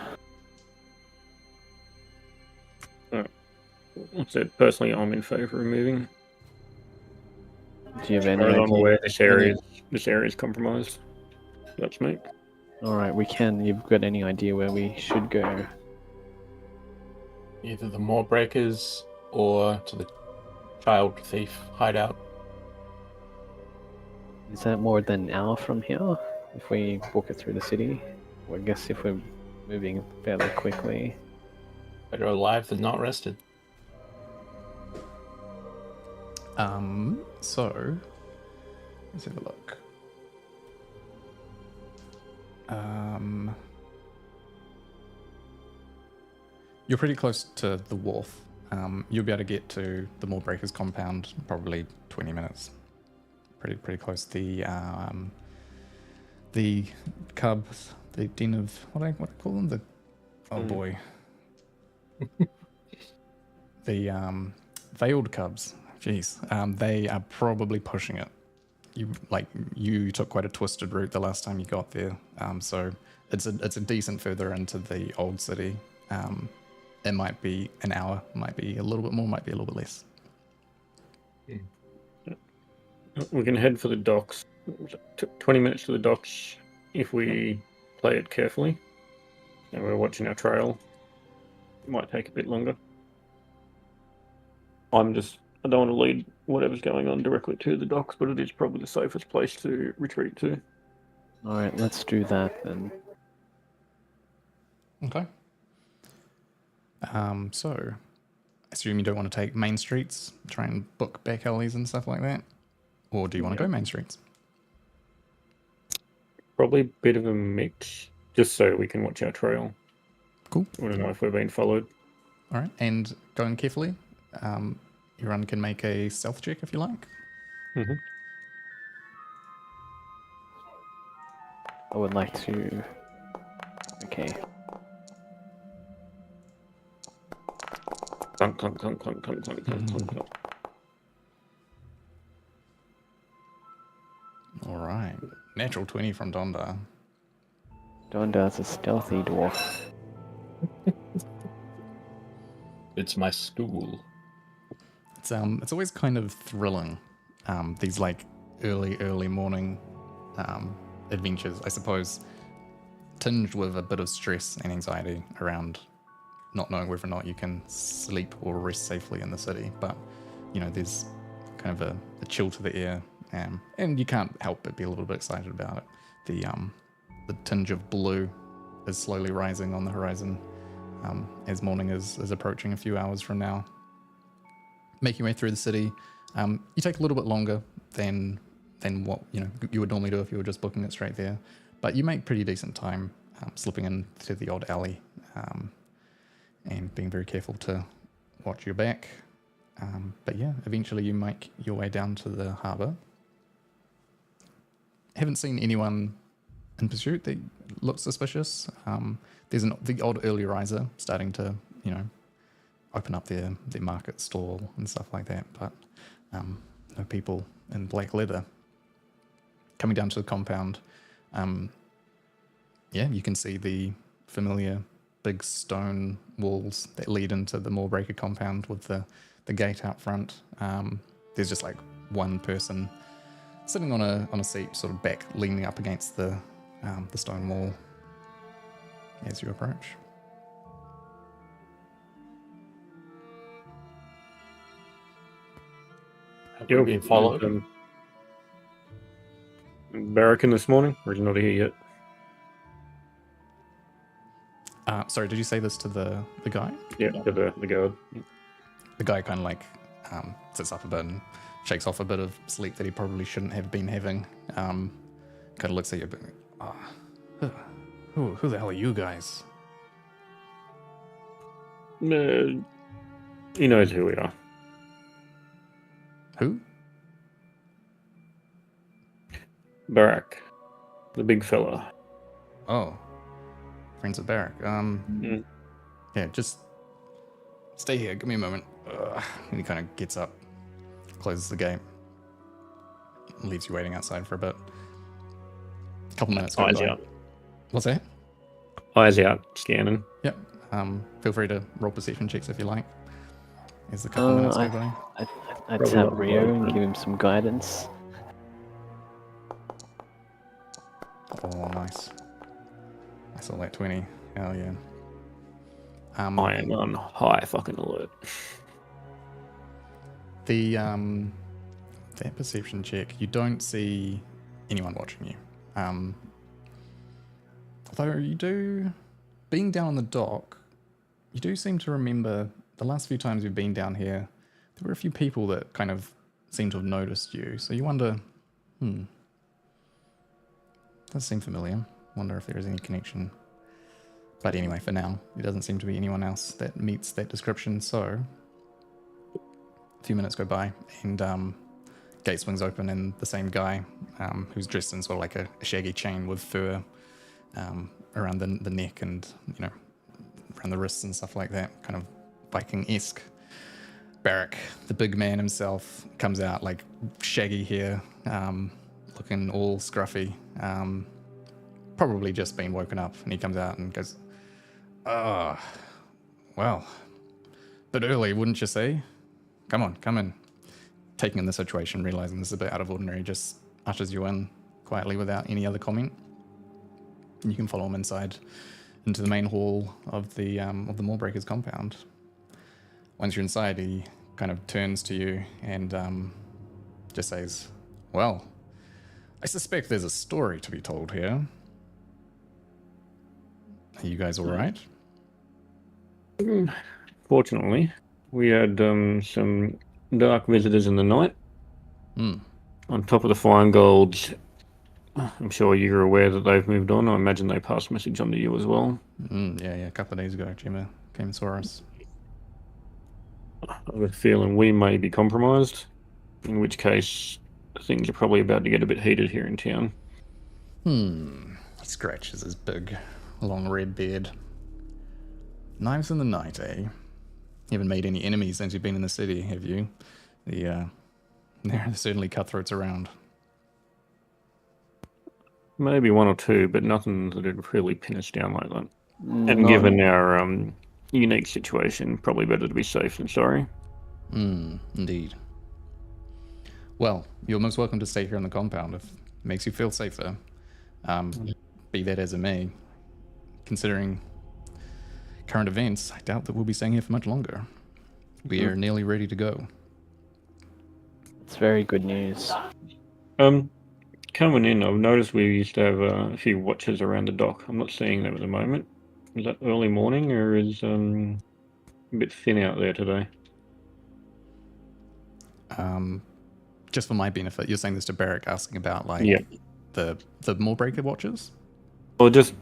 I said personally, I'm in favour of moving.
Do you have
As
any
far as I'm
idea?
aware, this area is compromised. That's me.
Alright, you've got any idea where we should go?
Either the Maw Breakers or to the child thief hideout.
Is that more than an hour from here? If we book it through the city? Well, I guess if we're moving fairly quickly.
Better alive than not rested.
So let's have a look. You're pretty close to the wharf. You'll be able to get to the Moorbreakers compound probably 20 minutes. Pretty close. The cubs, the den of what do I call them? The boy. The veiled cubs. Jeez. They are probably pushing it. You took quite a twisted route the last time you got there. So it's a decent further into the old city. It might be an hour, might be a little bit more, might be a little bit less.
We can head for the docks. 20 minutes to the docks if we play it carefully. And we're watching our trail. It might take a bit longer. I don't want to lead whatever's going on directly to the docks, but it is probably the safest place to retreat to.
Alright, let's do that then.
Okay. So, assume you don't want to take main streets, try and book back alleys and stuff like that? Or do you want to go main streets?
Probably a bit of a mix, just so we can watch our trail.
Cool.
We don't know if we're being followed.
All right, and going carefully. Everyone can make a stealth check if you like.
Mm-hmm.
I would like to... Okay.
Clunk, clunk, clunk, clunk, clunk, clunk, clunk, clunk, clunk.
All right. Natural 20 from Donda.
Donda's a stealthy dwarf.
It's my stool.
It's always kind of thrilling these like early morning adventures, I suppose, tinged with a bit of stress and anxiety around not knowing whether or not you can sleep or rest safely in the city. But there's kind of a chill to the air, and you can't help but be a little bit excited about it. The tinge of blue is slowly rising on the horizon as morning is approaching a few hours from now. Making your way through the city, you take a little bit longer than what you would normally do if you were just booking it straight there, but you make pretty decent time slipping into the odd alley and being very careful to watch your back. But yeah, eventually you make your way down to the harbour. Haven't seen anyone in pursuit that looks suspicious. There's the odd early riser starting to open up their market stall and stuff like that, but no people in black leather. Coming down to the compound, you can see the familiar big stone walls that lead into the Moorbreaker compound with the gate out front. There's just like one person sitting on a seat, sort of back leaning up against the stone wall as you approach.
Have we been followed?
Barracking this morning, or is he not here yet?
Sorry, did you say this to the guy?
Yeah, to the guard.
The guy kind of like sits up a bit and shakes off a bit of sleep that he probably shouldn't have been having. Kind of looks at you, but who the hell are you guys?
He knows who we are.
Who?
Barak, the big fella.
Oh, friends of Barak. Yeah, just stay here. Give me a moment. And he kind of gets up, closes the gate, leaves you waiting outside for a bit. A couple minutes go
Eyes
by.
out.
What's that?
Eyes out, scanning.
Yep. Feel free to roll perception checks if you like. As a couple minutes go by.
I'd
Probably
tap
not
Rio
well,
and
but-
give him some guidance.
Oh, nice. I saw that 20. Hell yeah.
I am on high fucking alert.
That perception check, you don't see anyone watching you. Although you do, being down on the dock, you do seem to remember the last few times you've been down here, there were a few people that kind of seem to have noticed you. So you wonder, does seem familiar. Wonder if there is any connection. But anyway, for now, there doesn't seem to be anyone else that meets that description. So a few minutes go by and gate swings open and the same guy who's dressed in sort of like a shaggy chain with fur around the neck and around the wrists and stuff like that, kind of Viking-esque. Barak, the big man himself, comes out like shaggy hair, looking all scruffy, probably just been woken up, and he comes out and goes, well, bit early, wouldn't you say? Come on, come in. Taking in the situation, realizing this is a bit out of ordinary, just ushers you in quietly without any other comment. And you can follow him inside into the main hall of the Moorbreakers compound. Once you're inside, he kind of turns to you and just says, well, I suspect there's a story to be told here. Are you guys all right?
Fortunately, we had some dark visitors in the night. On top of the fine golds, I'm sure you're aware that they've moved on. I imagine they passed a message on to you as well.
Yeah, a couple of days ago, Gemma came and saw us.
I have a feeling we may be compromised, in which case things are probably about to get a bit heated here in town.
He scratches his big, long red beard. Knives in the night, eh? You haven't made any enemies since you've been in the city, have you? There are certainly cutthroats around.
Maybe one or two, but nothing that would really pin us down like that. And given our unique situation, probably better to be safe than sorry.
Indeed. Well, you're most welcome to stay here in the compound if it makes you feel safer. Be that as it may, considering current events, I doubt that we'll be staying here for much longer. We are nearly ready to go.
It's very good news.
Coming in, I've noticed we used to have a few watchers around the dock. I'm not seeing them at the moment. Is that early morning, or is a bit thin out there today?
Just for my benefit, you're saying this to Barrick, asking about like
Yeah.
the Moorbreaker watches?
Or just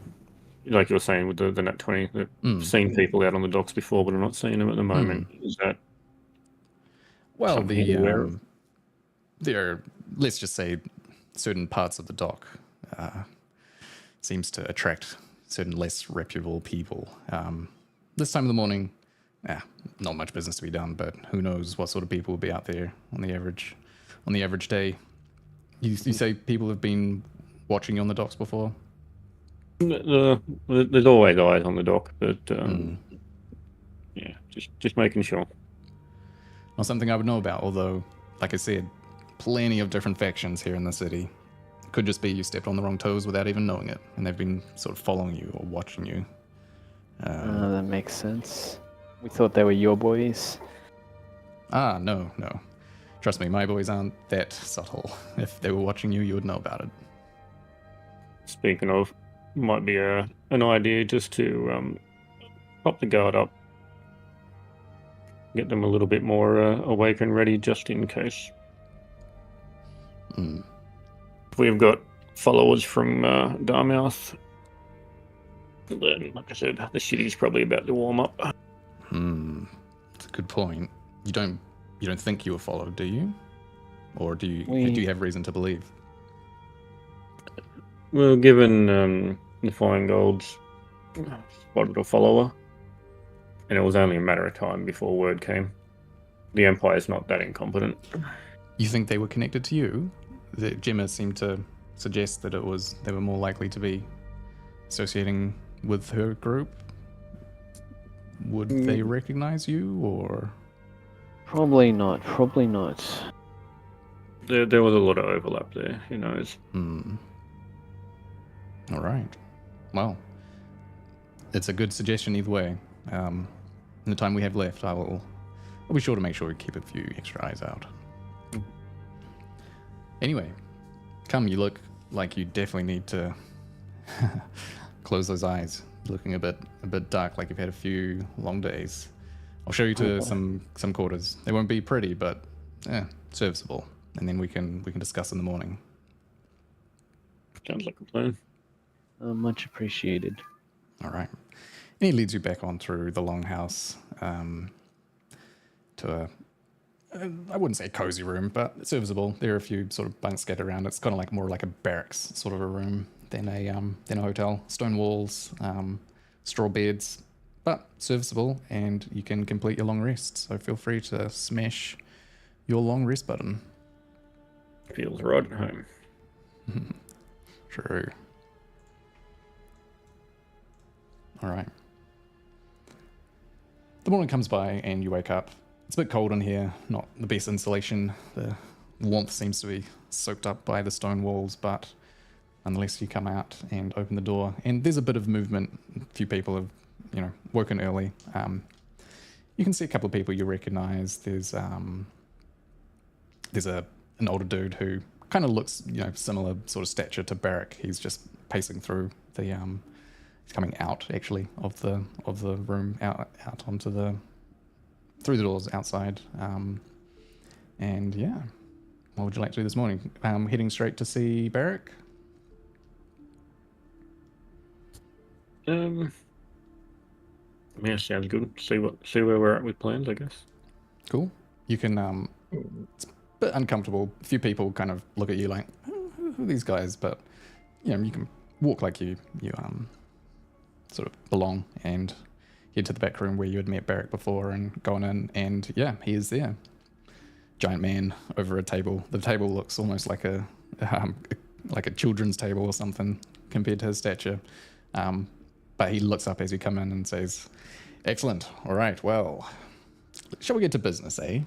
like you were saying with the Nat 20, that I've seen people out on the docks before, but I'm not seeing them at the moment. Is that
Well,
something you're aware of?
there are, let's just say, certain parts of the dock seems to attract certain less reputable people. This time of the morning, not much business to be done, but who knows what sort of people will be out there on the average day. You say people have been watching you on the docks before?
There's always eyes on the dock, but yeah, just making sure.
Not something I would know about, although, like I said, plenty of different factions here in the city. Could just be you stepped on the wrong toes without even knowing it, and they've been sort of following you or watching you.
That makes sense. We thought they were your boys.
No. Trust me, my boys aren't that subtle. If they were watching you, you would know about it.
Speaking of, might be an idea just to pop the guard up, get them a little bit more awake and ready, just in case. We've got followers from Darmouth. Then, like I said, the city's probably about to warm up.
That's a good point. You don't think you were followed, do you? Or do you have reason to believe?
Well, given the Flying Golds spotted a follower, and it was only a matter of time before word came. The Empire's not that incompetent.
You think they were connected to you? The Gemma seemed to suggest that they were more likely to be associating with her group. Would they recognize you, or?
Probably not.
There was a lot of overlap there, who knows.
All right. Well, it's a good suggestion either way. In the time we have left, I'll be sure to make sure we keep a few extra eyes out. Anyway, come, you look like you definitely need to close those eyes. Looking a bit dark, like you've had a few long days. I'll show you to some quarters. They won't be pretty, but serviceable. And then we can discuss in the morning.
Sounds like a plan.
Much appreciated.
All right. And he leads you back on through the longhouse to a, I wouldn't say cozy room, but serviceable. There are a few sort of bunks scattered around. It's kind of like more like a barracks sort of a room than a hotel. Stone walls, straw beds, but serviceable, and you can complete your long rest. So feel free to smash your long rest button.
Feels right at home.
True. All right. The morning comes by and you wake up. It's a bit cold in here, not the best insulation. The warmth seems to be soaked up by the stone walls, but nonetheless you come out and open the door, and there's a bit of movement. A few people have, woken early. You can see a couple of people you recognize. There's an older dude who kind of looks, similar sort of stature to Barrick. He's just pacing through the he's coming out actually of the room out onto through the doors outside. And yeah, what would you like to do this morning? Heading straight to see Barrick?
Yeah, sounds good. See where we're at with plans, I guess.
Cool. You can it's a bit uncomfortable. A few people kind of look at you like, who are these guys? But you can walk like you sort of belong, and head to the back room where you had met Barrick before and gone in, and yeah, he is there. Giant man over a table. The table looks almost like a children's table or something compared to his stature. But he looks up as you come in and says, "Excellent. All right. Well, shall we get to business, eh?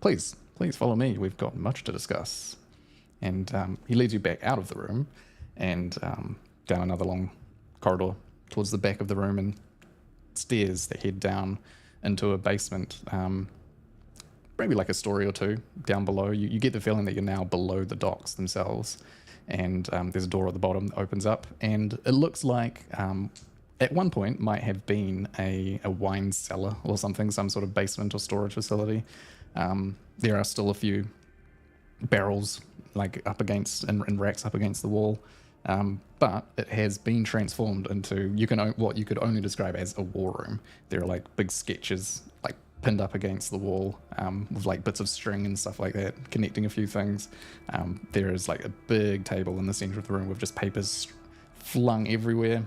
Please please follow me. We've got much to discuss. And he leads you back out of the room and down another long corridor towards the back of the room and stairs that head down into a basement, maybe like a story or two down below. You get the feeling that you're now below the docks themselves, and there's a door at the bottom that opens up, and it looks like at one point might have been a wine cellar or something, some sort of basement or storage facility. There are still a few barrels like up against and racks up against the wall, but it has been transformed into what you could only describe as a war room. There are like big sketches like pinned up against the wall with like bits of string and stuff like that connecting a few things. There is like a big table in the center of the room with just papers flung everywhere.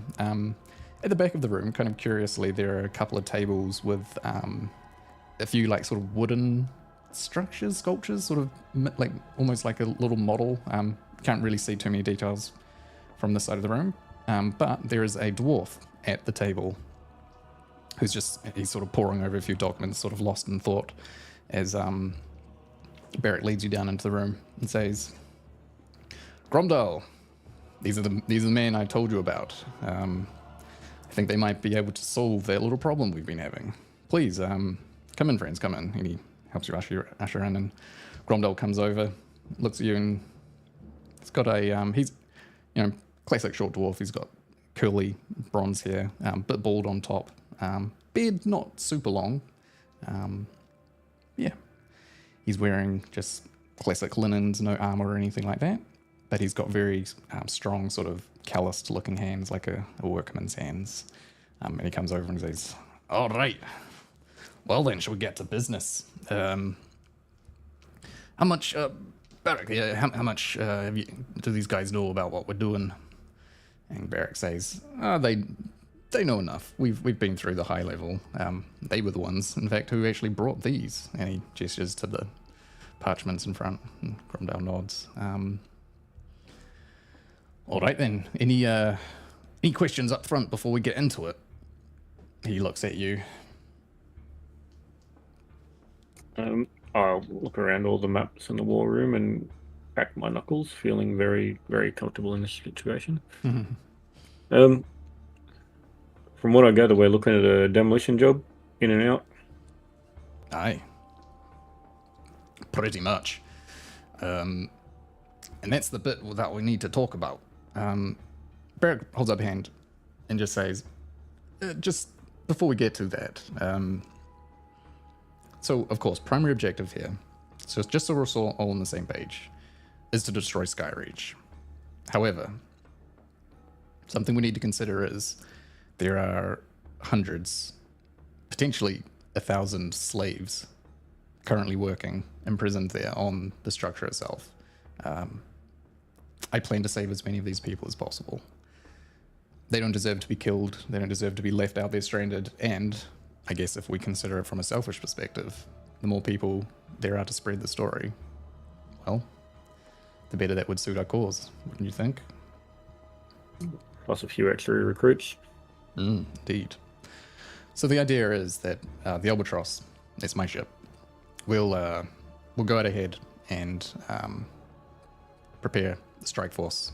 At the back of the room, kind of curiously, there are a couple of tables with a few like sort of wooden sculptures, sort of like almost like a little model. Can't really see too many details from this side of the room, but there is a dwarf at the table he's sort of poring over a few documents, sort of lost in thought, as Barrett leads you down into the room and says, "Gromdal, these are the men I told you about. I think they might be able to solve that little problem we've been having. Please, come in, friends, come in." And he helps you usher in, and Gromdal comes over, looks at you, and he's got he's classic short dwarf. He's got curly bronze hair, bit bald on top, beard not super long. He's wearing just classic linens, no armor or anything like that, but he's got very strong, sort of calloused looking hands, like a workman's hands. And he comes over and says, "All right, well then, shall we get to business? How much, Barrack, how much do these guys know about what we're doing?" And Barrack says, they know enough. We've been through the high level. They were the ones, in fact, who actually brought these. And he gestures to the parchments in front, and Gromdal nods. All right then. Any questions up front before we get into it? He looks at you.
I'll look around all the maps in the war room and crack my knuckles, feeling very, very comfortable in this situation. From what I gather, we're looking at a demolition job, in and out.
Aye. Pretty much. And that's the bit that we need to talk about. Barrack holds up a hand and just says, just before we get to that, so, of course, primary objective here, so just so we're all on the same page, is to destroy Skyreach. However, something we need to consider is there are hundreds, potentially 1,000 slaves currently working imprisoned there on the structure itself. I plan to save as many of these people as possible. They don't deserve to be killed. They don't deserve to be left out there stranded. And I guess if we consider it from a selfish perspective, the more people there are to spread the story, well, the better that would suit our cause, wouldn't you think?
Plus a few extra recruits.
Indeed. So the idea is that the Albatross, it's my ship, we'll go out ahead and prepare the strike force.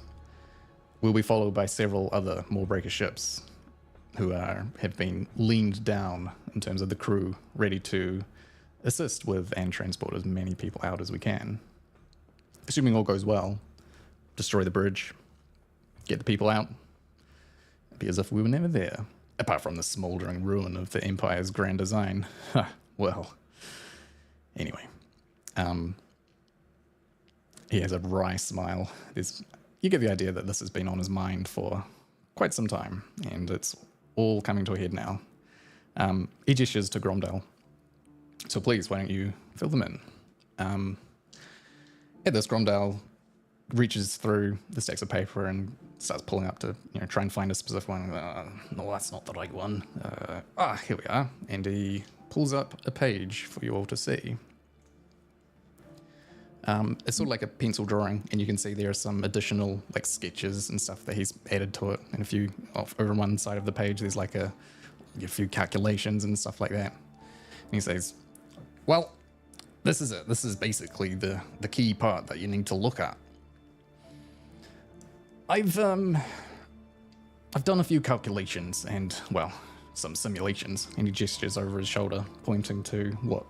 We'll be followed by several other Moorbreaker ships who have been leaned down in terms of the crew, ready to assist with and transport as many people out as we can. Assuming all goes well, destroy the bridge, get the people out, be as if we were never there, apart from the smouldering ruin of the Empire's grand design. Well, anyway, he has a wry smile. You get the idea that this has been on his mind for quite some time, and it's all coming to a head now. He gestures to Gromdal. So please, why don't you fill them in? At this, Gromdal reaches through the stacks of paper and starts pulling up to try and find a specific one. No, that's not the right one. Here we are. And he pulls up a page for you all to see. It's sort of like a pencil drawing, and you can see there are some additional like sketches and stuff that he's added to it. And over on one side of the page, there's like a few calculations and stuff like that. And he says, "Well, This is it. This is basically the key part that you need to look at. I've done a few calculations and, well, some simulations, and he gestures over his shoulder, pointing to what,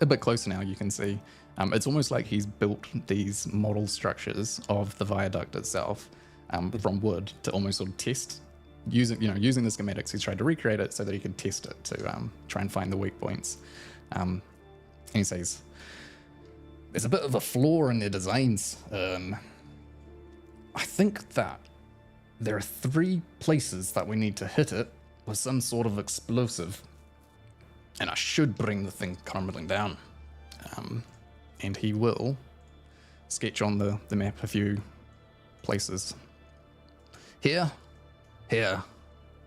a bit closer now you can see. It's almost like he's built these model structures of the viaduct itself from wood to almost sort of test, using the schematics. He's tried to recreate it so that he could test it to try and find the weak points. And he says, there's a bit of a flaw in their designs. I think that there are 3 places that we need to hit it with some sort of explosive, and I should bring the thing crumbling down. And he will sketch on the map a few places. Here, here,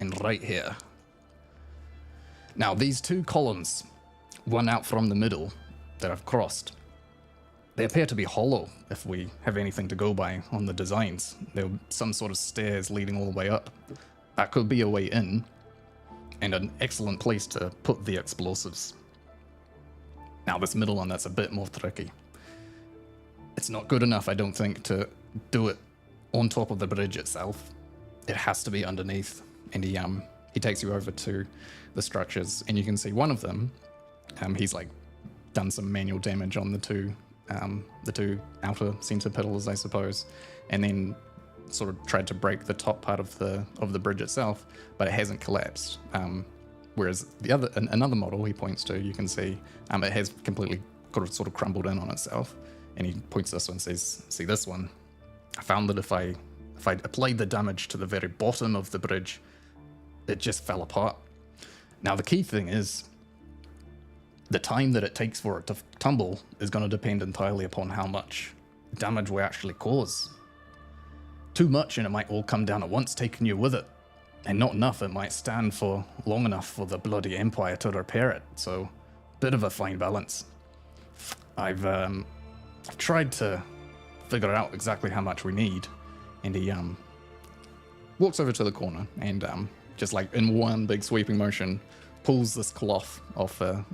and right here. Now, these 2 columns, one out from the middle that I've crossed, they appear to be hollow if we have anything to go by on the designs. There are some sort of stairs leading all the way up. That could be a way in, and an excellent place to put the explosives. Now, this middle one, that's a bit more tricky. It's not good enough, I don't think, to do it on top of the bridge itself. It has to be underneath. And he takes you over to the structures, and you can see one of them. He's like done some manual damage on the two outer center pillars, I suppose, and then sort of tried to break the top part of the bridge itself, but it hasn't collapsed. Whereas another model he points to, you can see it has completely sort of crumbled in on itself, and he points this one and says, "See this one? I found that if I applied the damage to the very bottom of the bridge, it just fell apart." Now the key thing is, the time that it takes for it to tumble is going to depend entirely upon how much damage we actually cause. Too much and it might all come down at once, taking you with it. And not enough, it might stand for long enough for the bloody Empire to repair it. So, bit of a fine balance. I've tried to figure out exactly how much we need. And he walks over to the corner and just like in one big sweeping motion, pulls this cloth off a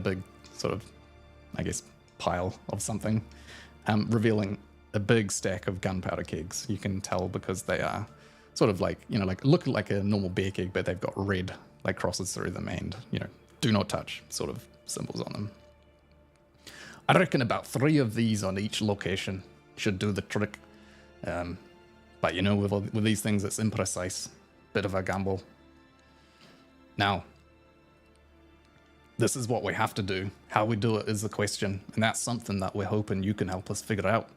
big sort of, I guess, pile of something, revealing a big stack of gunpowder kegs. You can tell because they are sort of like, look like a normal beer keg, but they've got red like crosses through them and, do not touch sort of symbols on them. I reckon about 3 of these on each location should do the trick. But with these things, it's imprecise. Bit of a gamble. Now, this is what we have to do. How we do it is the question, and that's something that we're hoping you can help us figure out.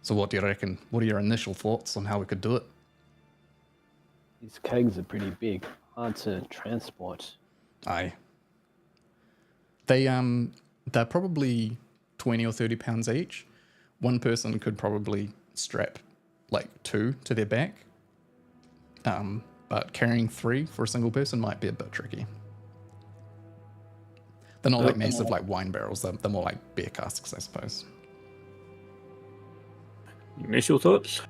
So what do you reckon? What are your initial thoughts on how we could do it?
These kegs are pretty big, hard to transport.
Aye. They're probably 20 or 30 pounds each. One person could probably strap like 2 to their back. But carrying 3 for a single person might be a bit tricky. They're not like massive like wine barrels, they're more like beer casks, I suppose.
Initial thoughts?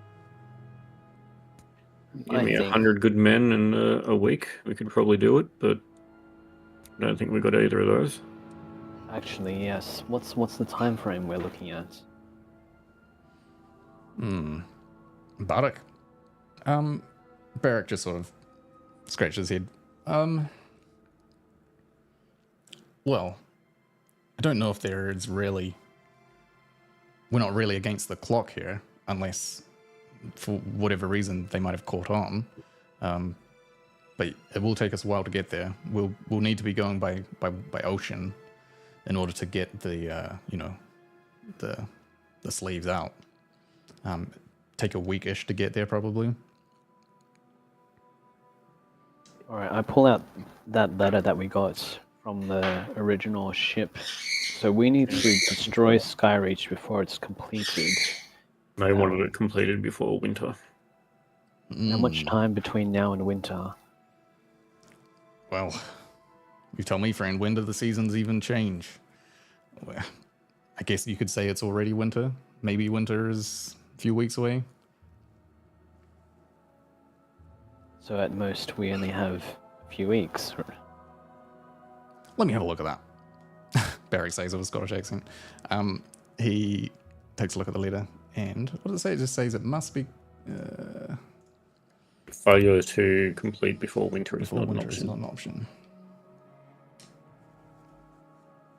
Give me 100 good men in a week. We could probably do it, but I don't think we got either of those.
Actually, yes. What's the time frame we're looking at?
Barak. Barak just sort of scratches his head. Well, I don't know if there is really... We're not really against the clock here, unless for whatever reason they might have caught on. But it will take us a while to get there. We'll need to be going by ocean in order to get the slaves out. Take a weekish to get there, probably.
All right, I pull out that letter that we got from the original ship. So we need to destroy Skyreach before it's completed.
They wanted it completed before winter.
How much time between now and winter?
Well, you tell me, friend, when do the seasons even change? Well, I guess you could say it's already winter. Maybe winter is a few weeks away.
So at most we only have a few weeks.
Let me have a look at that. Barrick says with a Scottish accent. He takes a look at the letter, and what does it say? It just says it must be
Failure to complete before winter is
before
not an
winter is
option.
not an option.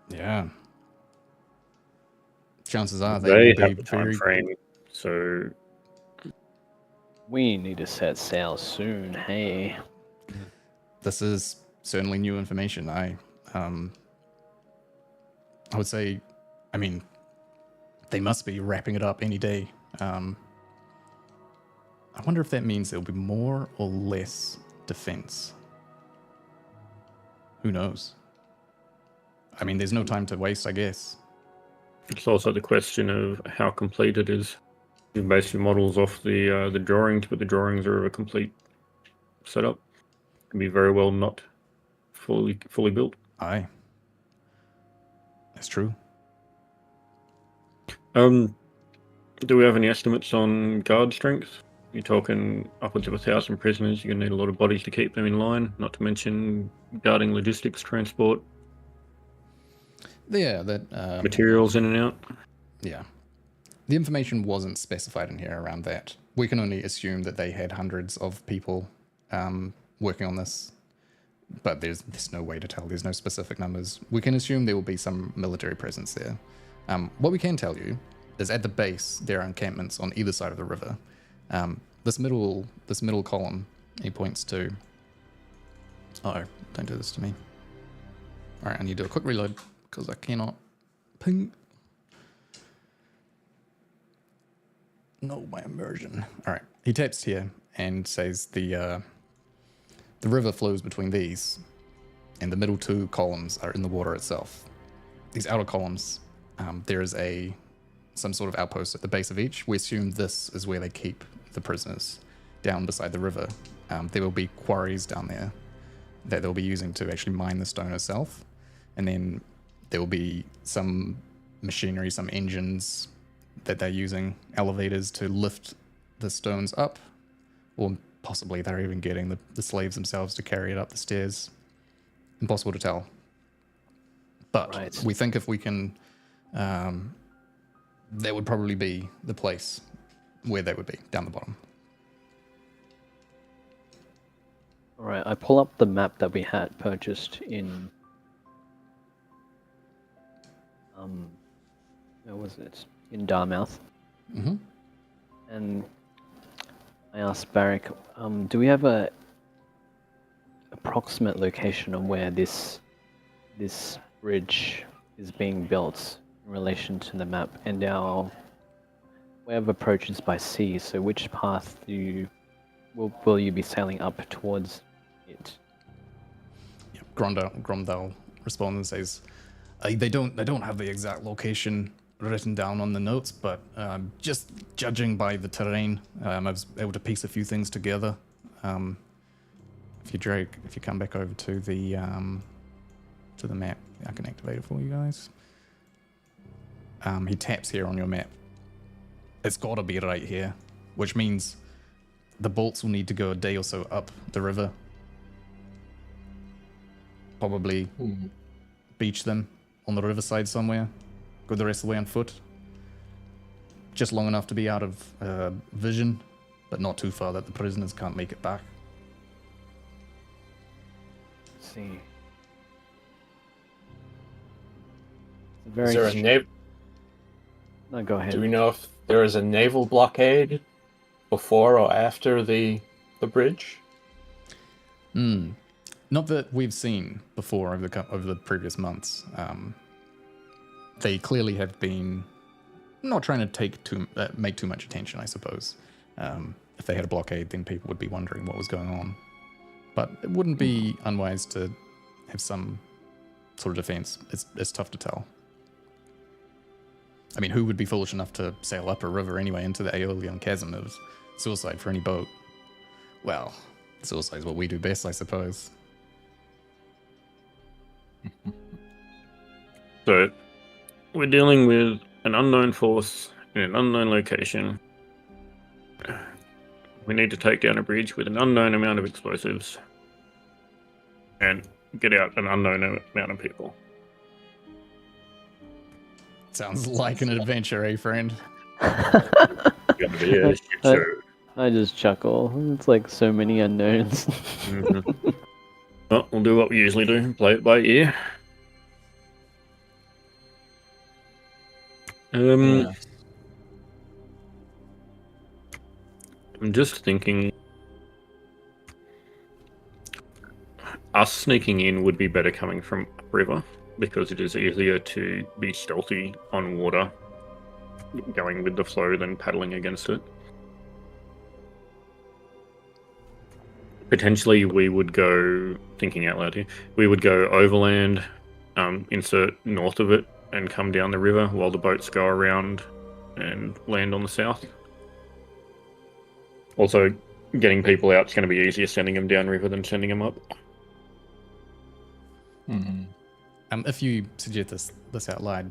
Yeah. Chances are
They
they will
have
be
the time
very.
frame, so
We need to set sail soon. Hey.
This is certainly new information. I would say, I mean, they must be wrapping it up any day. I wonder if that means there'll be more or less defense. Who knows? I mean, there's no time to waste, I guess.
it's also the question of how complete it is. You base your models off the drawings, but the drawings are of a complete setup. Can be very well not fully built.
Aye. That's true.
Do we have any estimates on guard strength? You're talking upwards of 1,000 prisoners. You're gonna need a lot of bodies to keep them in line. Not to mention guarding logistics, transport,
Yeah, that
materials in and out.
yeah. The information wasn't specified in here around that. We can only assume that they had hundreds of people working on this, but there's no way to tell. There's no specific numbers. We can assume there will be some military presence there. What we can tell you is at the base there are encampments on either side of the river. This middle column, he points to. Oh, don't do this to me. All right, I need to do a quick reload because I cannot ping. No, my immersion. All right, he taps here and says the river flows between these, and the middle two columns are in the water itself. These outer columns, there is some sort of outpost at the base of each. We assume this is where they keep the prisoners, down beside the river. There will be quarries down there that they'll be using to actually mine the stone itself, and then there will be some machinery, some engines that they're using, elevators to lift the stones up, or possibly they're even getting the slaves themselves to carry it up the stairs. Impossible to tell. But
Right.
we think if we can, that would probably be the place where they would be, down the bottom.
Alright, I pull up the map that we had purchased in where was it? In Darmouth.
Mm-hmm.
And I asked Barrick, do we have a approximate location on where this bridge is being built in relation to the map and our way of approach is by sea, so which path will you be sailing up towards it?
Yep. Gromdal responds and says, they don't have the exact location written down on the notes, but just judging by the terrain, I was able to piece a few things together. If you come back over to the map, I can activate it for you guys. He taps here on your map. It's got to be right here, which means the bolts will need to go a day or so up the river. Probably beach them on the riverside somewhere. Go the rest of the way on foot. Just long enough to be out of vision, but not too far that the prisoners can't make it back.
Let's see.
Is there a naval?
No, go ahead.
Do we know if there is a naval blockade before or after the bridge?
Not that we've seen before over the previous months. They clearly have been not trying to make too much attention, I suppose. If they had a blockade, then people would be wondering what was going on. But it wouldn't be unwise to have some sort of defense. It's tough to tell. I mean, who would be foolish enough to sail up a river anyway into the Aeolian Chasm? It was suicide for any boat. Well, suicide is what we do best, I suppose.
So, we're dealing with an unknown force in an unknown location. We need to take down a bridge with an unknown amount of explosives and get out an unknown amount of people.
Sounds like an adventure, eh, friend?
Gonna be a shit show.
I just chuckle. It's like so many unknowns.
Mhm. Well, we'll do what we usually do, play it by ear.
Yeah.
I'm just thinking, us sneaking in would be better coming from upriver, because it is easier to be stealthy on water, going with the flow than paddling against it. Potentially, we would go, thinking out loud here, we would go overland, insert north of it, and come down the river while the boats go around and land on the south. Also, getting people out is going to be easier sending them downriver than sending them up.
If you suggest this out loud,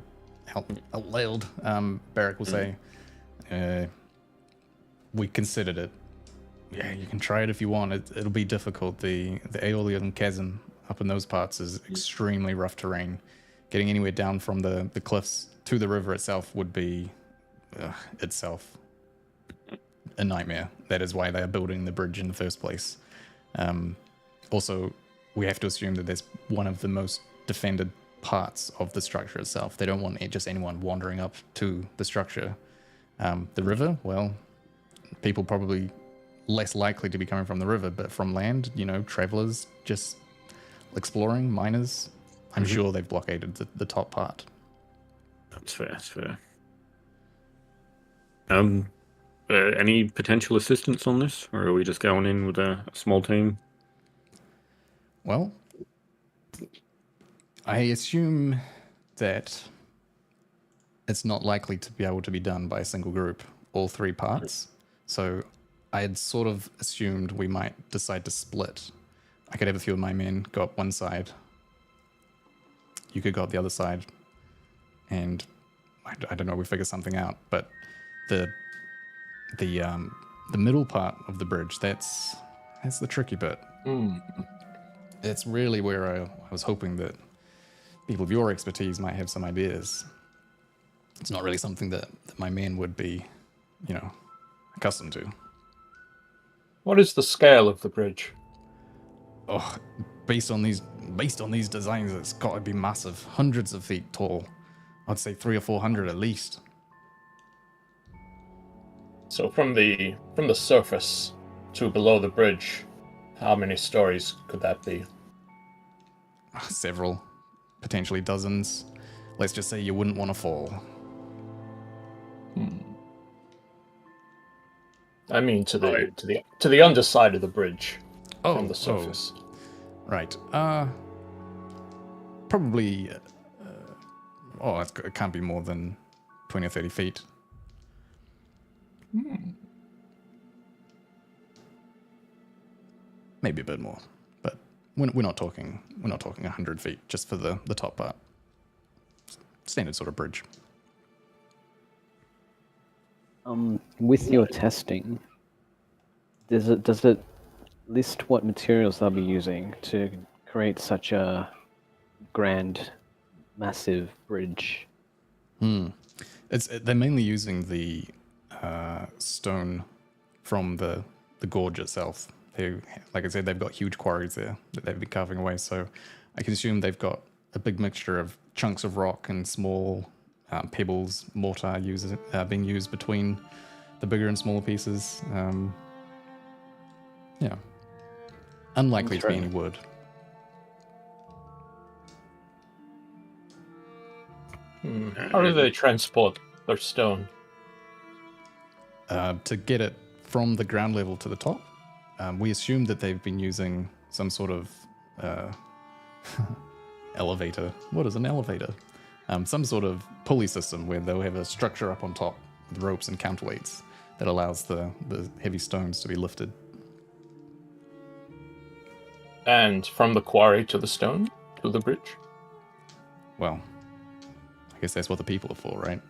Barrack will say, we considered it. Yeah, you can try it if you want. It'll be difficult. The Aeolian chasm up in those parts is extremely rough terrain. Getting anywhere down from the cliffs to the river itself would be itself a nightmare. That is why they are building the bridge in the first place. Also, we have to assume that there's one of the most defended parts of the structure itself. They don't want just anyone wandering up to the structure. The river, well, people probably less likely to be coming from the river, but from land, travelers just exploring, miners, I'm sure they've blockaded the top part.
That's fair, that's fair. Any potential assistance on this, or are we just going in with a small team?
Well, I assume that it's not likely to be able to be done by a single group, all three parts. So I had sort of assumed we might decide to split. I could have a few of my men go up one side. You could go up the other side. And I don't know, we figure something out. But the middle part of the bridge, that's the tricky bit. It's really where I was hoping that people of your expertise might have some ideas. It's not really something that my men would be, accustomed to.
What is the scale of the bridge?
Oh, based on these designs, it's got to be massive, hundreds of feet tall. I'd say 300 or 400 at least.
So from the surface to below the bridge, how many stories could that be?
Several, potentially dozens. Let's just say you wouldn't want to fall.
I mean to the underside of the bridge from the surface.
Right. Probably. It can't be more than 20 or 30 feet. Maybe a bit more, but we're not talking 100 feet just for the top part. Standard sort of bridge.
With your testing, does it list what materials they'll be using to create such a grand, massive bridge?
They're mainly using the stone from the gorge itself. Like I said, they've got huge quarries there that they've been carving away. So I can assume they've got a big mixture of chunks of rock and small pebbles, mortar being used between the bigger and smaller pieces. Yeah. Unlikely to be any wood.
How do they transport their stone?
To get it from the ground level to the top, we assume that they've been using some sort of elevator. What is an elevator? Some sort of pulley system where they'll have a structure up on top with ropes and counterweights that allows the heavy stones to be lifted.
And from the quarry to the stone, to the bridge?
Well, I guess that's what the people are for, right?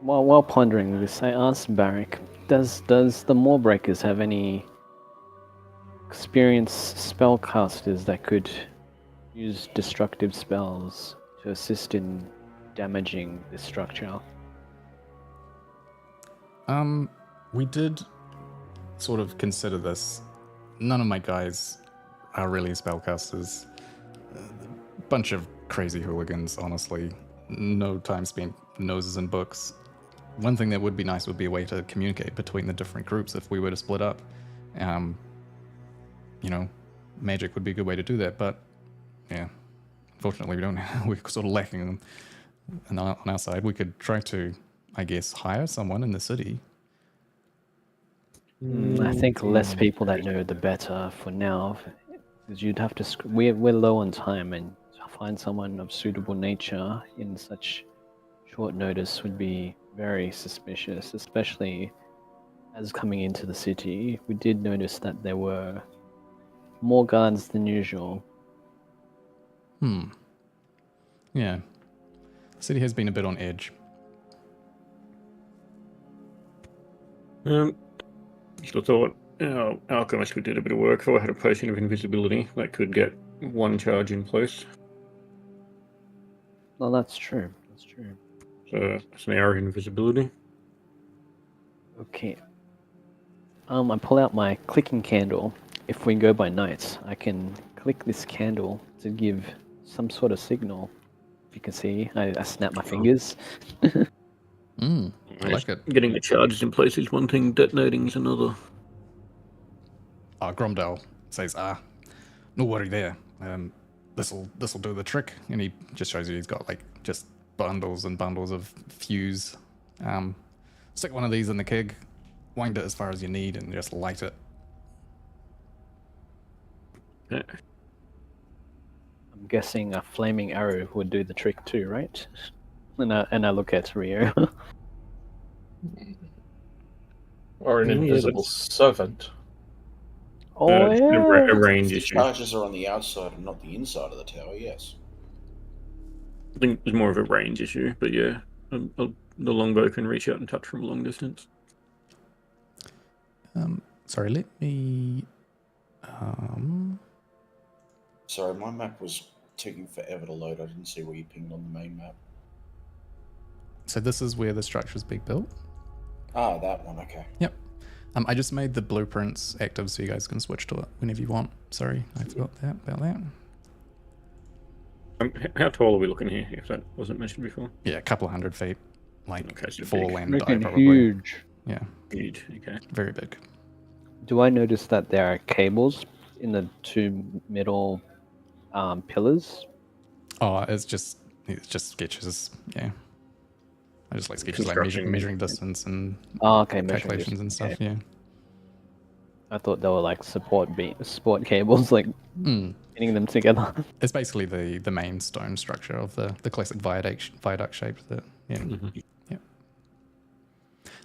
While pondering this, I asked Barrick, does the Moorbreakers have any experienced spellcasters that could use destructive spells to assist in damaging this structure?
We did sort of consider this. None of my guys are really spellcasters. Bunch of crazy hooligans, honestly. No time spent noses in books. One thing that would be nice would be a way to communicate between the different groups if we were to split up. You know, magic would be a good way to do that, but yeah, unfortunately we don't. We're sort of lacking them on our side. We could try to, I guess, hire someone in the city.
I think less people that know, the better for now, because you'd have to. We're low on time, and to find someone of suitable nature in such short notice would be very suspicious, especially as coming into the city. We did notice that there were more guards than usual.
Yeah. The city has been a bit on edge.
Just a thought. Our alchemist we did a bit of work for had a potion of invisibility that could get one charge in place.
Well, that's true. That's true.
So it's an hour of invisibility.
Okay. I pull out my clicking candle. If we go by night, I can click this candle to give some sort of signal. If you can see, I snap my fingers.
I like it.
Getting the charges in place is one thing, detonating is another.
Gromdale says, no worry there. This'll do the trick. And he just shows you he's got like just bundles and bundles of fuse. Stick one of these in the keg, wind it as far as you need, and just light it.
Yeah.
I'm guessing a flaming arrow would do the trick too, right? And I look at Rio.
Or an invisible servant.
Oh,
It's
yeah.
a range
The
issue.
charges are on the outside and not the inside of the tower, yes.
I think it's more of a range issue, but yeah, the longbow can reach out and touch from a long distance.
Sorry, let me...
Sorry, my map was taking forever to load. I didn't see where you pinged on the main map.
So this is where the structure's being built?
Ah, that one, okay.
Yep. I just made the blueprints active so you guys can switch to it whenever you want. Sorry, I forgot about that.
How tall are we looking here, if that wasn't mentioned before?
Yeah, a couple of 100 feet. Like
Okay, so
4
big.
land die
Freaking
probably.
huge.
Yeah,
Huge, okay.
very big.
Do I notice that there are cables in the two middle pillars?
Oh, it's just sketches. Yeah, I just like sketches like
Construction.
measuring distance and
Oh, okay, measuring
calculations and
distance,
stuff.
okay.
Yeah.
I thought they were like support cables, like pinning them together.
It's basically the main stone structure of the classic viaduct shape. That yeah.
Mm-hmm.
Yeah.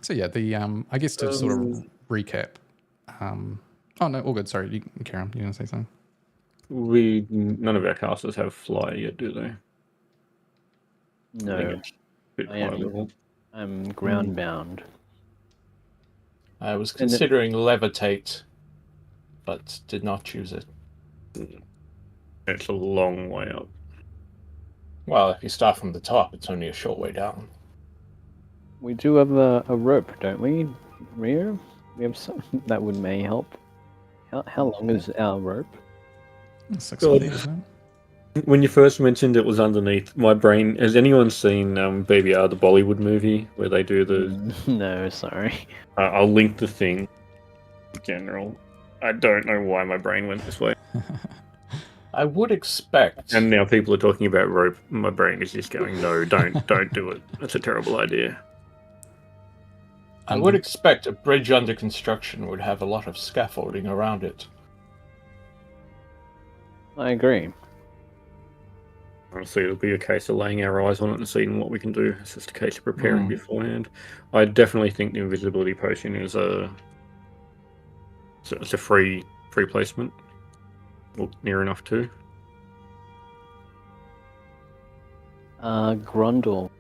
So yeah, the I guess to sort of recap. Oh no, all good. Sorry, you carry on. You gonna say something?
None of our castles have fly yet, do they? I think
No,
it's a bit
I
high
am-
level.
I'm ground bound.
I was
And the-
considering levitate, but did not choose it.
It's a long way up.
Well, if you start from the top, it's only a short way down.
We do have a rope, don't we, Rio? We have some that may help. How long is our rope?
6
God.
feet, isn't it?
When you first mentioned it was underneath, my brain... Has anyone seen BBR, the Bollywood movie, where they do the...
No, sorry.
I'll link the thing. In general. I don't know why my brain went this way.
I would expect.
And now people are talking about rope. My brain is just going, no, don't do it. That's a terrible idea.
I would expect a bridge under construction would have a lot of scaffolding around it.
I agree.
Honestly, it'll be a case of laying our eyes on it and seeing what we can do. It's just a case of preparing beforehand. I definitely think the invisibility potion is it's a free placement. Well, near enough to.
Grundle,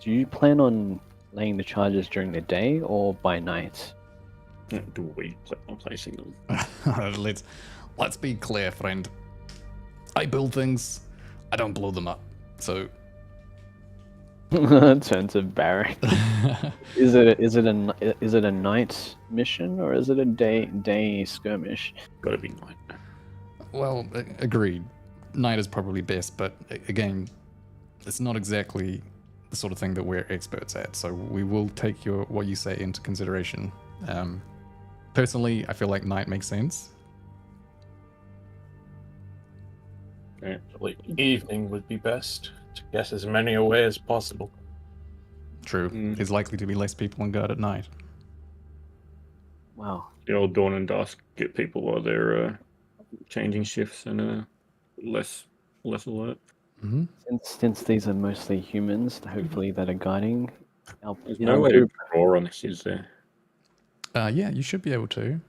do you plan on laying the charges during the day or by night?
Do we plan on placing them?
Let's be clear, friend. I build things, I don't blow them up. So
Turn to Barrack. Is it a night mission or is it a day skirmish?
Gotta be night.
well, agreed. Night is probably best, but again, it's not exactly the sort of thing that we're experts at. So we will take what you say into consideration. Personally, I feel like night makes sense.
Yeah.
Probably evening would be best to get as many away as possible.
True. There's likely to be less people on guard at night.
Wow.
The old dawn and dusk get people while they're changing shifts and less alert.
Mm-hmm.
Since these are mostly humans, hopefully that are guiding.
There's no way to draw on this, is there?
Yeah, you should be able to.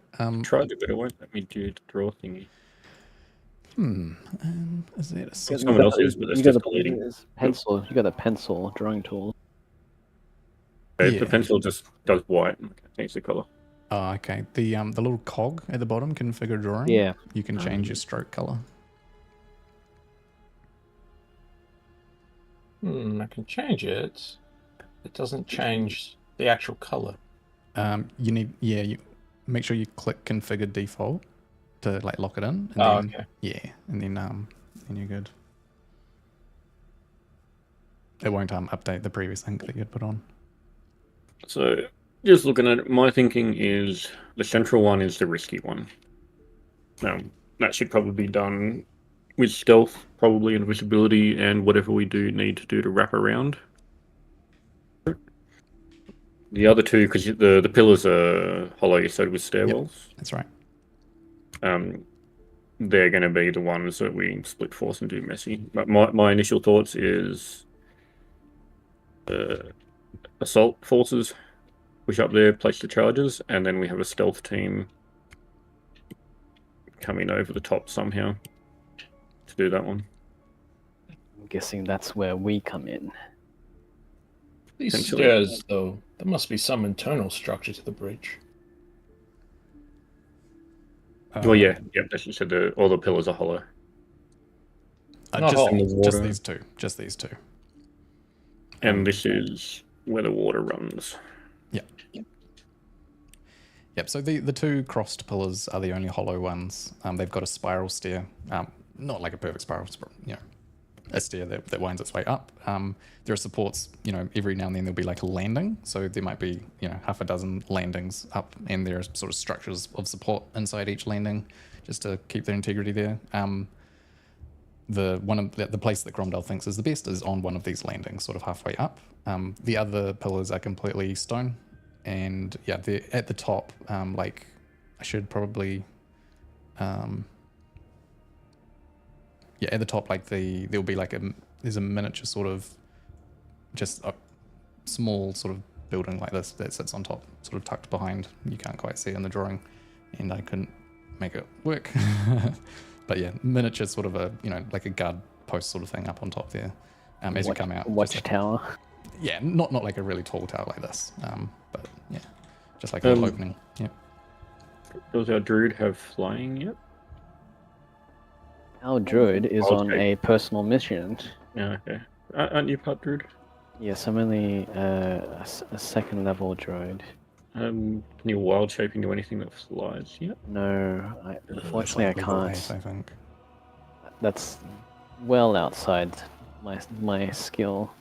Tried to, but it won't let me do the draw thingy.
Is it a
Someone else is, but that's just deleting.
Pencil. You got a pencil drawing tool.
Okay,
Yeah.
The pencil just does white and change the color.
Oh, okay. The little cog at the bottom, configure drawing.
Yeah.
You can change your stroke color.
I can change it. It doesn't change the actual color.
You make sure you click configure default to like lock it in. And
Oh,
then,
okay.
Yeah, and then you're good. It won't update the previous ink that you'd put on.
So, just looking at it, my thinking is the central one is the risky one. That should probably be done with stealth, probably invisibility, and whatever we do need to do to wrap around. The other two, because the pillars are hollow, you said, with stairwells.
Yep, that's right.
They're going to be the ones that we split force and do messy. But my initial thoughts is assault forces push up there, place the charges, and then we have a stealth team coming over the top somehow to do that one.
I'm guessing that's where we come in.
These
Potentially.
stairs, though, there must be some internal structure to the bridge.
Well, yeah, as you said, all the pillars are hollow.
Not
just,
all.
just these two. Just these two.
And this is where the water runs.
Yep, so the two crossed pillars are the only hollow ones. They've got a spiral stair. Not like a perfect spiral, a stair that winds its way up. There are supports, every now and then there'll be like a landing. So there might be, half a dozen landings up, and there are sort of structures of support inside each landing just to keep their integrity there. The place that Gromdal thinks is the best is on one of these landings, sort of halfway up. The other pillars are completely stone. And yeah, they're at the top. I should probably, at the top, there'll be there's a miniature sort of, just a small sort of building like this that sits on top, sort of tucked behind. You can't quite see in the drawing, and I couldn't make it work. But yeah, miniature sort of like a guard post sort of thing up on top there. As you come out,
Watchtower.
Yeah, not like a really tall tower like this, but yeah, just like a little opening. Yeah.
Does our druid have flying yet?
Our druid is on a personal mission.
Yeah, okay. Aren't you part druid?
Yes, I'm only a second level druid.
Can you wild shape into anything that flies yet?
No, unfortunately I can't.
I think.
That's well outside my skill.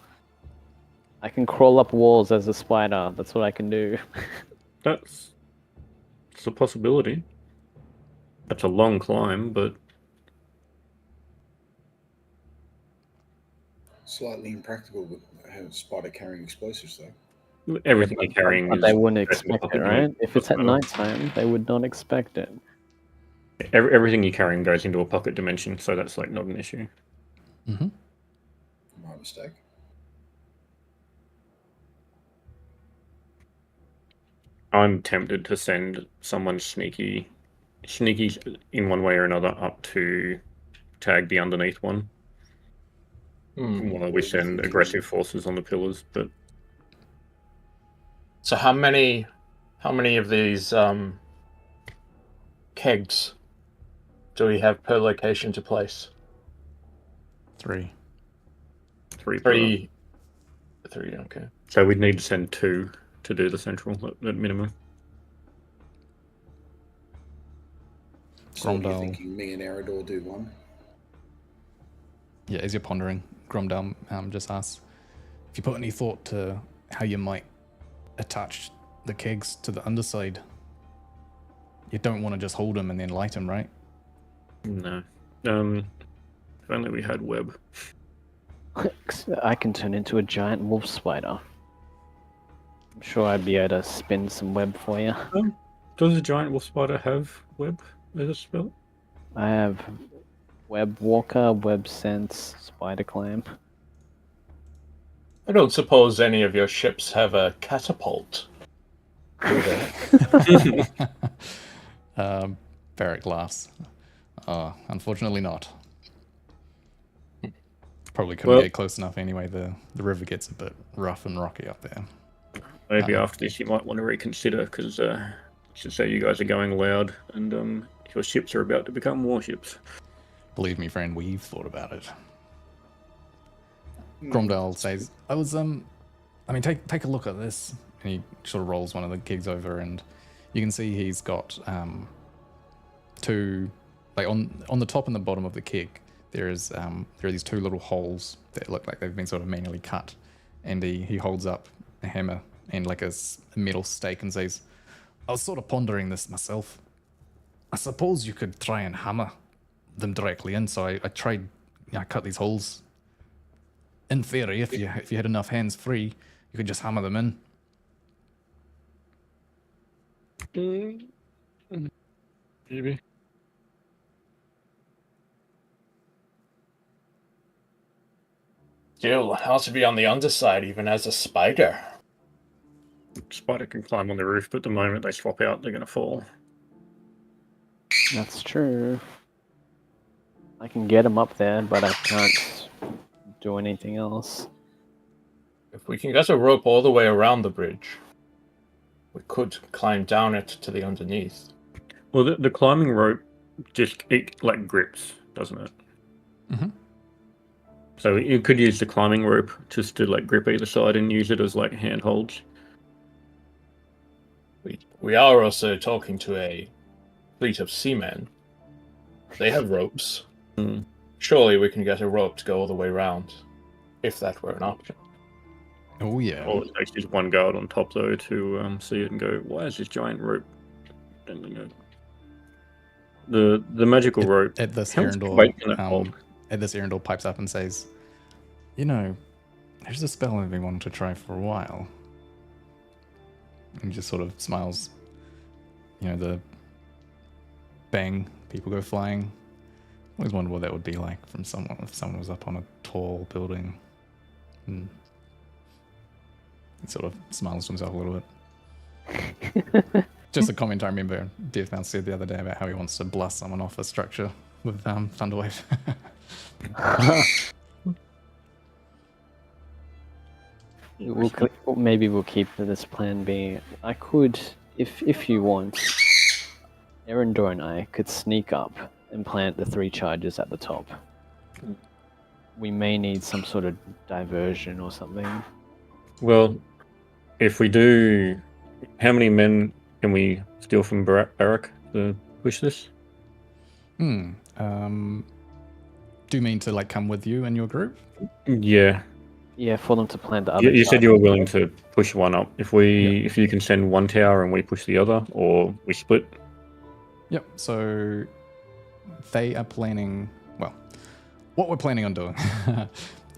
I can crawl up walls as a spider. That's what I can do.
It's a possibility. That's a long climb, but
Slightly impractical with a spider carrying explosives, though.
everything you're carrying
But
is...
they wouldn't expect it, right? If it's at nighttime, they would not expect it.
Everything you're carrying goes into a pocket dimension, so that's not an issue.
Mm-hmm.
My mistake.
I'm tempted to send someone sneaky in one way or another up to tag the underneath one. While we send aggressive forces on the pillars, but
So how many of these kegs do we have per location to place?
3.
3 per.
Three. Okay.
So we'd need to send 2 to do the central at minimum.
So what are you
Gromdal.
thinking? Me and Eridor do 1.
Yeah, as you're pondering, Gromdal just asks if you put any thought to how you might attach the kegs to the underside. You don't want to just hold them and then light them, right?
No. If only we had web.
I can turn into a giant wolf spider. I'm sure I'd be able to spin some web for you.
Does a giant wolf spider have web as a spell?
I have web walker, web sense, spider climb.
I don't suppose any of your ships have a catapult, do they?
Barrack laughs. Unfortunately not. Probably couldn't get close enough anyway. The river gets a bit rough and rocky up there.
Maybe after this you might want to reconsider, because should say you guys are going loud and your ships are about to become warships.
Believe me, friend, we've thought about it. Gromdal says, take a look at this. And he sort of rolls one of the kegs over, and you can see he's got 2, like on the top and the bottom of the keg, there are these 2 little holes that look like they've been sort of manually cut. And he holds up a hammer and like a metal stake and says, I was sort of pondering this myself. I suppose you could try and hammer them directly in. So I tried, I cut these holes. In theory, if you had enough hands free, you could just hammer them in.
Maybe.
Still, how to be on the underside even as a spider?
Spider can climb on the roof, but the moment they swap out, they're going to fall.
That's true. I can get him up there, but I can't do anything else.
If we can get a rope all the way around the bridge, we could climb down it to the underneath.
Well, the climbing rope it grips, doesn't it?
Mm-hmm.
So you could use the climbing rope just to grip either side and use it as handholds.
We are also talking to a fleet of seamen. They have ropes. Surely we can get a rope to go all the way around, if that were an option.
Oh yeah.
All it takes is one guard on top though to see it and go, why is this giant rope? And then go. The magical rope.
At this,
how much
Arundel,
weight can it hold?
Arundel pipes up and says, there's a spell I've been wanting to try for a while. And he just sort of smiles. The bang, people go flying. Always wondered what that would be like from someone if someone was up on a tall building. And he sort of smiles to himself a little bit. Just a comment I remember Deathmouth said the other day about how he wants to blast someone off a structure with Thunderwave.
Maybe we'll keep this plan B. I could, if you want, Erendor and I could sneak up and plant the 3 charges at the top. We may need some sort of diversion or something.
Well, if we do, how many men can we steal from Barak to push this?
Do you mean to come with you and your group?
Yeah.
Yeah, for them to plant the other.
You said you were willing to push one up. If you can send one tower and we push the other, or we split.
Yep. So they are planning. Well, what we're planning on doing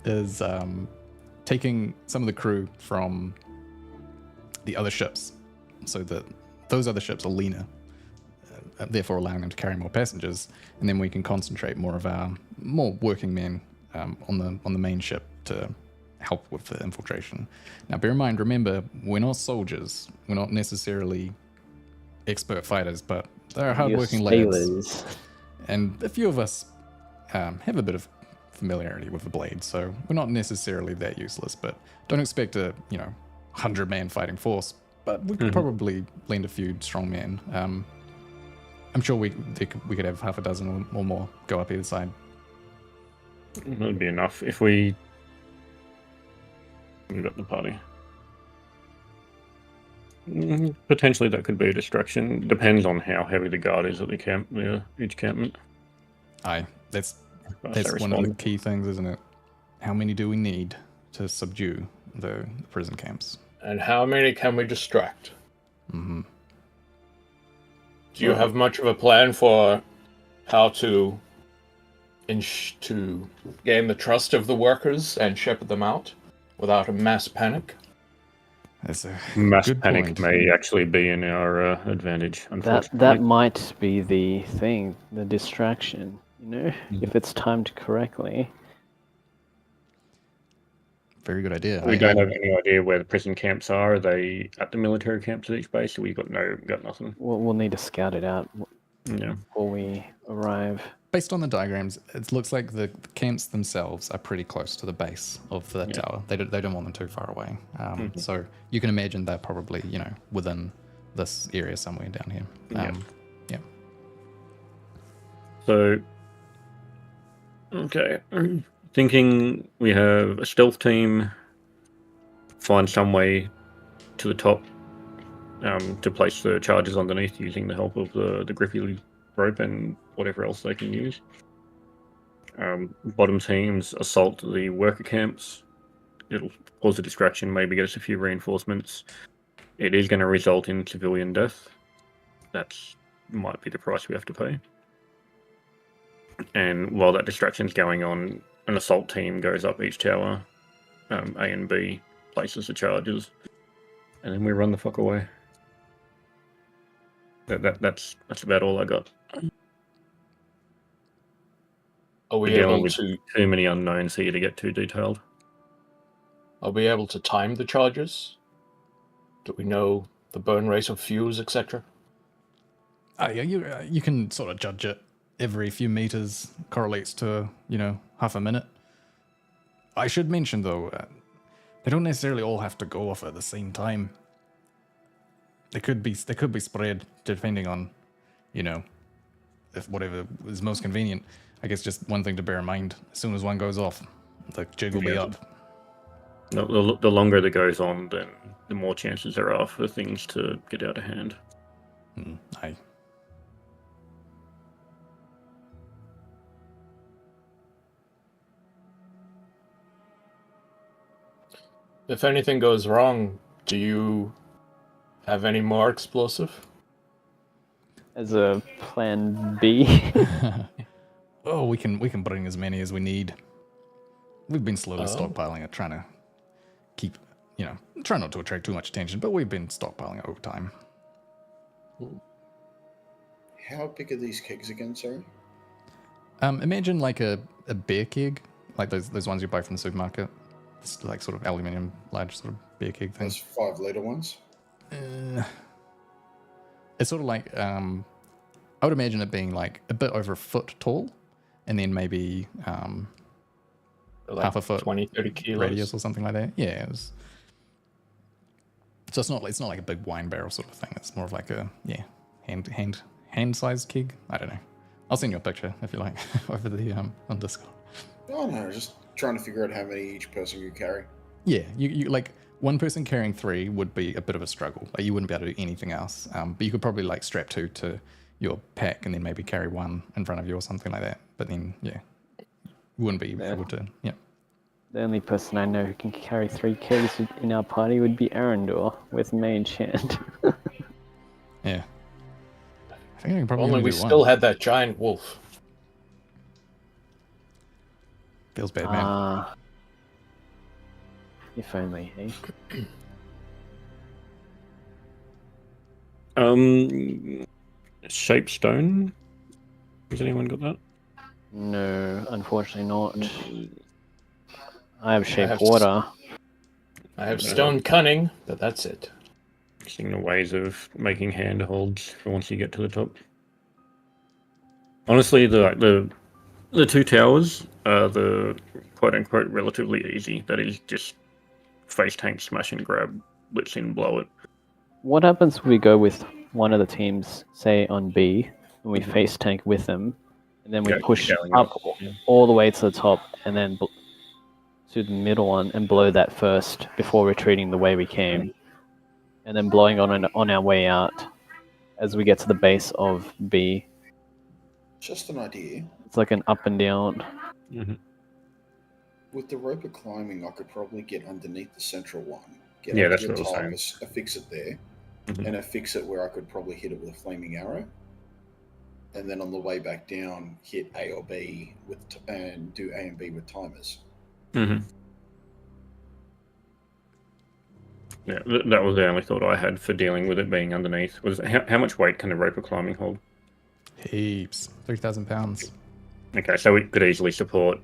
is taking some of the crew from the other ships, so that those other ships are leaner, therefore allowing them to carry more passengers, and then we can concentrate more of our working men on the main ship to help with the infiltration. Now, bear in mind, remember, we're not soldiers. We're not necessarily expert fighters, but they're hardworking lads. And a few of us have a bit of familiarity with the blade, so we're not necessarily that useless. But don't expect a 100-man fighting force. but we could probably lend a few strong men. I'm sure we could have half a dozen or more go up either side.
That'd be enough if we got the party. Potentially that could be a distraction. Depends on how heavy the guard is at the camp, each campment.
Aye, that's one of the key things, isn't it? How many do we need to subdue the prison camps?
And how many can we distract?
Mm-hmm.
Do you have much of a plan for how to gain the trust of the workers and shepherd them out without a mass panic?
That's a
Mass
good
panic
point.
may actually be in our advantage, unfortunately.
That might be the thing, the distraction. You know, if it's timed correctly.
Very good idea.
We don't have any idea where the prison camps are. Are they at the military camps at each base? Or we got nothing.
We'll need to scout it out before we arrive.
Based on the diagrams, it looks like the camps themselves are pretty close to the base of the tower. They don't want them too far away. So you can imagine they're probably, within this area somewhere down here. Yeah.
So, okay. Thinking we have a stealth team, find some way to the top to place the charges underneath using the help of the grippy rope and whatever else they can use. Bottom teams assault the worker camps. It'll cause a distraction, maybe get us a few reinforcements. It is going to result in civilian death. That might be the price we have to pay. And while that distraction's going on, an assault team goes up each tower, A and B, places the charges, and then we run the fuck away. That's about all I got.
Are we
dealing
able
with
to?
Too many unknowns here to get too detailed.
Are we able to time the charges? Do we know the burn rate of fuse, etc.?
Yeah, you can sort of judge it. Every few meters correlates to, half a minute. I should mention, though, they don't necessarily all have to go off at the same time. They could be spread depending on, if whatever is most convenient. I guess just one thing to bear in mind: as soon as one goes off, the jig will be up.
The longer that goes on, then the more chances there are for things to get out of hand.
Aye.
If anything goes wrong, do you have any more explosive?
As a plan B.
Oh, we can bring as many as we need. We've been slowly stockpiling it, trying to keep, try not to attract too much attention, but we've been stockpiling it over time.
How big are these kegs again, sorry?
Imagine like a beer keg, like those ones you buy from the supermarket. It's like sort of aluminium, large sort of beer keg thing.
Those 5 litre ones?
It's sort of like, I would imagine it being like a bit over a foot tall, and then maybe
Like
half a foot
20, 30 kilos.
radius or something like that. Yeah, it was. So it's not like a big wine barrel sort of thing. It's more of like a hand sized keg. I don't know. I'll send you a picture if you like over the on Discord.
Oh no, just trying to figure out how many each person could carry.
Yeah, you like one person carrying 3 would be a bit of a struggle. Like you wouldn't be able to do anything else. But you could probably like strap 2 to your pack and then maybe carry 1 in front of you or something like that. But then you wouldn't be able to. Yeah.
The only person I know who can carry 3 kegs in our party would be Arendor with Mage Hand.
Yeah. I think I can probably
Only
only
we
do
still
one.
had that giant wolf.
Feels bad, man.
If only, eh?
Shape stone. Has anyone got that?
No, unfortunately not. I have shape
have
water.
I have stone cunning, but that's it.
Seeing the ways of making handholds for once you get to the top. Honestly, the 2 towers are the quote unquote relatively easy. That is just face tank, smash and grab, blitz in, blow it.
What happens if we go with one of the teams, say on B, and we face tank with them, and then we
Go-
push
going
up
yeah.
all the way to the top, and then to the middle one and blow that first before retreating the way we came, and then blowing on our way out as we get to the base of B.
Just an idea.
It's like an up and down.
With the rope of climbing, I could probably get underneath the central one. Get
Yeah,
up
that's
to the
what I was
top,
saying.
affix it there,
Mhm.
and affix it where I could probably hit it with a flaming arrow. And then on the way back down, hit A or B and do A and B with timers.
Yeah, that was the only thought I had for dealing with it being underneath. Was how much weight can a rope of climbing hold?
Heaps. 3,000 pounds.
Okay, so it could easily support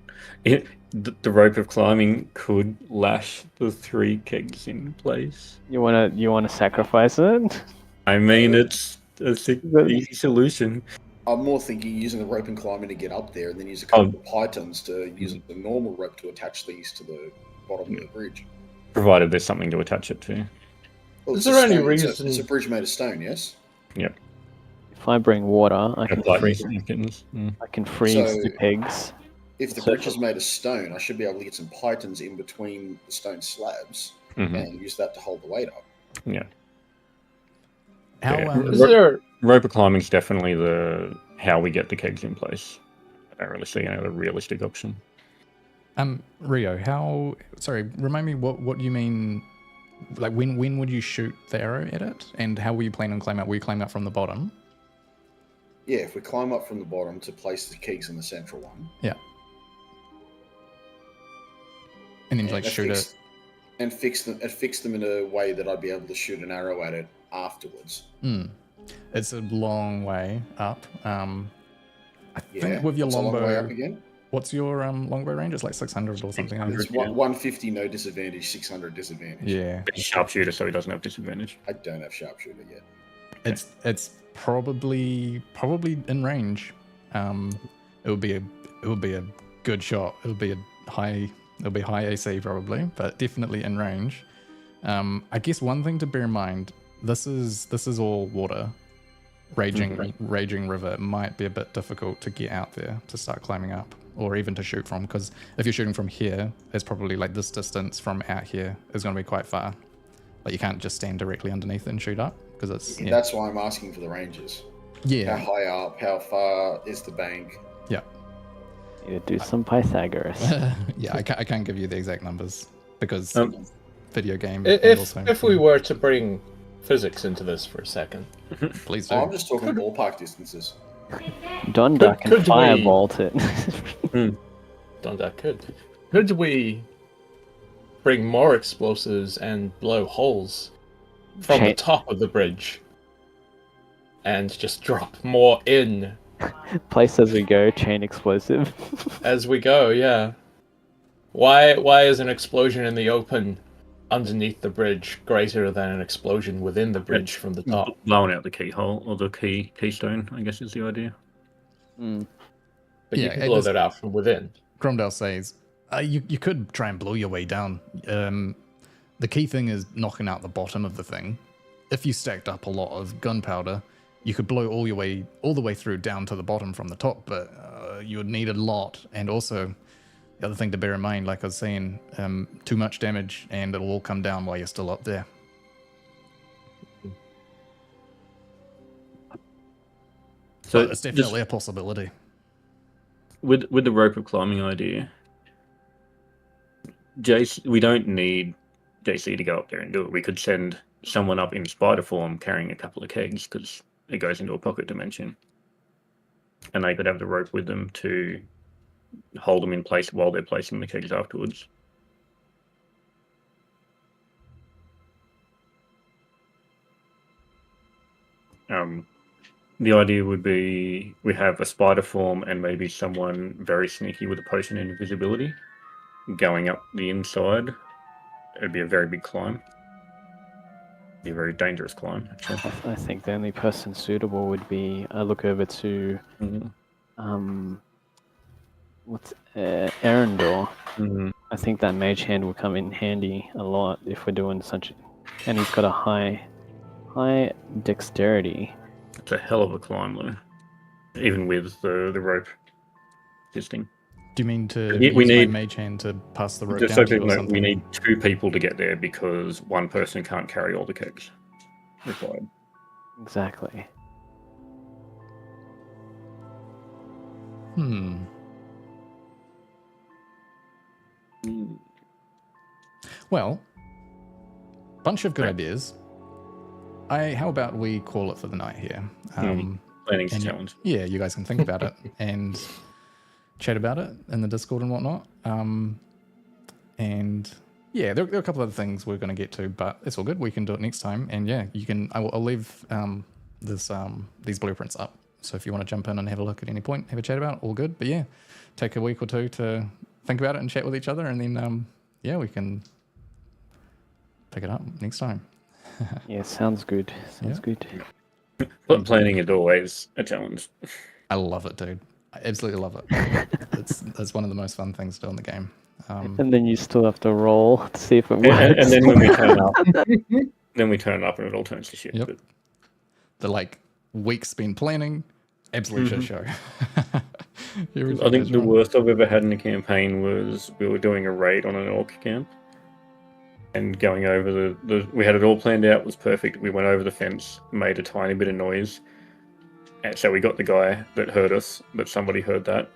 it. The rope of climbing could lash the 3 kegs in place.
You wanna sacrifice it?
I mean, it's an easy solution.
I'm more thinking using the rope and climbing to get up there, and then use a couple of pythons to use the normal rope to attach these to the bottom of the bridge.
Provided there's something to attach it to.
Well,
Is there any
stone,
reason?
It's a bridge made of stone, yes?
Yep.
If I bring water, I can
Apply
freeze.
these kittens.
I can freeze
So-
the pegs.
If the
So-
bridge is made of stone, I should be able to get some pythons in between the stone slabs
Mhm.
and use that to hold the weight up.
Yeah.
How
Yeah.
Is there?
Rope of climbing is definitely how we get the kegs in place. I don't really see any other realistic option.
Rio, sorry, remind me what you mean, like when would you shoot the arrow at it, and how were you planning on climbing up? Were you climbing up from the bottom?
Yeah, if we climb up from the bottom to place the kegs in the central one.
Yeah. And then like shoot it.
And fix them in a way that I'd be able to shoot an arrow at it afterwards.
It's a long way up. I
Yeah,
think with your
it's a long way up
longbow,
again.
what's your longbow range? It's like 600 or something.
It's 150 no disadvantage, 600 disadvantage.
Yeah,
He's sharpshooter, so he doesn't have disadvantage.
I don't have sharpshooter yet.
it's probably in range. It would be a good shot. It'll be high AC probably, but definitely in range. I guess one thing to bear in mind, this is all water. Raging river. It might be a bit difficult to get out there to start climbing up, or even to shoot from, because if you're shooting from here, it's probably like this distance from out here is going to be quite far. Like you can't just stand directly underneath it and shoot up, because it's
That's why I'm asking for the ranges.
yeah.
How high up? How far is the bank?
You do some Pythagoras.
Yeah, I can't give you the exact numbers because video game. and
If
also,
if we were to bring physics into this for a second,
please do.
Oh, I'm just talking ballpark distances.
Donda can
could we-
firebolt it.
Donda could we bring more explosives and blow holes from the
Chain-
top of the bridge and just drop more in
Place as we go, chain explosive.
as we go? Yeah. Why is an explosion in the open underneath the bridge greater than an explosion within the bridge from the top?
Blowing out the keyhole or the keystone, I guess is the idea.
But you
Yeah,
can
it
blow
is-
that out from within.
Cromdale says, you could try and blow your way down. The key thing is knocking out the bottom of the thing. If you stacked up a lot of gunpowder, you could blow all the way through down to the bottom from the top, but you would need a lot. And also, the other thing to bear in mind, like I was saying, too much damage and it'll all come down while you're still up there. So it's definitely a possibility.
With the rope of climbing idea, we don't need JC to go up there and do it. We could send someone up in spider form carrying a couple of kegs, because it goes into a pocket dimension, and they could have the rope with them to hold them in place while they're placing the kegs afterwards. The idea would be we have a spider form and maybe someone very sneaky with a potion of invisibility going up the inside. It'd be a very big climb. Be a very dangerous climb, actually.
I think the only person suitable would be, I look over to what's Arendor. I think that mage hand will come in handy a lot if we're doing such, and he's got a high high dexterity.
It's a hell of a climb, though. Even with the rope existing.
Do you mean to
We
use
need-
my mage hand to pass the rope
Just
down
so
to you
people
or
know, we
something?
need 2 people to get there because one person can't carry all the kegs required.
Exactly.
Well, bunch of good
Right.
ideas. How about we call it for the night here?
Planning's a
and
challenge.
Yeah, you guys can think about it and chat about it in the Discord and whatnot. And yeah, there are a couple of other things we're going to get to, but it's all good. We can do it next time. And yeah, you can. I'll leave these blueprints up. So if you want to jump in and have a look at any point, have a chat about it, all good. But yeah, take a week or two to think about it and chat with each other, and then yeah, we can pick it up next time.
Yeah, sounds good. Sounds good.
But planning is always a challenge.
I love it, dude. I absolutely love it. It's one of the most fun things to do in the game.
And then you still have to roll to see if it works.
And then when we turn up, and it all turns to shit.
Yep.
But
The like weeks spent planning, absolute shit show.
I think the worst I've ever had in a campaign was we were doing a raid on an orc camp and going over we had it all planned out, it was perfect. We went over the fence, made a tiny bit of noise. And so we got the guy that heard us, but somebody heard that.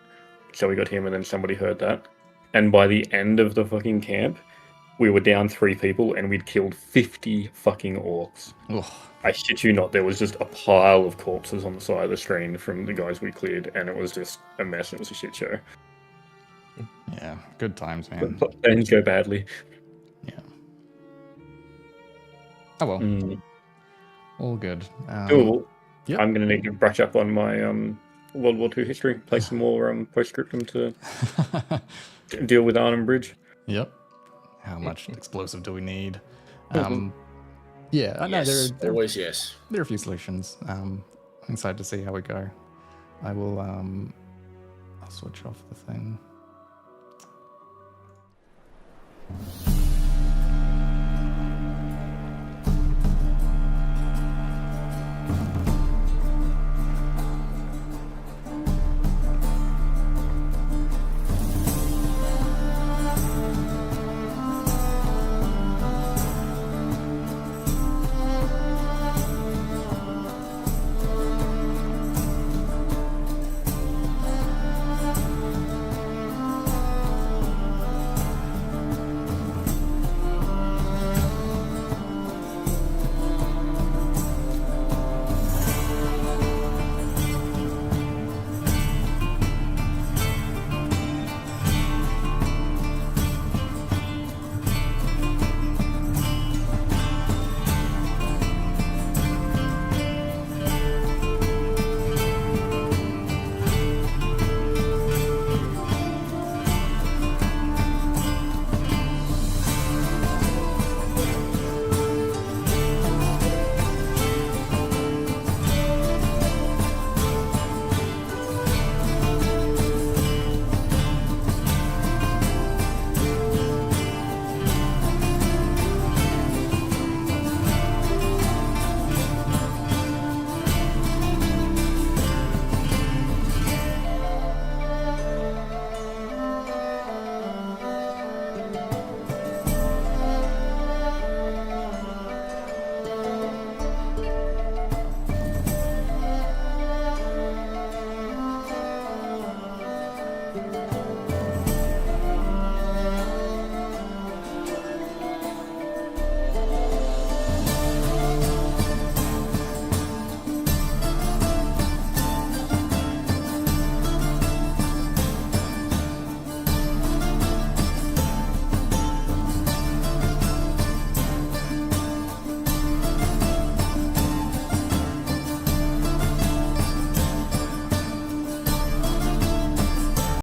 So we got him and then somebody heard that. And by the end of the fucking camp, we were down 3 people and we'd killed 50 fucking orcs.
Ugh.
I shit you not, there was just a pile of corpses on the side of the screen from the guys we cleared, and it was just a mess. It was a shit show.
Yeah, good times, man.
But things go badly.
Yeah. Oh well,
Mm.
all good.
Cool.
Yep.
I'm going to need to brush up on my World War II history, play some more postscriptum to deal with Arnhem Bridge.
Yep. How much explosive do we need?
Mhm.
Yeah, I know
Yes,
there
always yes.
are a few solutions. I'm excited to see how we go. I will I'll switch off the thing.